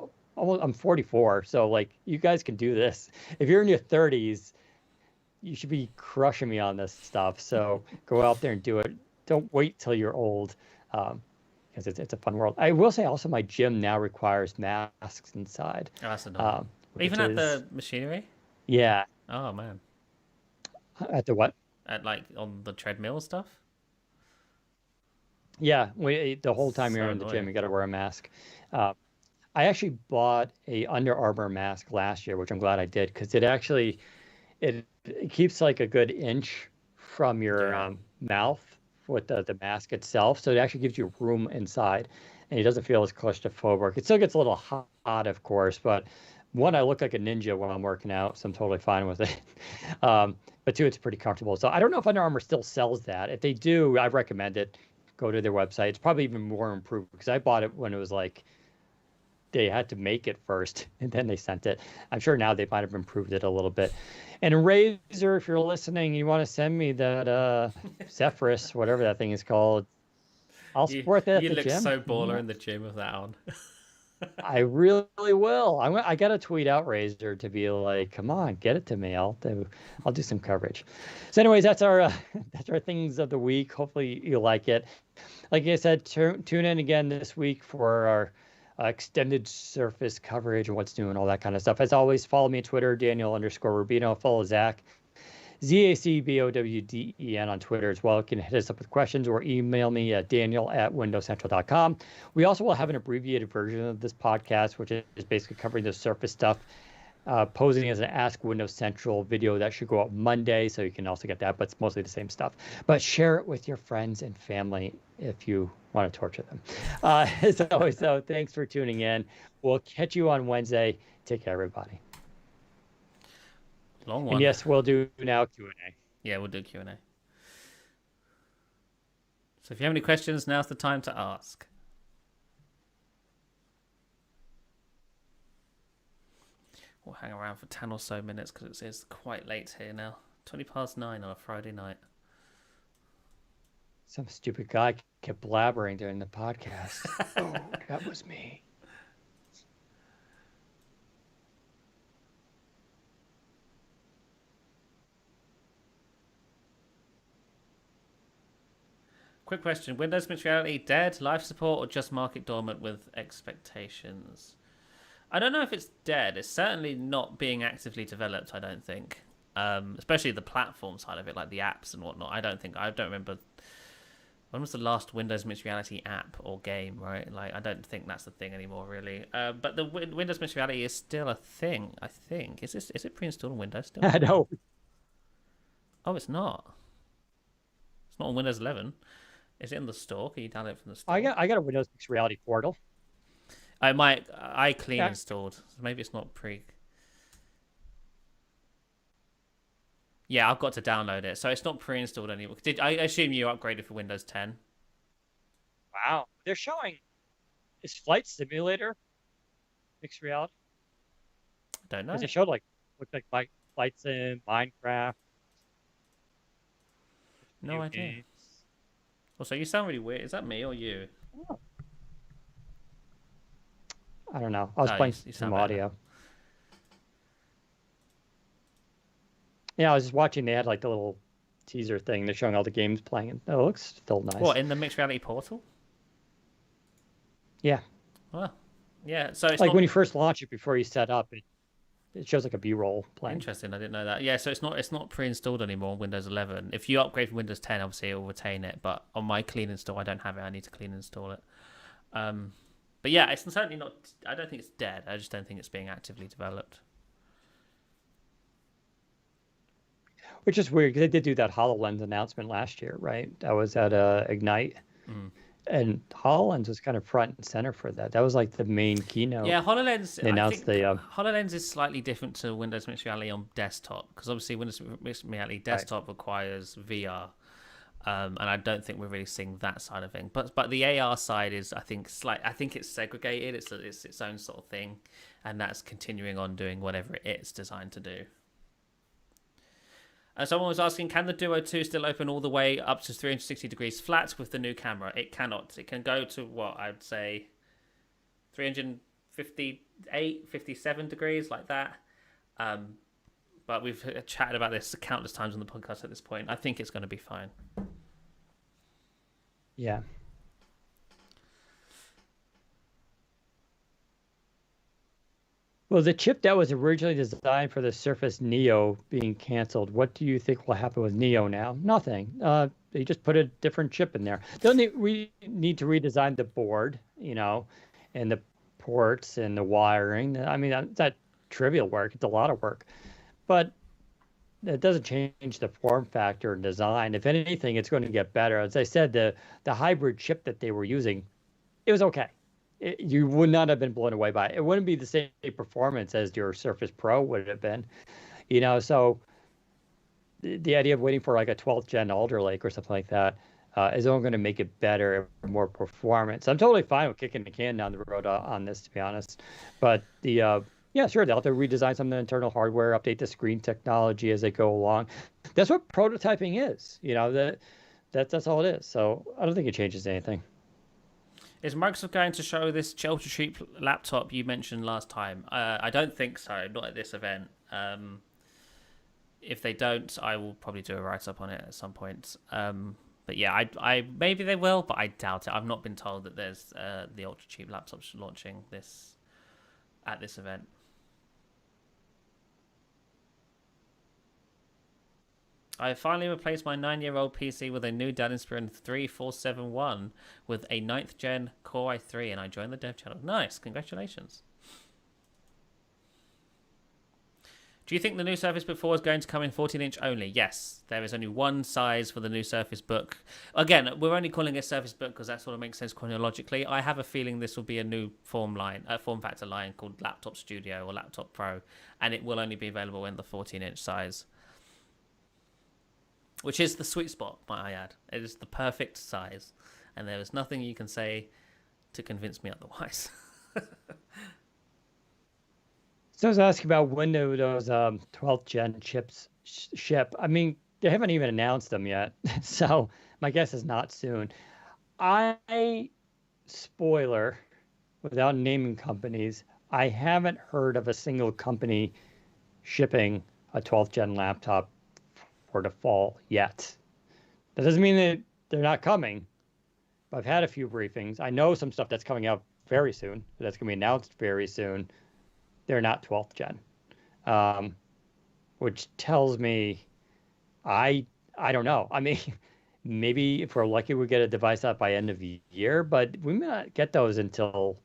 44, so like you guys can do this. If you're in your 30s, you should be crushing me on this stuff. So go out there and do it. Don't wait till you're old. Because it's a fun world. I will say also my gym now requires masks inside. Oh, that's annoying. Even at the machinery? Yeah. Oh, man. At the what? At like on the treadmill stuff? Yeah. The whole time you're in the gym, you got to wear a mask. I actually bought a Under Armour mask last year, which I'm glad I did because it keeps like a good inch from your mouth with the mask itself, so it actually gives you room inside, and it doesn't feel as claustrophobic. It still gets a little hot, of course, but one, I look like a ninja when I'm working out, so I'm totally fine with it. But two, it's pretty comfortable. So I don't know if Under Armour still sells that. If they do, I recommend it. Go to their website. It's probably even more improved because I bought it when it was like they had to make it first and then they sent it. I'm sure now they might have improved it a little bit. And Razor, if you're listening, you want to send me that Zephyrus, whatever that thing is called. I'll support that at the gym. You look so baller in the gym with that on. I really will. I got to tweet out Razor to be like, come on, get it to me. I'll do some coverage. So anyways, that's our things of the week. Hopefully you like it. Like I said, tune in again this week for our extended Surface coverage and what's new and all that kind of stuff. As always, follow me on Twitter, Daniel_Rubino. Follow Zach, ZACBOWDEN on Twitter as well. You can hit us up with questions or email me at daniel@windowscentral.com. We also will have an abbreviated version of this podcast, which is basically covering the Surface stuff, posing as an Ask Windows Central video that should go out Monday, so you can also get that, but it's mostly the same stuff. But share it with your friends and family if you want to torture them. As always, though, thanks for tuning in. We'll catch you on Wednesday. Take care, everybody. Long one. And yes, we'll do now Q&A. Yeah, we'll do Q&A. So if you have any questions, now's the time to ask. We'll hang around for 10 or so minutes because it's quite late here now. 9:20 on a Friday night. Some stupid guy kept blabbering during the podcast. Oh, that was me. Quick question. Windows Mixed Reality dead, live support, or just market dormant with expectations? I don't know if it's dead. It's certainly not being actively developed, I don't think. Especially the platform side of it, like the apps and whatnot. I don't remember. When was the last Windows Mixed Reality app or game, right? Like, I don't think that's the thing anymore, really. But the Windows Mixed Reality is still a thing, I think. Is it pre-installed on Windows still? No. Oh, it's not. It's not on Windows 11. Is it in the store? Can you download it from the store? I got a Windows Mixed Reality portal. I clean installed. So maybe it's not pre. Yeah, I've got to download it. So it's not pre-installed anymore. I assume you upgraded for Windows 10? Wow. They're showing is Flight Simulator Mixed Reality? I don't know. Because it showed looked like Flight Sim, Minecraft. No idea. Games. Also, you sound really weird. Is that me or you? Oh. I don't know. I was playing some audio. Yeah, I was just watching. They had like the little teaser thing. They're showing all the games playing. And it looks still nice. What, in the Mixed Reality portal? Yeah. Well, yeah. So it's like not... when you first launch it, before you set up, it shows like a B-roll playing. Interesting. I didn't know that. Yeah, so it's not pre-installed anymore on Windows 11. If you upgrade from Windows 10, obviously it will retain it. But on my clean install, I don't have it. I need to clean install it. But yeah, it's certainly not. I don't think it's dead. I just don't think it's being actively developed. Which is weird because they did do that HoloLens announcement last year, right? That was at Ignite. And HoloLens was kind of front and center for that. That was like the main keynote. Yeah, HoloLens. They announced HoloLens is slightly different to Windows Mixed Reality on desktop because obviously Windows Mixed Reality desktop requires VR, and I don't think we're really seeing that side of thing. But the AR side is, I think it's segregated. It's its own sort of thing, and that's continuing on doing whatever it's designed to do. Someone was asking, can the Duo 2 still open all the way up to 360 degrees flat with the new camera? It cannot. It can go to, what, I'd say 358, 57 degrees, like that. But we've chatted about this countless times on the podcast at this point. I think it's going to be fine. Yeah. Well, the chip that was originally designed for the Surface Neo being canceled, what do you think will happen with Neo now? Nothing. They just put a different chip in there. They'll need to redesign the board, and the ports and the wiring. I mean, that's not trivial work. It's a lot of work. But it doesn't change the form factor and design. If anything, it's going to get better. As I said, the hybrid chip that they were using, it was okay. You would not have been blown away by it. It wouldn't be the same performance as your Surface Pro would have been, so the idea of waiting for like a 12th gen Alder Lake or something like that is only going to make it better, more performance. I'm totally fine with kicking the can down the road on this, to be honest. But yeah, sure, they'll have to redesign some of the internal hardware, update the screen technology as they go along. That's what prototyping is, that's all it is. So I don't think it changes anything. Is Microsoft going to show this ultra cheap laptop you mentioned last time? I don't think so, not at this event. If they don't, I will probably do a write-up on it at some point. But yeah, I maybe they will, but I doubt it. I've not been told that there's the ultra cheap laptops launching this at this event. I finally replaced my 9-year-old PC with a new Dell Inspiron 3471 with a 9th gen Core i3, and I joined the dev channel. Nice, congratulations. Do you think the new Surface Book 4 is going to come in 14-inch only? Yes, there is only one size for the new Surface Book. Again, we're only calling it Surface Book because that sort of makes sense chronologically. I have a feeling this will be a new form factor line called Laptop Studio or Laptop Pro, and it will only be available in the 14-inch size, which is the sweet spot, might I add. It is the perfect size, and there is nothing you can say to convince me otherwise. So I was asking about when do those 12th gen chips ship. I mean, they haven't even announced them yet, so my guess is not soon. Spoiler, without naming companies, I haven't heard of a single company shipping a 12th gen laptop for the fall yet. That doesn't mean that they're not coming. I've had a few briefings. I know some stuff that's coming out very soon. That's going to be announced very soon. They're not 12th gen, which tells me I don't know. I mean, maybe if we're lucky, we get a device out by end of year, but we may not get those until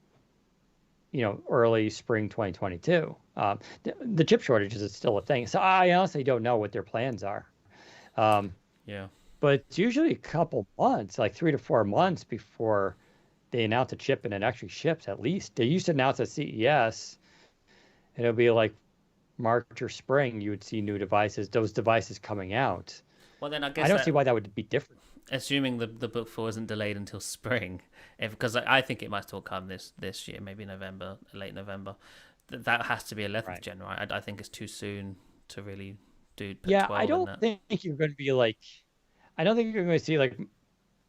early spring 2022. The chip shortages is still a thing, so I honestly don't know what their plans are. Yeah, but it's usually a couple months, like 3 to 4 months before they announce a chip and it actually ships. At least they used to announce at CES. It'll be like March or spring, you would see new devices, those devices coming out. Well, then I guess I don't see why that would be different. Assuming the Book 4 isn't delayed until spring, because I think it might still come this year, maybe November, late November. That has to be 11th gen, right? I think it's too soon to really put 12 I don't in that. think you're going to be like, I don't think you're going to see like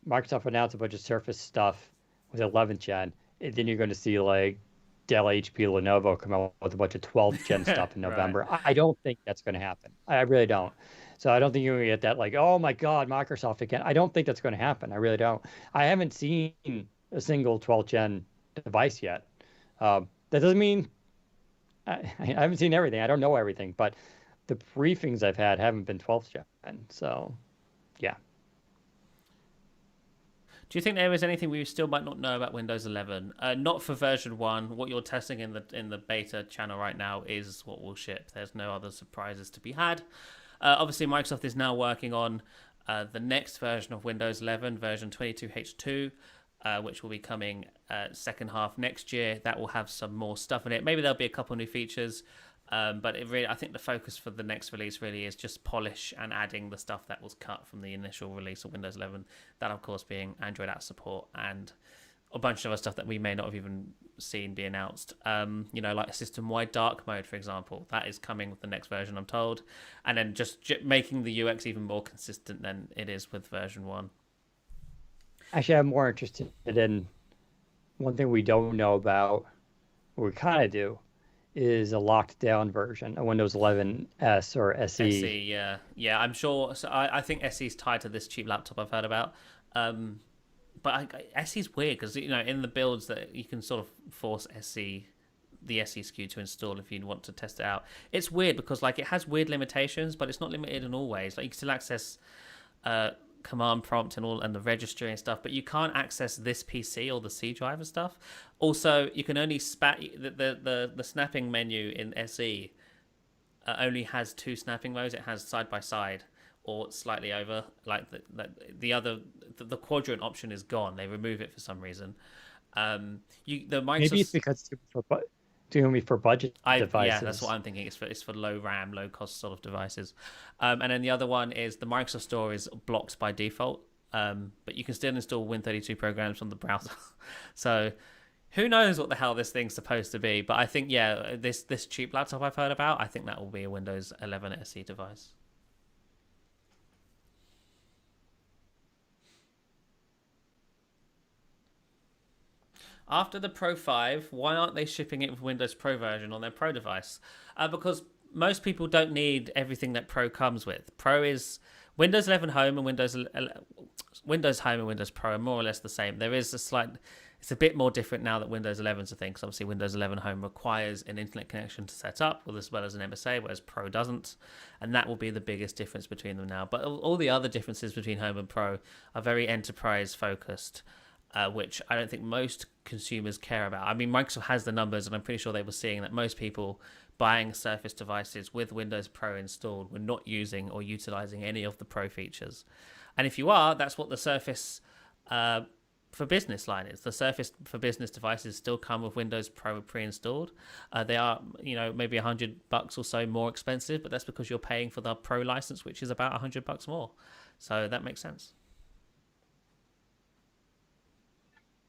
Microsoft announce a bunch of Surface stuff with 11th gen, and then you're going to see like Dell, HP, Lenovo come out with a bunch of 12th gen stuff in November. Right. I don't think that's going to happen. I really don't. So I don't think you're going to get that like, oh my God, Microsoft again. I don't think that's going to happen. I really don't. I haven't seen a single 12th gen device yet. That doesn't mean I haven't seen everything. I don't know everything, but the briefings I've had haven't been 12th gen. So yeah. Do you think there is anything we still might not know about Windows 11? Not for version 1. What you're testing in the beta channel right now is what will ship. There's no other surprises to be had. Obviously, Microsoft is now working on the next version of Windows 11, version 22H2, which will be coming second half next year. That will have some more stuff in it. Maybe there'll be a couple new features. But I think the focus for the next release really is just polish and adding the stuff that was cut from the initial release of Windows 11. That, of course, being Android app support and a bunch of other stuff that we may not have even seen be announced. Like system-wide dark mode, for example. That is coming with the next version, I'm told. And then just making the UX even more consistent than it is with version 1. Actually, I'm more interested in one thing we don't know about, what we kind of do, is a locked down version, a Windows 11 S or SE. SE, yeah, I'm sure. So I think SE is tied to this cheap laptop I've heard about. But SE is weird because in the builds that you can sort of force the SE SKU to install if you want to test it out. It's weird because like it has weird limitations, but it's not limited in all ways. Like you can still access command prompt and the registry and stuff, but you can't access this PC or the C drive and stuff. Also, you can only the snapping menu in SE only has 2 snapping modes. It has side by side or slightly over. Like the quadrant option is gone. They remove it for some reason. Maybe it's because it's only for budget devices. Yeah, that's what I'm thinking. It's for low RAM, low cost sort of devices. And then the other one is the Microsoft Store is blocked by default, but you can still install Win32 programs from the browser. So who knows what the hell this thing's supposed to be? But I think this cheap laptop I've heard about, I think that will be a Windows 11 SE device. After the Pro 5, why aren't they shipping it with Windows Pro version on their Pro device? Because most people don't need everything that Pro comes with. Pro is Windows 11 Home and Windows Home and Windows Pro are more or less the same. There is a slight, it's a bit more different now that Windows 11 is a thing, because obviously Windows 11 Home requires an internet connection to set up, as well as an MSA, whereas Pro doesn't, and that will be the biggest difference between them now. But all the other differences between Home and Pro are very enterprise focused, which I don't think most consumers care about. I mean, Microsoft has the numbers, and I'm pretty sure they were seeing that most people buying Surface devices with Windows Pro installed were not using or utilizing any of the Pro features. And if you are, that's what the Surface for Business line is. The Surface for Business devices still come with Windows Pro pre-installed. They are, maybe $100 or so more expensive, but that's because you're paying for the Pro license, which is about $100 more. So that makes sense.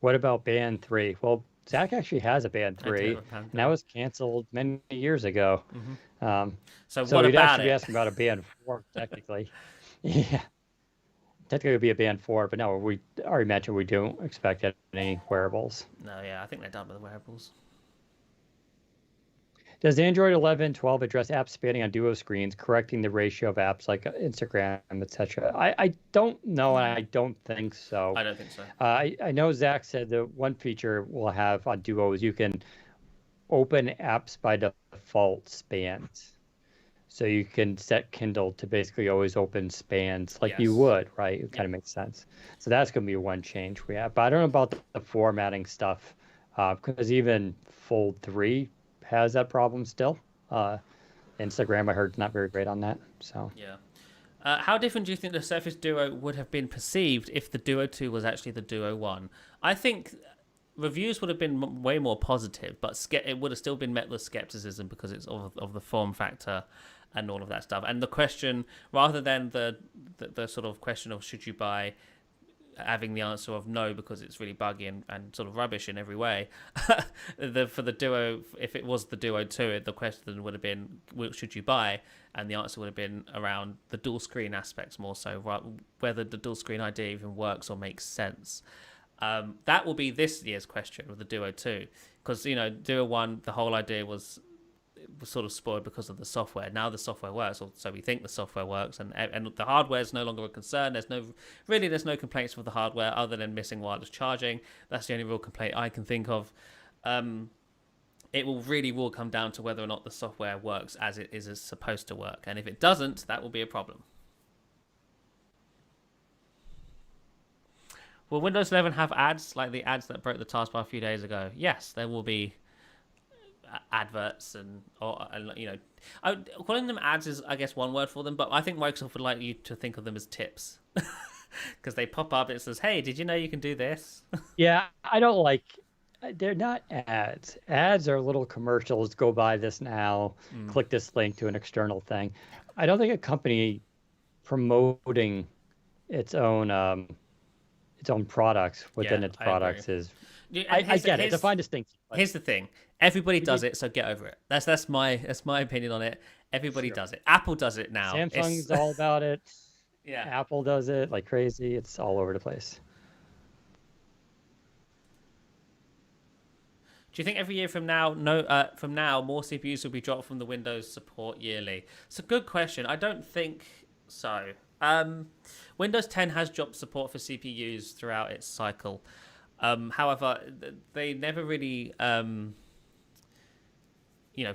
What about Band 3? Well, Zach actually has a Band 3, and that was canceled many years ago. Mm-hmm. So what about we'd actually it? be asking about a Band 4, technically. Yeah. Technically, it would be a Band 4, but no, we already mentioned we don't expect any wearables. No, yeah, I think they're done with the wearables. Does Android 11.12 address apps spanning on duo screens, correcting the ratio of apps like Instagram, etc.? I don't know, and I don't think so. I don't think so. I know Zach said the one feature we'll have on Duo is you can open apps by default spans. So you can set Kindle to basically always open spans like you would, right? It kind of makes sense. So that's going to be one change we have. But I don't know about the formatting stuff, because even Fold 3 has that problem still. Instagram, I heard, is not very great on that. So yeah. How different do you think the Surface Duo would have been perceived if the Duo 2 was actually the Duo 1? I think reviews would have been way more positive, but it would have still been met with skepticism because it's of the form factor and all of that stuff. And the question, rather than the sort of question of should you buy, having the answer of no because it's really buggy and sort of rubbish in every way, for the Duo, if it was the Duo 2, the question would have been, should you buy? And the answer would have been around the dual screen aspects more so, whether the dual screen idea even works or makes sense. That will be this year's question with the Duo 2, because Duo 1, the whole idea was sort of spoiled because of the software. Now the software works, or so we think the software works, and the hardware is no longer a concern. There's no complaints with the hardware other than missing wireless charging. That's the only real complaint I can think of. It will come down to whether or not the software works as it is supposed to work, and if it doesn't, that will be a problem. Will Windows 11 have ads like the ads that broke the taskbar a few days ago? Yes, there will be adverts calling them ads is, I guess, one word for them, but I think Microsoft would like you to think of them as tips because they pop up. It says, "Hey, did you know you can do this?" Yeah, I don't like. They're not ads. Ads are little commercials. Go buy this now. Click this link to an external thing. I don't think a company promoting its own products within its products is. I get it. It's a fine distinction. Here's the thing: everybody does it, so get over it. That's my opinion on it. Everybody does it. Apple does it now. Samsung's all about it. Yeah. Apple does it like crazy. It's all over the place. Do you think every year from now, more CPUs will be dropped from the Windows support yearly? It's a good question. I don't think so. Windows 10 has dropped support for CPUs throughout its cycle. However, they never really,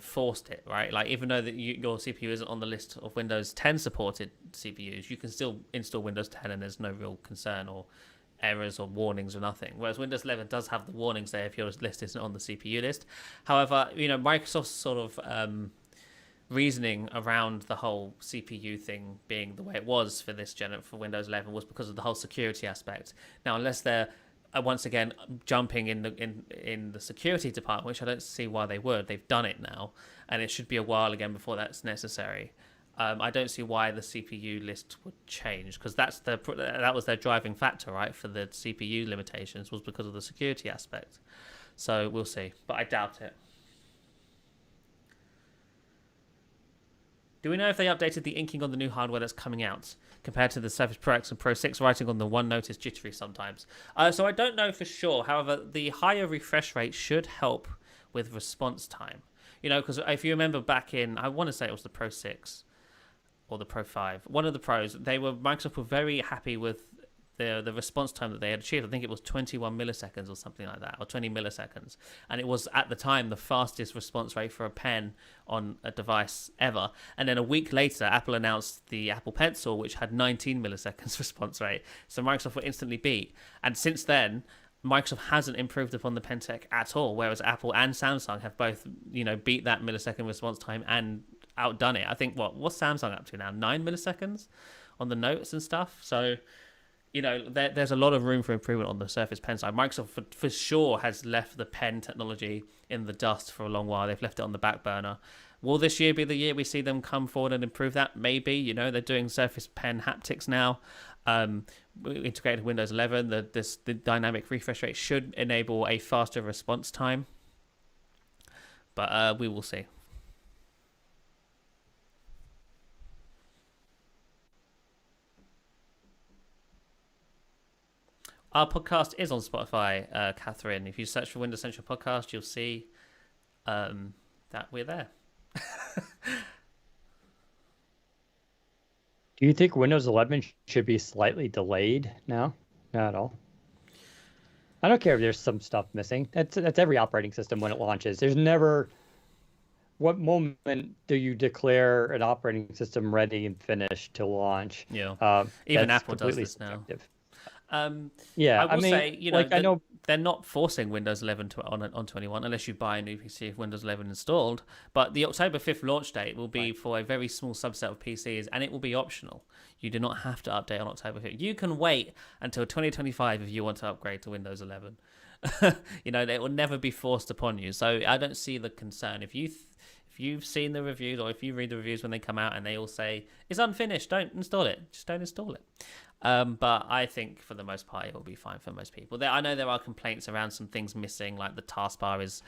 forced it, right? Like, even though your CPU isn't on the list of Windows 10 supported CPUs, you can still install Windows 10 and there's no real concern or errors or warnings or nothing. Whereas Windows 11 does have the warnings there if your list isn't on the CPU list. However, Microsoft's sort of reasoning around the whole CPU thing being the way it was for for Windows 11 was because of the whole security aspect. Now, unless they're once again jumping in the security department, which I don't see why they would. They've done it now, and it should be a while again before that's necessary. I don't see why the CPU list would change, because that was their driving factor, right, for the CPU limitations, was because of the security aspect. So we'll see, but I doubt it. Do we know if they updated the inking on the new hardware that's coming out compared to the Surface Pro X and Pro 6? Writing on the OneNote is jittery sometimes. So I don't know for sure. However, the higher refresh rate should help with response time. Because if you remember back in, I want to say it was the Pro 6, or the Pro 5, one of the Pros, Microsoft were very happy with the response time that they had achieved. I think it was 21 milliseconds or something like that, or 20 milliseconds. And it was, at the time, the fastest response rate for a pen on a device ever. And then a week later, Apple announced the Apple Pencil, which had 19 milliseconds response rate. So Microsoft were instantly beat. And since then, Microsoft hasn't improved upon the pen tech at all, whereas Apple and Samsung have both, beat that millisecond response time and outdone it. I think, what's Samsung up to now? 9 milliseconds on the notes and stuff. So, there's a lot of room for improvement on the Surface Pen side. Microsoft for sure has left the pen technology in the dust for a long while. They've left it on the back burner. Will this year be the year we see them come forward and improve that? Maybe. They're doing Surface Pen haptics now. Integrated Windows 11. The dynamic refresh rate should enable a faster response time. But we will see. Our podcast is on Spotify, Catherine. If you search for Windows Central Podcast, you'll see that we're there. Do you think Windows 11 should be slightly delayed now? Not at all. I don't care if there's some stuff missing. That's every operating system when it launches. There's never... What moment do you declare an operating system ready and finished to launch? Yeah. Even Apple does this subjective. now. Yeah, I will say, I know they're not forcing Windows 11 on 21 unless you buy a new PC with Windows 11 installed. But the October 5th launch date will be for a very small subset of PCs, and it will be optional. You do not have to update on October 5th. You can wait until 2025 if you want to upgrade to Windows 11. It will never be forced upon you. So I don't see the concern. If you've seen the reviews, or if you read the reviews when they come out and they all say it's unfinished, don't install it. Just don't install it. But I think for the most part it will be fine for most people. I know there are complaints around some things missing, like the taskbar is,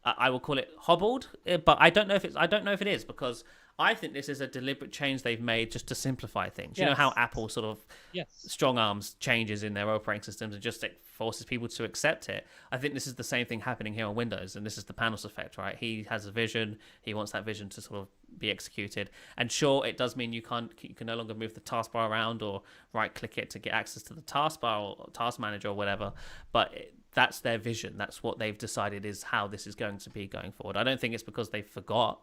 I will call it hobbled, but I don't know if it is, because I think this is a deliberate change they've made just to simplify things. Yes. You know how Apple sort of strong arms changes in their operating systems and just forces people to accept it. I think this is the same thing happening here on Windows, and this is the Panos effect, right? He has a vision. He wants that vision to sort of be executed. And sure, it does mean you can no longer move the taskbar around or right-click it to get access to the taskbar or task manager or whatever. But that's their vision. That's what they've decided is how this is going to be going forward. I don't think it's because they forgot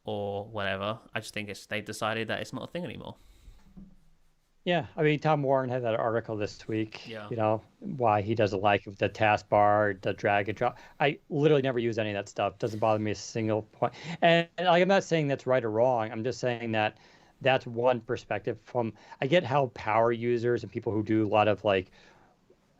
or whatever. I just think they decided that it's not a thing anymore. Yeah, I mean, Tom Warren had that article this week, why he doesn't like the taskbar, the drag and drop. I literally never use any of that stuff. Doesn't bother me a single point. And I'm not saying that's right or wrong. I'm just saying that that's one perspective I get how power users and people who do a lot of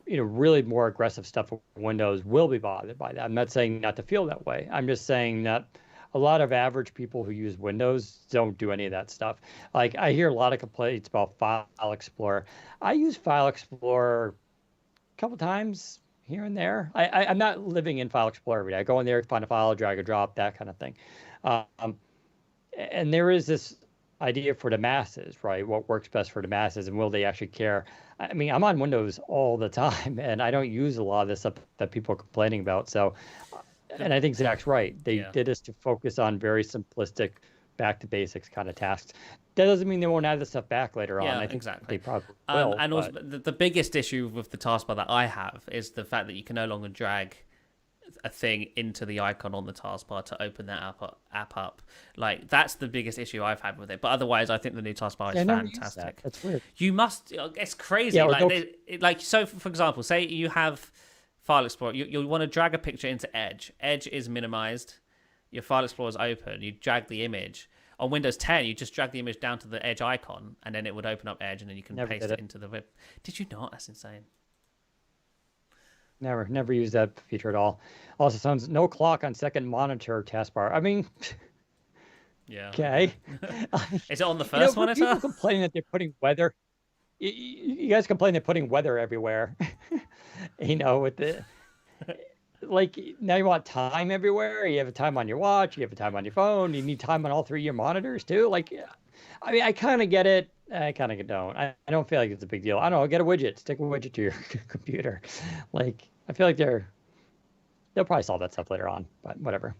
really more aggressive stuff with Windows will be bothered by that. I'm not saying not to feel that way. I'm just saying that a lot of average people who use Windows don't do any of that stuff. Like, I hear a lot of complaints about File Explorer. I use File Explorer a couple times here and there. I'm not living in File Explorer every day. I go in there, find a file, drag and drop, that kind of thing. And there is this idea for the masses, right? What works best for the masses, and will they actually care? I mean, I'm on Windows all the time, and I don't use a lot of this stuff that people are complaining about. So, and I think Zach's right. They did this to focus on very simplistic, back to basics kind of tasks. That doesn't mean they won't add the stuff back later on. I think exactly. They probably will. And also, the biggest issue with the taskbar that I have is the fact that you can no longer drag a thing into the icon on the taskbar to open that app up. Like, that's the biggest issue I've had with it. But otherwise, I think the new taskbar is fantastic. That's weird. You must. It's crazy. Yeah, so for example, say you have File Explorer. You want to drag a picture into Edge. Edge is minimized. Your File Explorer is open. You drag the image. On Windows 10, you just drag the image down to the Edge icon, and then it would open up Edge, and then you can paste it into the web. Did you not? That's insane. Never used that feature at all. Also, sounds no clock on second monitor taskbar. I mean, yeah. Okay. Is it on the first monitor? People complaining that they're putting weather. You guys complain they're putting weather everywhere. With the now you want time everywhere. You have a time on your watch. You have a time on your phone. You need time on all three of your monitors too. I mean, I kind of get it. I kind of don't. I don't feel like it's a big deal. I don't know. Get a widget. Stick a widget to your computer. I feel like they'll probably solve that stuff later on, but whatever.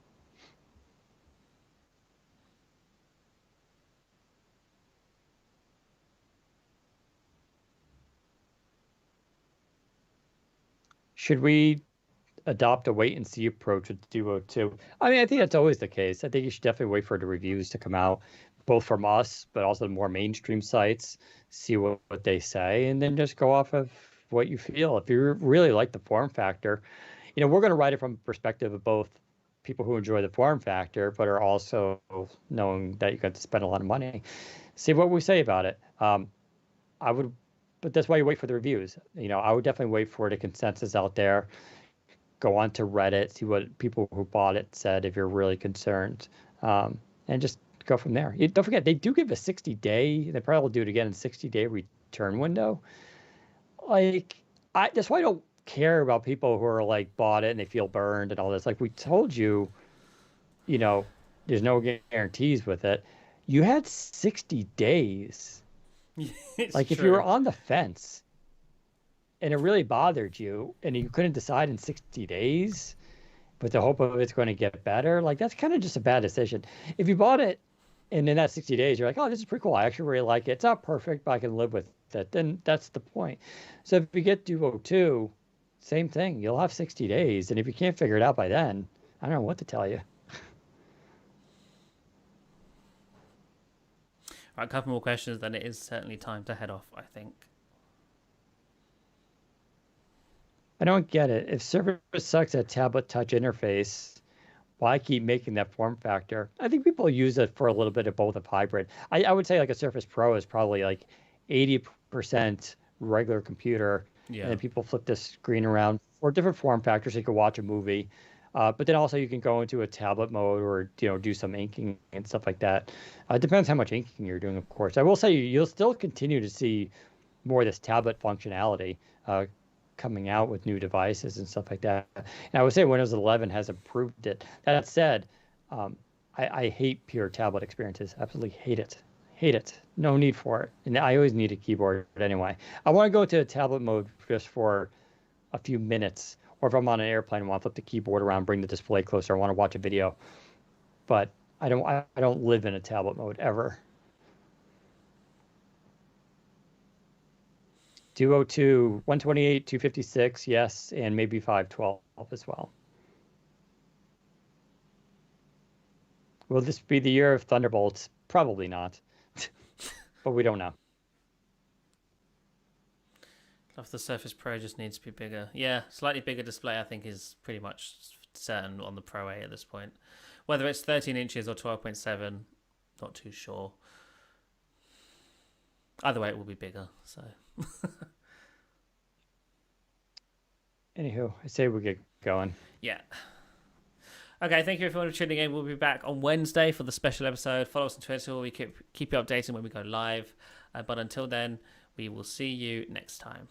Should we adopt a wait and see approach with Duo 2? I mean, I think that's always the case. I think you should definitely wait for the reviews to come out, both from us, but also the more mainstream sites, see what they say, and then just go off of what you feel. If you really like the form factor, we're going to write it from the perspective of both people who enjoy the form factor, but are also knowing that you got to spend a lot of money. See what we say about it. I would, but that's why you wait for the reviews. I would definitely wait for the consensus out there. Go on to Reddit, see what people who bought it said if you're really concerned, and just go from there. Don't forget, they do give a 60-day, they probably will do it again in 60-day return window. That's why I don't care about people who are like bought it and they feel burned and all this. Like we told you, there's no guarantees with it. You had 60 days. Like true. If you were on the fence and it really bothered you and you couldn't decide in 60 days, but the hope of it's going to get better, like that's kind of just a bad decision. If you bought it and in that 60 days, you're like, oh, this is pretty cool. I actually really like it. It's not perfect, but I can live with it. Then that's the point. So if you get Duo 2, same thing. You'll have 60 days. And if you can't figure it out by then, I don't know what to tell you. All right, a couple more questions, then it is certainly time to head off, I think. I don't get it. If Surface sucks at tablet touch interface, why keep making that form factor? I think people use it for a little bit of both of hybrid. I would say like a Surface Pro is probably like 80% regular computer. Yeah. And then people flip the screen around for different form factors so you can watch a movie. But then also you can go into a tablet mode or do some inking and stuff like that. It depends how much inking you're doing, of course. I will say you'll still continue to see more of this tablet functionality coming out with new devices and stuff like that. And I would say Windows 11 has improved it. That said, I hate pure tablet experiences. Absolutely hate it. Hate it. No need for it. And I always need a keyboard anyway. I want to go to a tablet mode just for a few minutes. Or if I'm on an airplane, I want to flip the keyboard around, bring the display closer. I want to watch a video. But I don't live in a tablet mode ever. Duo 2, 128, 256, yes, and maybe 512 as well. Will this be the year of Thunderbolts? Probably not. But we don't know. If the Surface Pro just needs to be bigger. Yeah, slightly bigger display I think is pretty much certain on the Pro A at this point. Whether it's 13 inches or 12.7, not too sure. Either way, it will be bigger, so... Anywho, I say we get going. Yeah. Okay, thank you everyone for tuning in. We'll be back on Wednesday for the special episode. Follow us on Twitter. We keep you updated when we go live. But until then, we will see you next time.